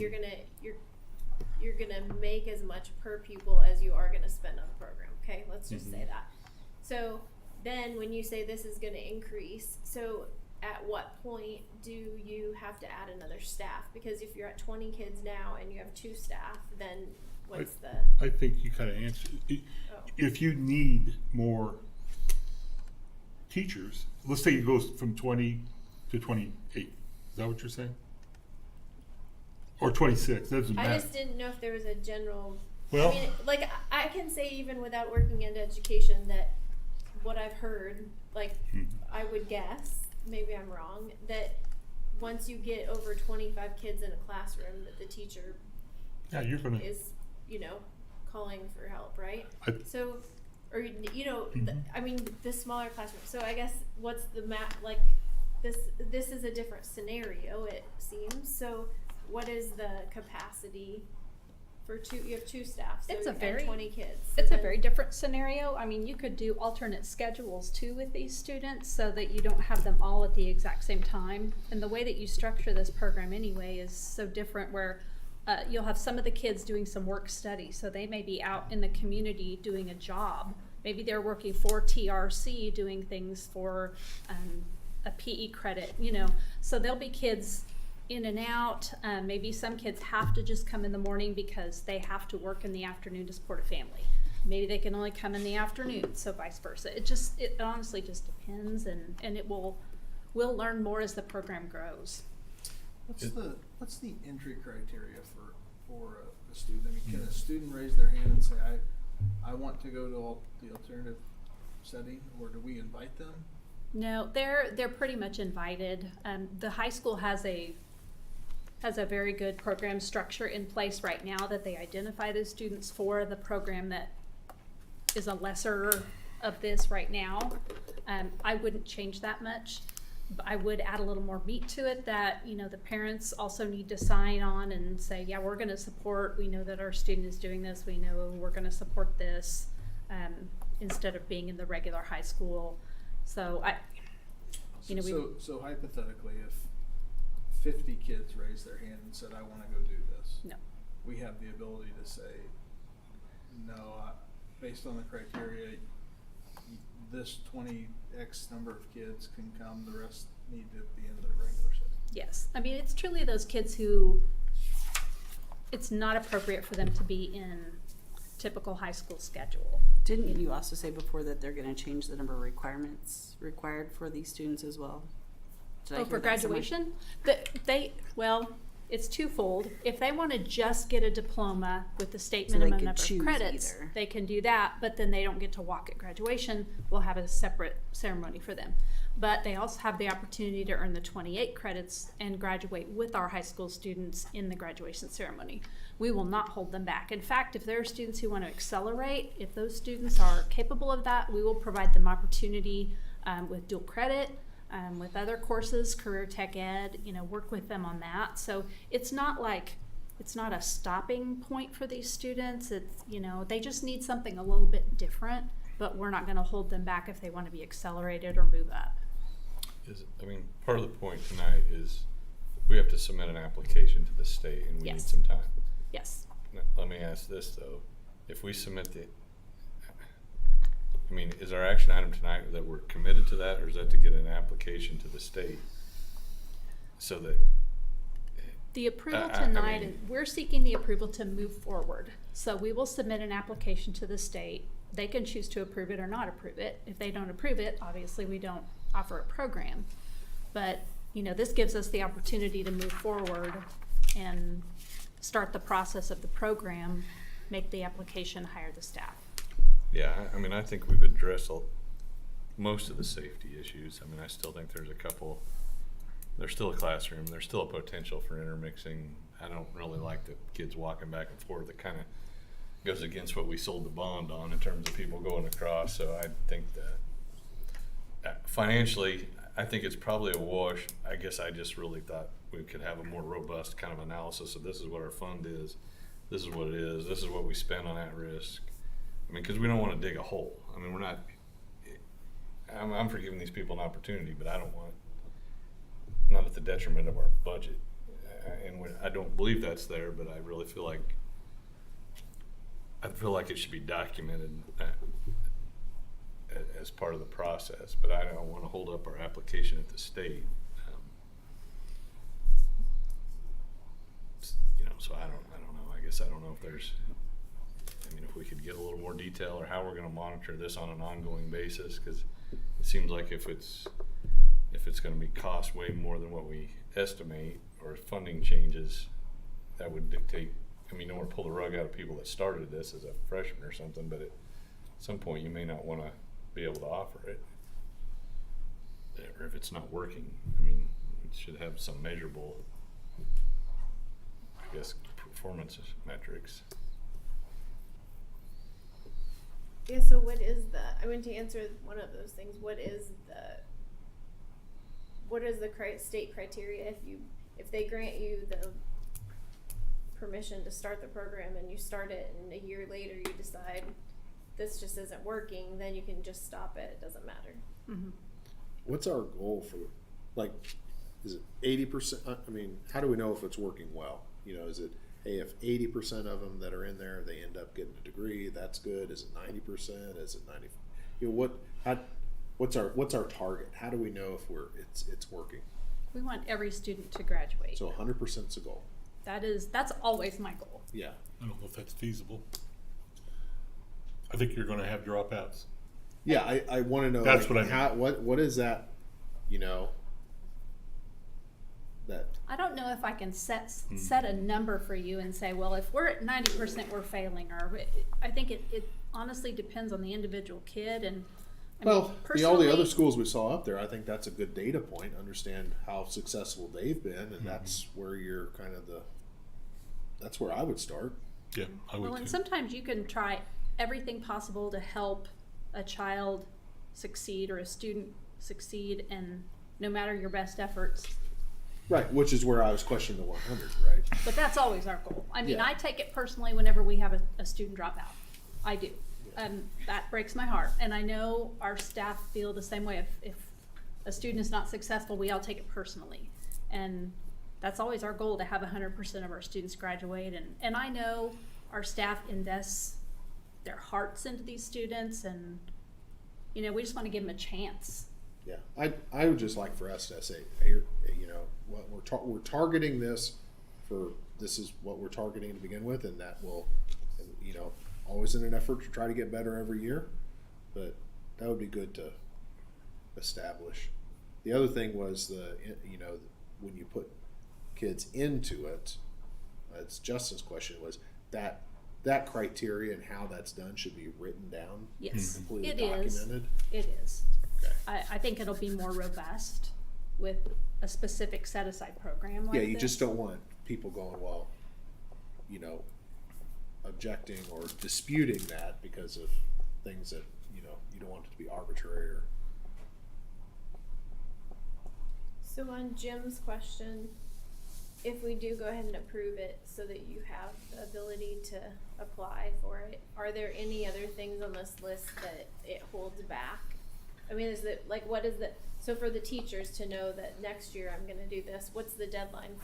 Speaker 12: you're gonna make as much per pupil as you are gonna spend on the program. Okay, let's just say that. So then when you say this is gonna increase, so at what point do you have to add another staff? Because if you're at 20 kids now and you have 2 staff, then what's the?
Speaker 17: I think you kind of answered.
Speaker 12: Oh.
Speaker 17: If you need more teachers, let's say it goes from 20 to 28. Is that what you're saying? Or 26? That doesn't matter.
Speaker 12: I just didn't know if there was a general.
Speaker 17: Well-
Speaker 12: I mean, like I can say even without working in education that what I've heard, like I would guess, maybe I'm wrong, that once you get over 25 kids in a classroom, that the teacher
Speaker 17: Yeah, you're gonna.
Speaker 12: is, calling for help, right?
Speaker 17: I-
Speaker 12: So, or I mean, the smaller classroom. So I guess what's the like this is a different scenario, it seems. So what is the capacity for 2? You have 2 staff, so
Speaker 5: It's a
Speaker 12: and
Speaker 5: very
Speaker 12: 20 kids. So
Speaker 5: It's a
Speaker 12: then-
Speaker 5: very different scenario. I mean, you could do alternate schedules too with these students so that you don't have them all at the exact same time. And the way that you structure this program anyway is so different where you'll have some of the kids doing some work study. So they may be out in the community doing a job. Maybe they're working for TRC doing things for a PE credit, So there'll be kids in and out. Maybe some kids have to just come in the morning because they have to work in the afternoon to support a family. Maybe they can only come in the afternoon, so vice versa. It honestly just depends, and we'll learn more as the program grows.
Speaker 7: What's the entry criteria for a student? I mean, can a student raise their hand and say, I want to go to the alternative setting, or do we invite them?
Speaker 5: No, they're pretty much invited. The high school has a very good program structure in place right now that they identify the students for. The program that is a lesser of this right now, I wouldn't change that much. But I would add a little more meat to it that, the parents also need to sign on and say, yeah, we're going to support, we know that our student is doing this, we know we're going to support this, instead of being in the regular high school. So
Speaker 7: So hypothetically, if 50 kids raised their hand and said, I want to go do this.
Speaker 5: No.
Speaker 7: We have the ability to say, no, based on the criteria, this 20X number of kids can come, the rest need to be in the regular setting.
Speaker 5: Yes. I mean, it's truly those kids who it's not appropriate for them to be in typical high school schedule.
Speaker 16: Didn't you also say before that they're going to change the number of requirements required for these students as well? Did I
Speaker 5: Oh,
Speaker 16: hear
Speaker 5: for
Speaker 16: that somewhere?
Speaker 5: graduation? It's twofold. If they want to just get a diploma with the state
Speaker 16: So they
Speaker 5: minimum
Speaker 16: could
Speaker 5: number of
Speaker 16: choose
Speaker 5: credits,
Speaker 16: either.
Speaker 5: they can do that, but then they don't get to walk at graduation. We'll have a separate ceremony for them. But they also have the opportunity to earn the 28 credits and graduate with our high school students in the graduation ceremony. We will not hold them back. In fact, if there are students who want to accelerate, if those students are capable of that, we will provide them opportunity with dual credit, with other courses, career tech ed, work with them on that. So it's not a stopping point for these students. It's, they just need something a little bit different, but we're not going to hold them back if they want to be accelerated or move up.
Speaker 1: Part of the point tonight is we have to submit an application to the state, and we need
Speaker 5: Yes.
Speaker 1: some time.
Speaker 5: Yes.
Speaker 1: Now, let me ask this though: if we submit is our action item tonight that we're committed to that, or is that to get an application to the state so that
Speaker 5: The approval
Speaker 1: I
Speaker 5: tonight,
Speaker 1: mean-
Speaker 5: we're seeking the approval to move forward. So we will submit an application to the state. They can choose to approve it or not approve it. If they don't approve it, obviously we don't offer a program. But, this gives us the opportunity to move forward and start the process of the program, make the application, hire the staff.
Speaker 1: Yeah, I think we've addressed most of the safety issues. I still think there's a couple. There's still a classroom. There's still a potential for intermixing. I don't really like the kids walking back and forth. It kind of goes against what we sold the bond on in terms of people going across. So I think that financially, I think it's probably a wash. I guess I just really thought we could have a more robust kind of analysis of this is what our fund is. This is what it is. This is what we spend on at risk. Because we don't want to dig a hole. We're not. I'm for giving these people an opportunity, but I don't want, not at the detriment of our budget. And I don't believe that's there, but I really feel like it should be documented as part of the process, but I don't want to hold up our application at the state. You know, so I don't know. I guess I don't know if there's, I mean, if we could get a little more detail or how we're going to monitor this on an ongoing basis, because it seems like if it's going to be cost way more than what we estimate, or if funding changes, that would dictate. I mean, you don't want to pull the rug out of people that started this as a freshman or something, but at some point you may not want to be able to offer it, or if it's not working. I mean, it should have some measurable, I guess, performance metrics.
Speaker 12: Yeah, so what is I mean, to answer one of those things, what is the state criteria if they grant you the permission to start the program and you start it and a year later you decide this just isn't working, then you can just stop it, it doesn't matter.
Speaker 5: Mm-hmm.
Speaker 14: What's our goal for, like, is it 80%? I mean, how do we know if it's working well? You know, is it, hey, if 80% of them that are in there, they end up getting a degree, that's good. Is it 90%? Is it 90? You know, what's our target? How do we know if it's working?
Speaker 5: We want every student to graduate.
Speaker 14: So 100% is a goal.
Speaker 5: That's always my goal.
Speaker 14: Yeah.
Speaker 17: I don't know if that's feasible. I think you're going to have dropouts.
Speaker 14: Yeah, I want to know.
Speaker 17: That's
Speaker 14: like,
Speaker 17: what I mean.
Speaker 14: What is that? You know. That.
Speaker 5: I don't know if I can set a number for you and say, well, if we're at 90%, we're failing. Or I think it honestly depends on the individual kid. And I mean,
Speaker 14: All the other schools we saw up there, I think that's a good data point. Understand how successful they've been, and that's where you're kind of that's where I would start.
Speaker 17: Yeah, I would.
Speaker 5: Well, and sometimes you can try everything possible to help a child succeed or a student succeed, and no matter your best efforts.
Speaker 14: Right, which is where I was questioning the 100, right?
Speaker 5: But that's always our goal. I mean,
Speaker 14: Yeah.
Speaker 5: I take it personally whenever we have a student drop out. I do. That breaks my heart. And I know our staff feel the same way. If a student is not successful, we all take it personally. And that's always our goal, to have 100% of our students graduate. And I know our staff invests their hearts into these students, and, you know, we just want to give them a chance.
Speaker 14: Yeah, I would just like for us to say, here, you know, what we're targeting this for. This is what we're targeting to begin with, and that will, you know, always in an effort to try to get better every year. But that would be good to establish. The other thing was you know, when you put kids into it, it's Justin's question was that criteria and how that's done should be written down.
Speaker 5: Yes,
Speaker 14: completely
Speaker 5: it
Speaker 14: documented.
Speaker 5: is. It is.
Speaker 14: Okay.
Speaker 5: I think it'll be more robust with a specific set-aside program like
Speaker 14: Yeah, you
Speaker 5: this.
Speaker 14: just don't want people going, well, you know, objecting or disputing that because of things that, you know, you don't want it to be arbitrary or.
Speaker 12: So on Jim's question, if we do go ahead and approve it so that you have the ability to apply for it, are there any other things on this list that it holds back? I mean, what is the, so for the teachers to know that next year I'm gonna do this, what's the deadline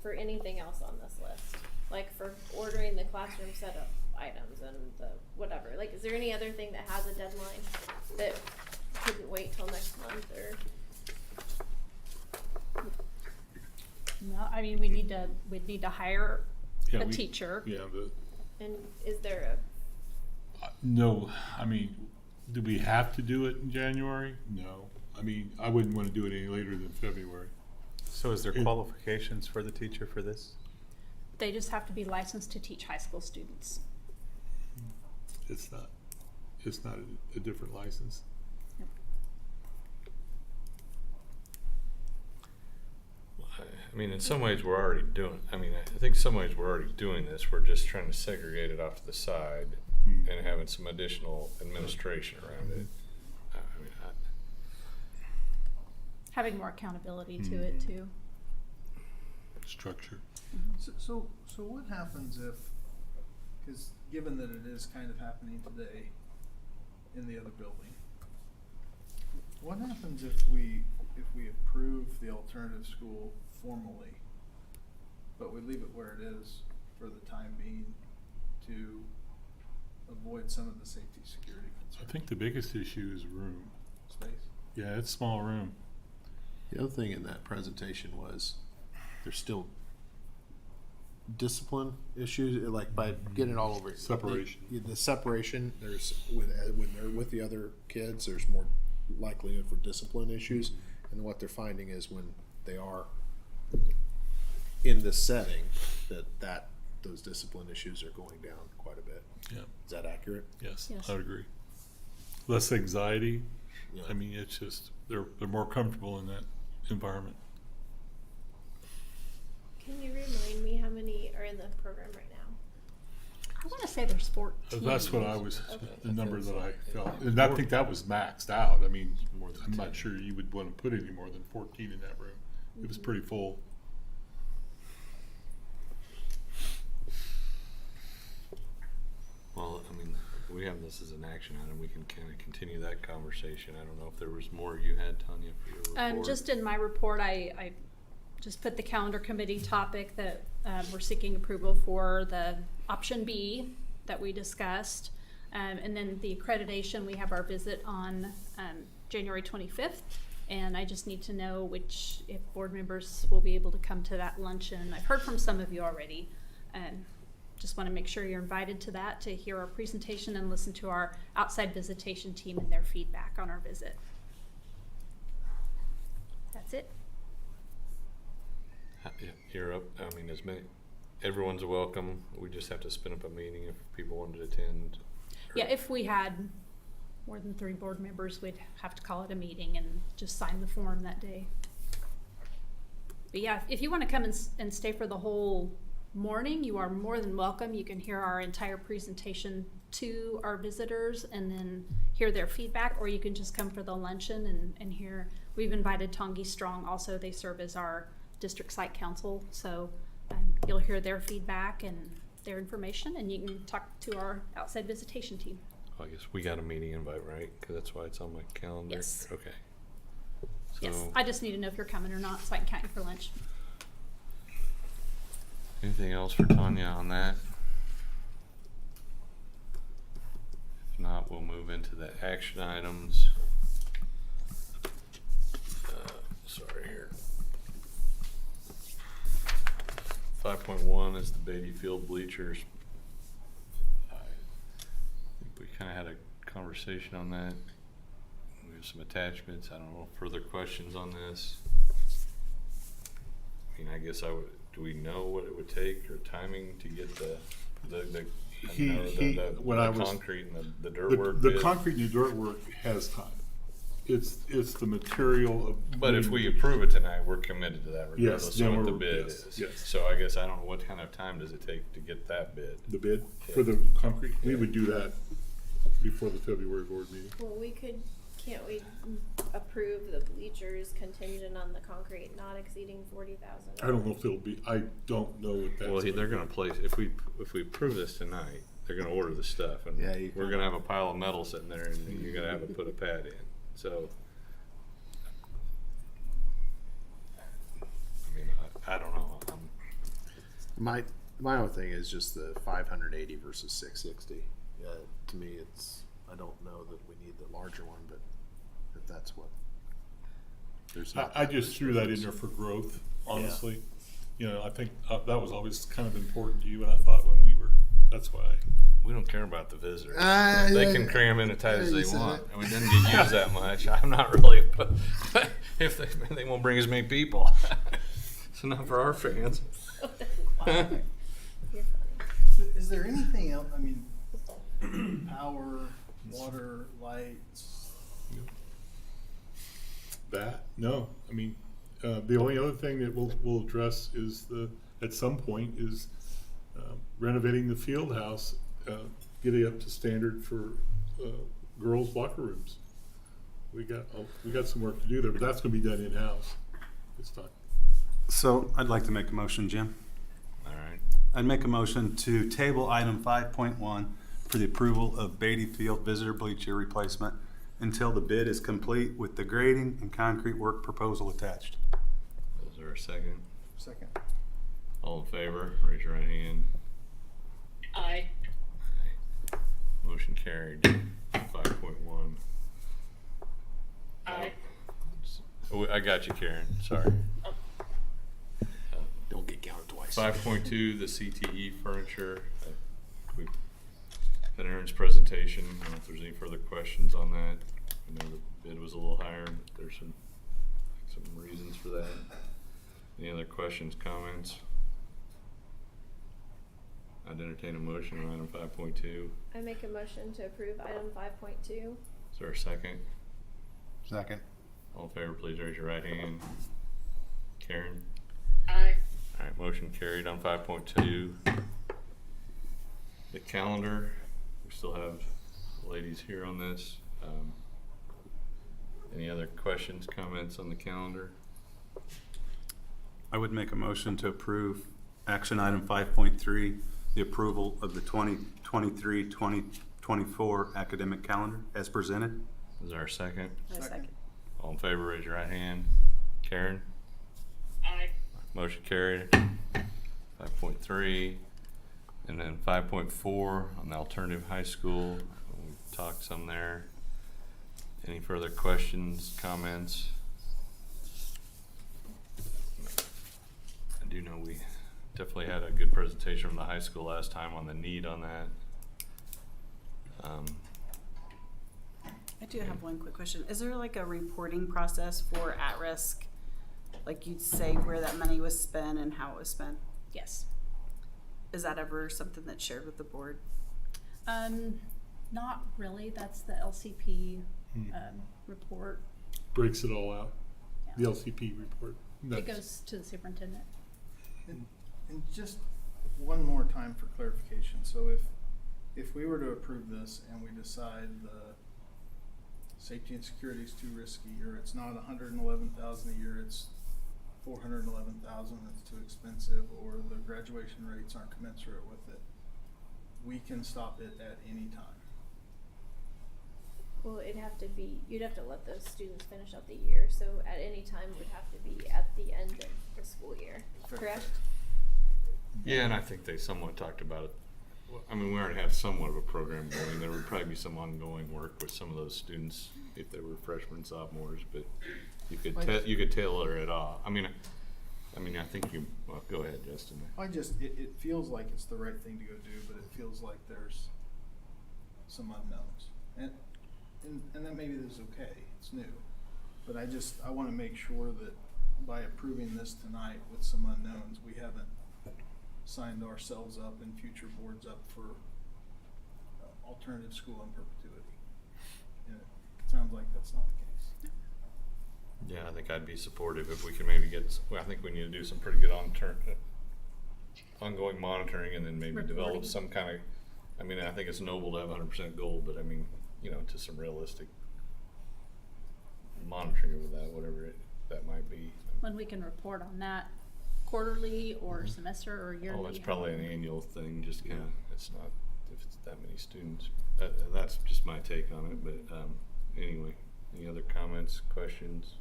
Speaker 12: for anything else on this list? Like for ordering the classroom setup items and the whatever, like, is there any other thing that has a deadline that couldn't wait till next month, or?
Speaker 5: No, I mean, we'd need to hire a teacher.
Speaker 17: Yeah, but
Speaker 12: And is there
Speaker 17: no. I mean, do we have to do it in January? No. I mean, I wouldn't want to do it any later than February.
Speaker 18: So is there qualifications for the teacher for this?
Speaker 5: They just have to be licensed to teach high school students.
Speaker 17: It's not a different license.
Speaker 1: I mean, in some ways, we're already doing. I mean, I think in some ways we're already doing this. We're just trying to segregate it off to the side and having some additional administration around it. I mean,
Speaker 5: Having more accountability to it too.
Speaker 17: Structure.
Speaker 7: So what happens if, because given that it is kind of happening today in the other building, what happens if we approve the alternative school formally, but we leave it where it is for the time being to avoid had some of the safety security
Speaker 17: I
Speaker 7: concerns.
Speaker 17: think the biggest issue is room.
Speaker 7: Space.
Speaker 17: Yeah, it's small room.
Speaker 10: The other thing in that presentation was there's still discipline issues, like by getting it all over.
Speaker 17: Separation.
Speaker 14: The separation, there's, when they're with the other kids, there's more likelihood for discipline issues. And what they're finding is when they are in this setting, that those discipline issues are going down quite a bit.
Speaker 17: Yeah.
Speaker 14: Is that accurate?
Speaker 17: Yes,
Speaker 5: Yes.
Speaker 17: I would agree. Less anxiety.
Speaker 14: Yeah.
Speaker 17: I mean, it's just they're more comfortable in that environment.
Speaker 12: Can you remind me how many are in the program right now?
Speaker 5: I want to say there's 14.
Speaker 17: That's what I was,
Speaker 12: Okay.
Speaker 17: the number that I felt. And I think that was maxed out. I mean, I'm not sure you would want to put any more than 14 in that room. It was pretty full.
Speaker 1: Well, I mean, we have this as an action item. We can kind of continue that conversation. I don't know if there was more you had, Tanya, for your report.
Speaker 5: Just in my report, I just put the calendar committee topic that we're seeking approval for, the option B that we discussed. And then the accreditation, we have our visit on January 25th. And I just need to know if board members will be able to come to that luncheon. I've heard from some of you already. Just want to make sure you're invited to that to hear our presentation and listen to our outside visitation team and their feedback on our visit. That's it.
Speaker 1: Yeah, you're up. I mean, everyone's welcome. We just have to spin up a meeting if people wanted to attend.
Speaker 5: Yeah, if we had more than 3 board members, we'd have to call it a meeting and just sign the form that day. But yeah, if you want to come and stay for the whole morning, you are more than welcome. You can hear our entire presentation to our visitors and then hear their feedback, or you can just come for the luncheon and hear. We've invited Tongi Strong also. They serve as our district site council, so you'll hear their feedback and their information, and you can talk to our outside visitation team.
Speaker 1: I guess we got a meeting invite, right? Because that's why it's on my calendar.
Speaker 5: Yes.
Speaker 1: Okay.
Speaker 5: Yes, I just need to know if you're coming or not so I can count you for lunch.
Speaker 1: Anything else for Tanya on that? If not, we'll move into the action items. Sorry here. 5.1 is the Beatty Field bleachers. I think we kind of had a conversation on that. We have some attachments. I don't know, further questions on this? I mean, I guess do we know what it would take or timing to get the concrete and the dirt work?
Speaker 17: The concrete and the dirt work has time. It's the material of.
Speaker 1: But if we approve it tonight, we're committed to that regardless
Speaker 17: Yes,
Speaker 1: of what
Speaker 17: then
Speaker 1: the bid
Speaker 17: yes,
Speaker 1: is.
Speaker 17: yes.
Speaker 1: So I guess I don't know what kind of time does it take to get that bid?
Speaker 17: The bid for the concrete, we would do that before the February board meeting.
Speaker 12: Well, can't we approve the bleachers contingent on the concrete not exceeding $40,000?
Speaker 17: I don't know if it'll be. I don't know what that's.
Speaker 1: Well, they're going to place if we approve this tonight, they're going to order the stuff, and we're going to have a pile of metal sitting there, and you're going to have to put a pad in. So, I mean, I don't know.
Speaker 14: My only thing is just the 580 versus 660. To me, I don't know that we need the larger one, but if that's what.
Speaker 17: I just threw that in there for growth, honestly. You know, I think that was always kind of important to you, and I thought that's why.
Speaker 1: We don't care about the visitor. They can cram in as tight as they want. I mean, it doesn't get used that much. I'm not really, but if they won't bring as many people. It's enough for our fans.
Speaker 7: Is there anything else? I mean, power, water, lights.
Speaker 17: That no, I mean, the only other thing that we'll address is at some point is renovating the field house, getting up to standard for girls' locker rooms. We got some work to do there, but that's going to be done in house this time.
Speaker 18: So I'd like to make a motion, Jim.
Speaker 1: All right.
Speaker 18: I'd make a motion to table item 5.1 for the approval of Beatty Field visitor bleacher replacement until the bid is complete with the grading and concrete work proposal attached.
Speaker 1: Is there a second?
Speaker 7: Second.
Speaker 1: All in favor, raise your right hand.
Speaker 3: Aye.
Speaker 1: Motion carried. 5.1.
Speaker 3: Aye.
Speaker 1: Oh, I got you, Karen. Sorry.
Speaker 14: Don't get counted twice.
Speaker 1: 5.2, the CTE furniture. We had Aaron's presentation. I don't know if there's any further questions on that. I know the bid was a little higher, but there's some reasons for that. Any other questions, comments? I'd entertain a motion on item 5.2.
Speaker 12: I make a motion to approve item 5.2.
Speaker 1: Is there a second?
Speaker 10: Second.
Speaker 1: All in favor, please raise your right hand. Karen?
Speaker 3: Aye.
Speaker 1: All right, motion carried on 5.2. The calendar, we still have ladies here on this. Any other questions, comments on the calendar?
Speaker 18: I would make a motion to approve action item 5.3, the approval of the 2023-2024 academic calendar as presented.
Speaker 1: Is there a second?
Speaker 16: A second.
Speaker 1: All in favor, raise your right hand. Karen?
Speaker 3: Aye.
Speaker 1: Motion carried. 5.3. And then 5.4 on the alternative high school. We talked some there. Any further questions, comments? I do know we definitely had a good presentation from the high school last time on the need on that.
Speaker 16: I do have one quick question. Is there like a reporting process for at-risk? Like you'd say where that money was spent and how it was spent?
Speaker 5: Yes.
Speaker 16: Is that ever something that's shared with the board?
Speaker 5: Not really. That's the LCP report.
Speaker 17: Breaks it all out. The LCP report.
Speaker 5: It
Speaker 17: That's-
Speaker 5: goes to the superintendent.
Speaker 7: And just one more time for clarification. So if we were to approve this and we decide the safety and security is too risky, or it's not 111,000 a year, it's 411,000, it's too expensive, or the graduation rates aren't commensurate with it, we can stop it at any time.
Speaker 12: Well, it'd have to be, you'd have to let those students finish out the year, so at any time would have to be at the end of the school year, correct?
Speaker 1: Yeah, and I think they somewhat talked about it. I mean, we already have somewhat of a program going. There would probably be some ongoing work with some of those students if they were freshmen, sophomores, but you could tailor it off. I mean, I think you. Well, go ahead, Justin.
Speaker 7: It feels like it's the right thing to go do, but it feels like there's some unknowns, and that maybe this is okay. It's new, but I want to make sure that by approving this tonight with some unknowns, we haven't signed ourselves up and future boards up for alternative school in perpetuity. And it sounds like that's not the case.
Speaker 1: Yeah, I think I'd be supportive if we can maybe get. Well, I think we need to do some pretty good ongoing monitoring, and then maybe develop some kind of. I mean, I think it's noble to have 100% goal, but I mean, to some realistic monitoring of that, whatever that might be.
Speaker 5: When we can report on that quarterly or semester or yearly.
Speaker 1: Oh, it's probably an annual thing. Just kind of. It's not if it's that many students. That's just my take on it. But anyway, any other comments, questions?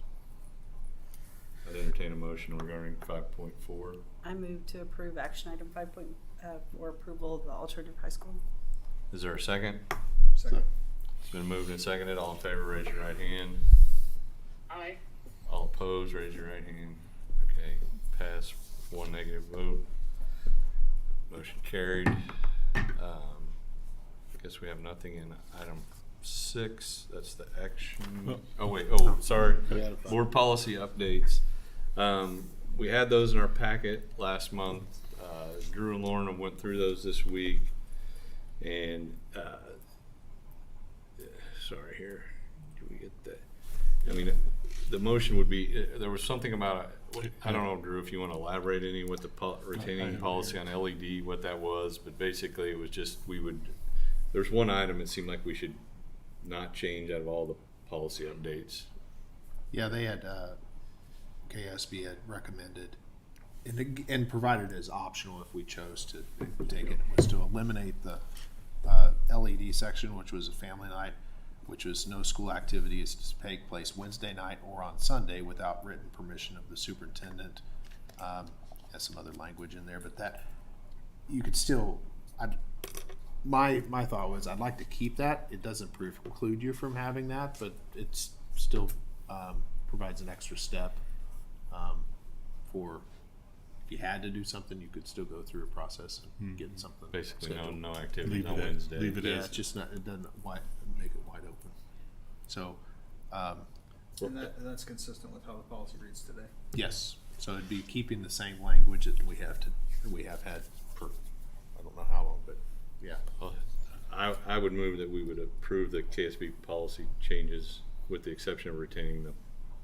Speaker 1: I'd entertain a motion regarding 5.4.
Speaker 16: I move to approve action item 5.4 approval of the alternative high school.
Speaker 1: Is there a second?
Speaker 7: Second.
Speaker 1: It's been moved and seconded. All in favor, raise your right hand.
Speaker 3: Aye.
Speaker 1: All opposed, raise your right hand. Okay, pass. One negative vote. Motion carried. I guess we have nothing in item 6. That's the action. Oh wait. Oh, sorry. Board policy updates. We had those in our packet last month. Drew and Lauren went through those this week, and sorry here. Do we get that? I mean, the motion would be. There was something about. I don't know, Drew, if you want to elaborate any with the retaining policy on LED, what that was, but basically it was just there's one item it seemed like we should not change out of all the policy updates.
Speaker 10: Yeah, they had, KSB had recommended, and provided as optional if we chose to take it, was to eliminate the LED section, which was a family night, which was no school activities to take place Wednesday night or on Sunday without written permission of the superintendent. Has some other language in there, but that you could still,
Speaker 14: my thought was I'd like to keep that. It doesn't preclude you from having that, but it's still provides an extra step for if you had to do something, you could still go through a process and get something.
Speaker 1: Basically,
Speaker 14: scheduled.
Speaker 1: no activity
Speaker 17: Leave
Speaker 1: on
Speaker 17: it at-
Speaker 1: Wednesday.
Speaker 17: leave it
Speaker 14: Yeah,
Speaker 17: as-
Speaker 14: it's just not. It doesn't make it wide open. So,
Speaker 7: And that's consistent with how the policy reads today.
Speaker 14: yes. So it'd be keeping the same language that we have had for I don't know how long, but yeah.
Speaker 1: Well, I would move that we would approve the KSB policy changes with the exception of retaining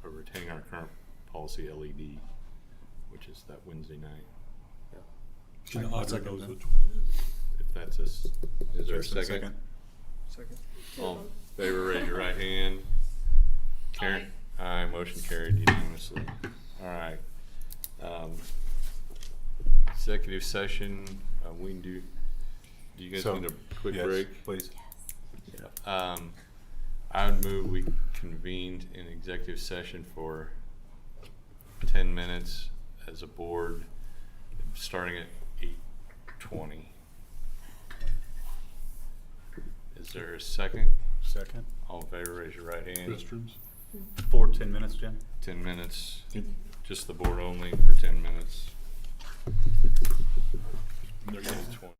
Speaker 1: our current policy LED, which is that Wednesday night.
Speaker 17: Can the
Speaker 14: I'll
Speaker 17: auditor
Speaker 14: second
Speaker 17: knows
Speaker 14: that.
Speaker 17: which one it is.
Speaker 1: If that's is there a
Speaker 18: Justin,
Speaker 1: second?
Speaker 7: Second.
Speaker 1: All in favor, raise your right hand. Karen? Aye, motion carried unanimously. All right. Executive session, we can do you guys
Speaker 18: So,
Speaker 1: need a quick
Speaker 18: yes,
Speaker 1: break?
Speaker 18: please.
Speaker 1: I would move we convened in executive session for 10 minutes as a board, starting at 8:20. Is there a second?
Speaker 18: Second.
Speaker 1: All in favor, raise your right hand.
Speaker 17: Restrooms?
Speaker 18: For 10 minutes, Jim?
Speaker 1: 10 minutes,
Speaker 17: Yep.
Speaker 1: just the board only for 10 minutes.
Speaker 17: There you go.
Speaker 1: 8:20.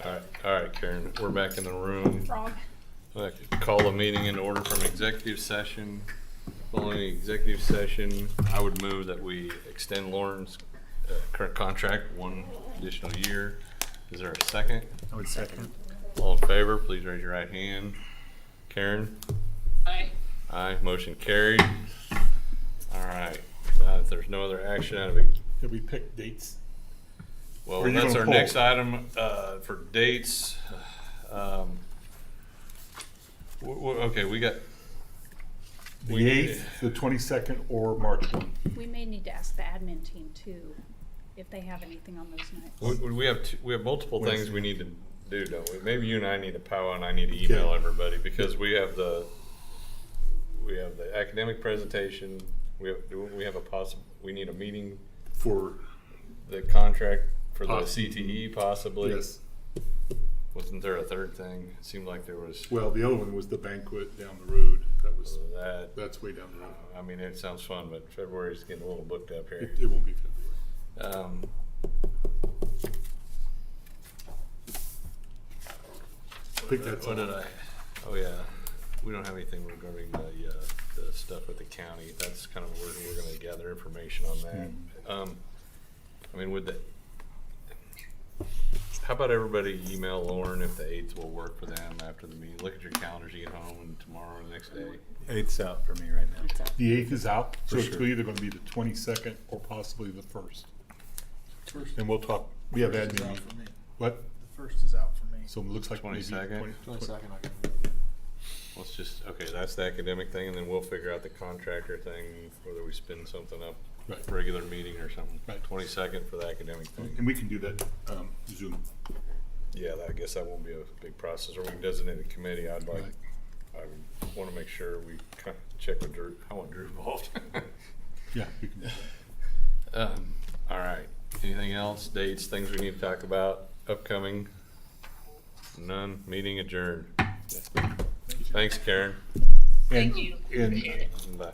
Speaker 1: All right, Karen, we're back in the room.
Speaker 5: Frog.
Speaker 1: I could call a meeting in order from executive session. Following executive session, I would move that we extend Lauren's current contract 1 additional year. Is there a second?
Speaker 18: I would second.
Speaker 1: All in favor, please raise your right hand. Karen?
Speaker 3: Aye.
Speaker 1: Aye, motion carried. All right, now if there's no other action out of it,
Speaker 17: Did we pick dates?
Speaker 1: well,
Speaker 17: Or you
Speaker 1: that's
Speaker 17: gonna
Speaker 1: our
Speaker 17: pull?
Speaker 1: next item for dates. Okay, we got. we-
Speaker 17: The 8th, the 22nd, or March 1?
Speaker 5: We may need to ask the admin team too, if they have anything on those nights.
Speaker 1: We have multiple things
Speaker 17: Wednesday.
Speaker 1: we need to do, don't we? Maybe you and I need to powwow and I need to email
Speaker 17: Okay.
Speaker 1: everybody because we have the academic presentation. We have we need a meeting,
Speaker 17: For,
Speaker 1: the contract for the
Speaker 17: Possibly.
Speaker 1: CTE possibly.
Speaker 17: yes.
Speaker 1: Wasn't there a third thing? It seemed like there was.
Speaker 17: Well, the other one was the banquet down the road. That was, that's way down the road.
Speaker 1: I mean, it sounds fun, but February's getting a little booked up here.
Speaker 17: It won't be February. I think that's
Speaker 1: What
Speaker 17: all.
Speaker 1: did I? Oh yeah, we don't have anything regarding the stuff with the county. That's kind of where we're going to gather information on that. I mean, how about everybody email Lauren if the 8th will work for them after the meeting? Look at your calendars. You get home and tomorrow or the next day.
Speaker 18: 8th's out for me right now.
Speaker 17: The 8th is out, so
Speaker 18: For
Speaker 17: it's
Speaker 18: sure.
Speaker 17: either going to be the 22nd or possibly the 1st.
Speaker 7: First,
Speaker 17: And we'll talk, we have
Speaker 7: first is
Speaker 17: admin.
Speaker 7: out for me.
Speaker 17: What?
Speaker 7: The first is out for me.
Speaker 17: So it looks like maybe
Speaker 1: 22nd?
Speaker 14: 22nd, I can.
Speaker 1: Let's just that's the academic thing, and then we'll figure out the contractor thing, whether we spin something up,
Speaker 17: Right.
Speaker 1: regular meeting or something.
Speaker 17: Right.
Speaker 1: 22nd for the academic thing.
Speaker 17: And we can do that Zoom.
Speaker 1: Yeah, I guess that won't be a big process, or we can designate a committee. I would want to make sure we check with Drew. I want Drew involved.
Speaker 17: Yeah, we can do that.
Speaker 1: All right. Anything else? Dates, things we need to talk about, upcoming? None. Meeting adjourned. Thanks, Karen.
Speaker 3: Thank you.
Speaker 17: And
Speaker 3: Appreciate it.
Speaker 1: Bye.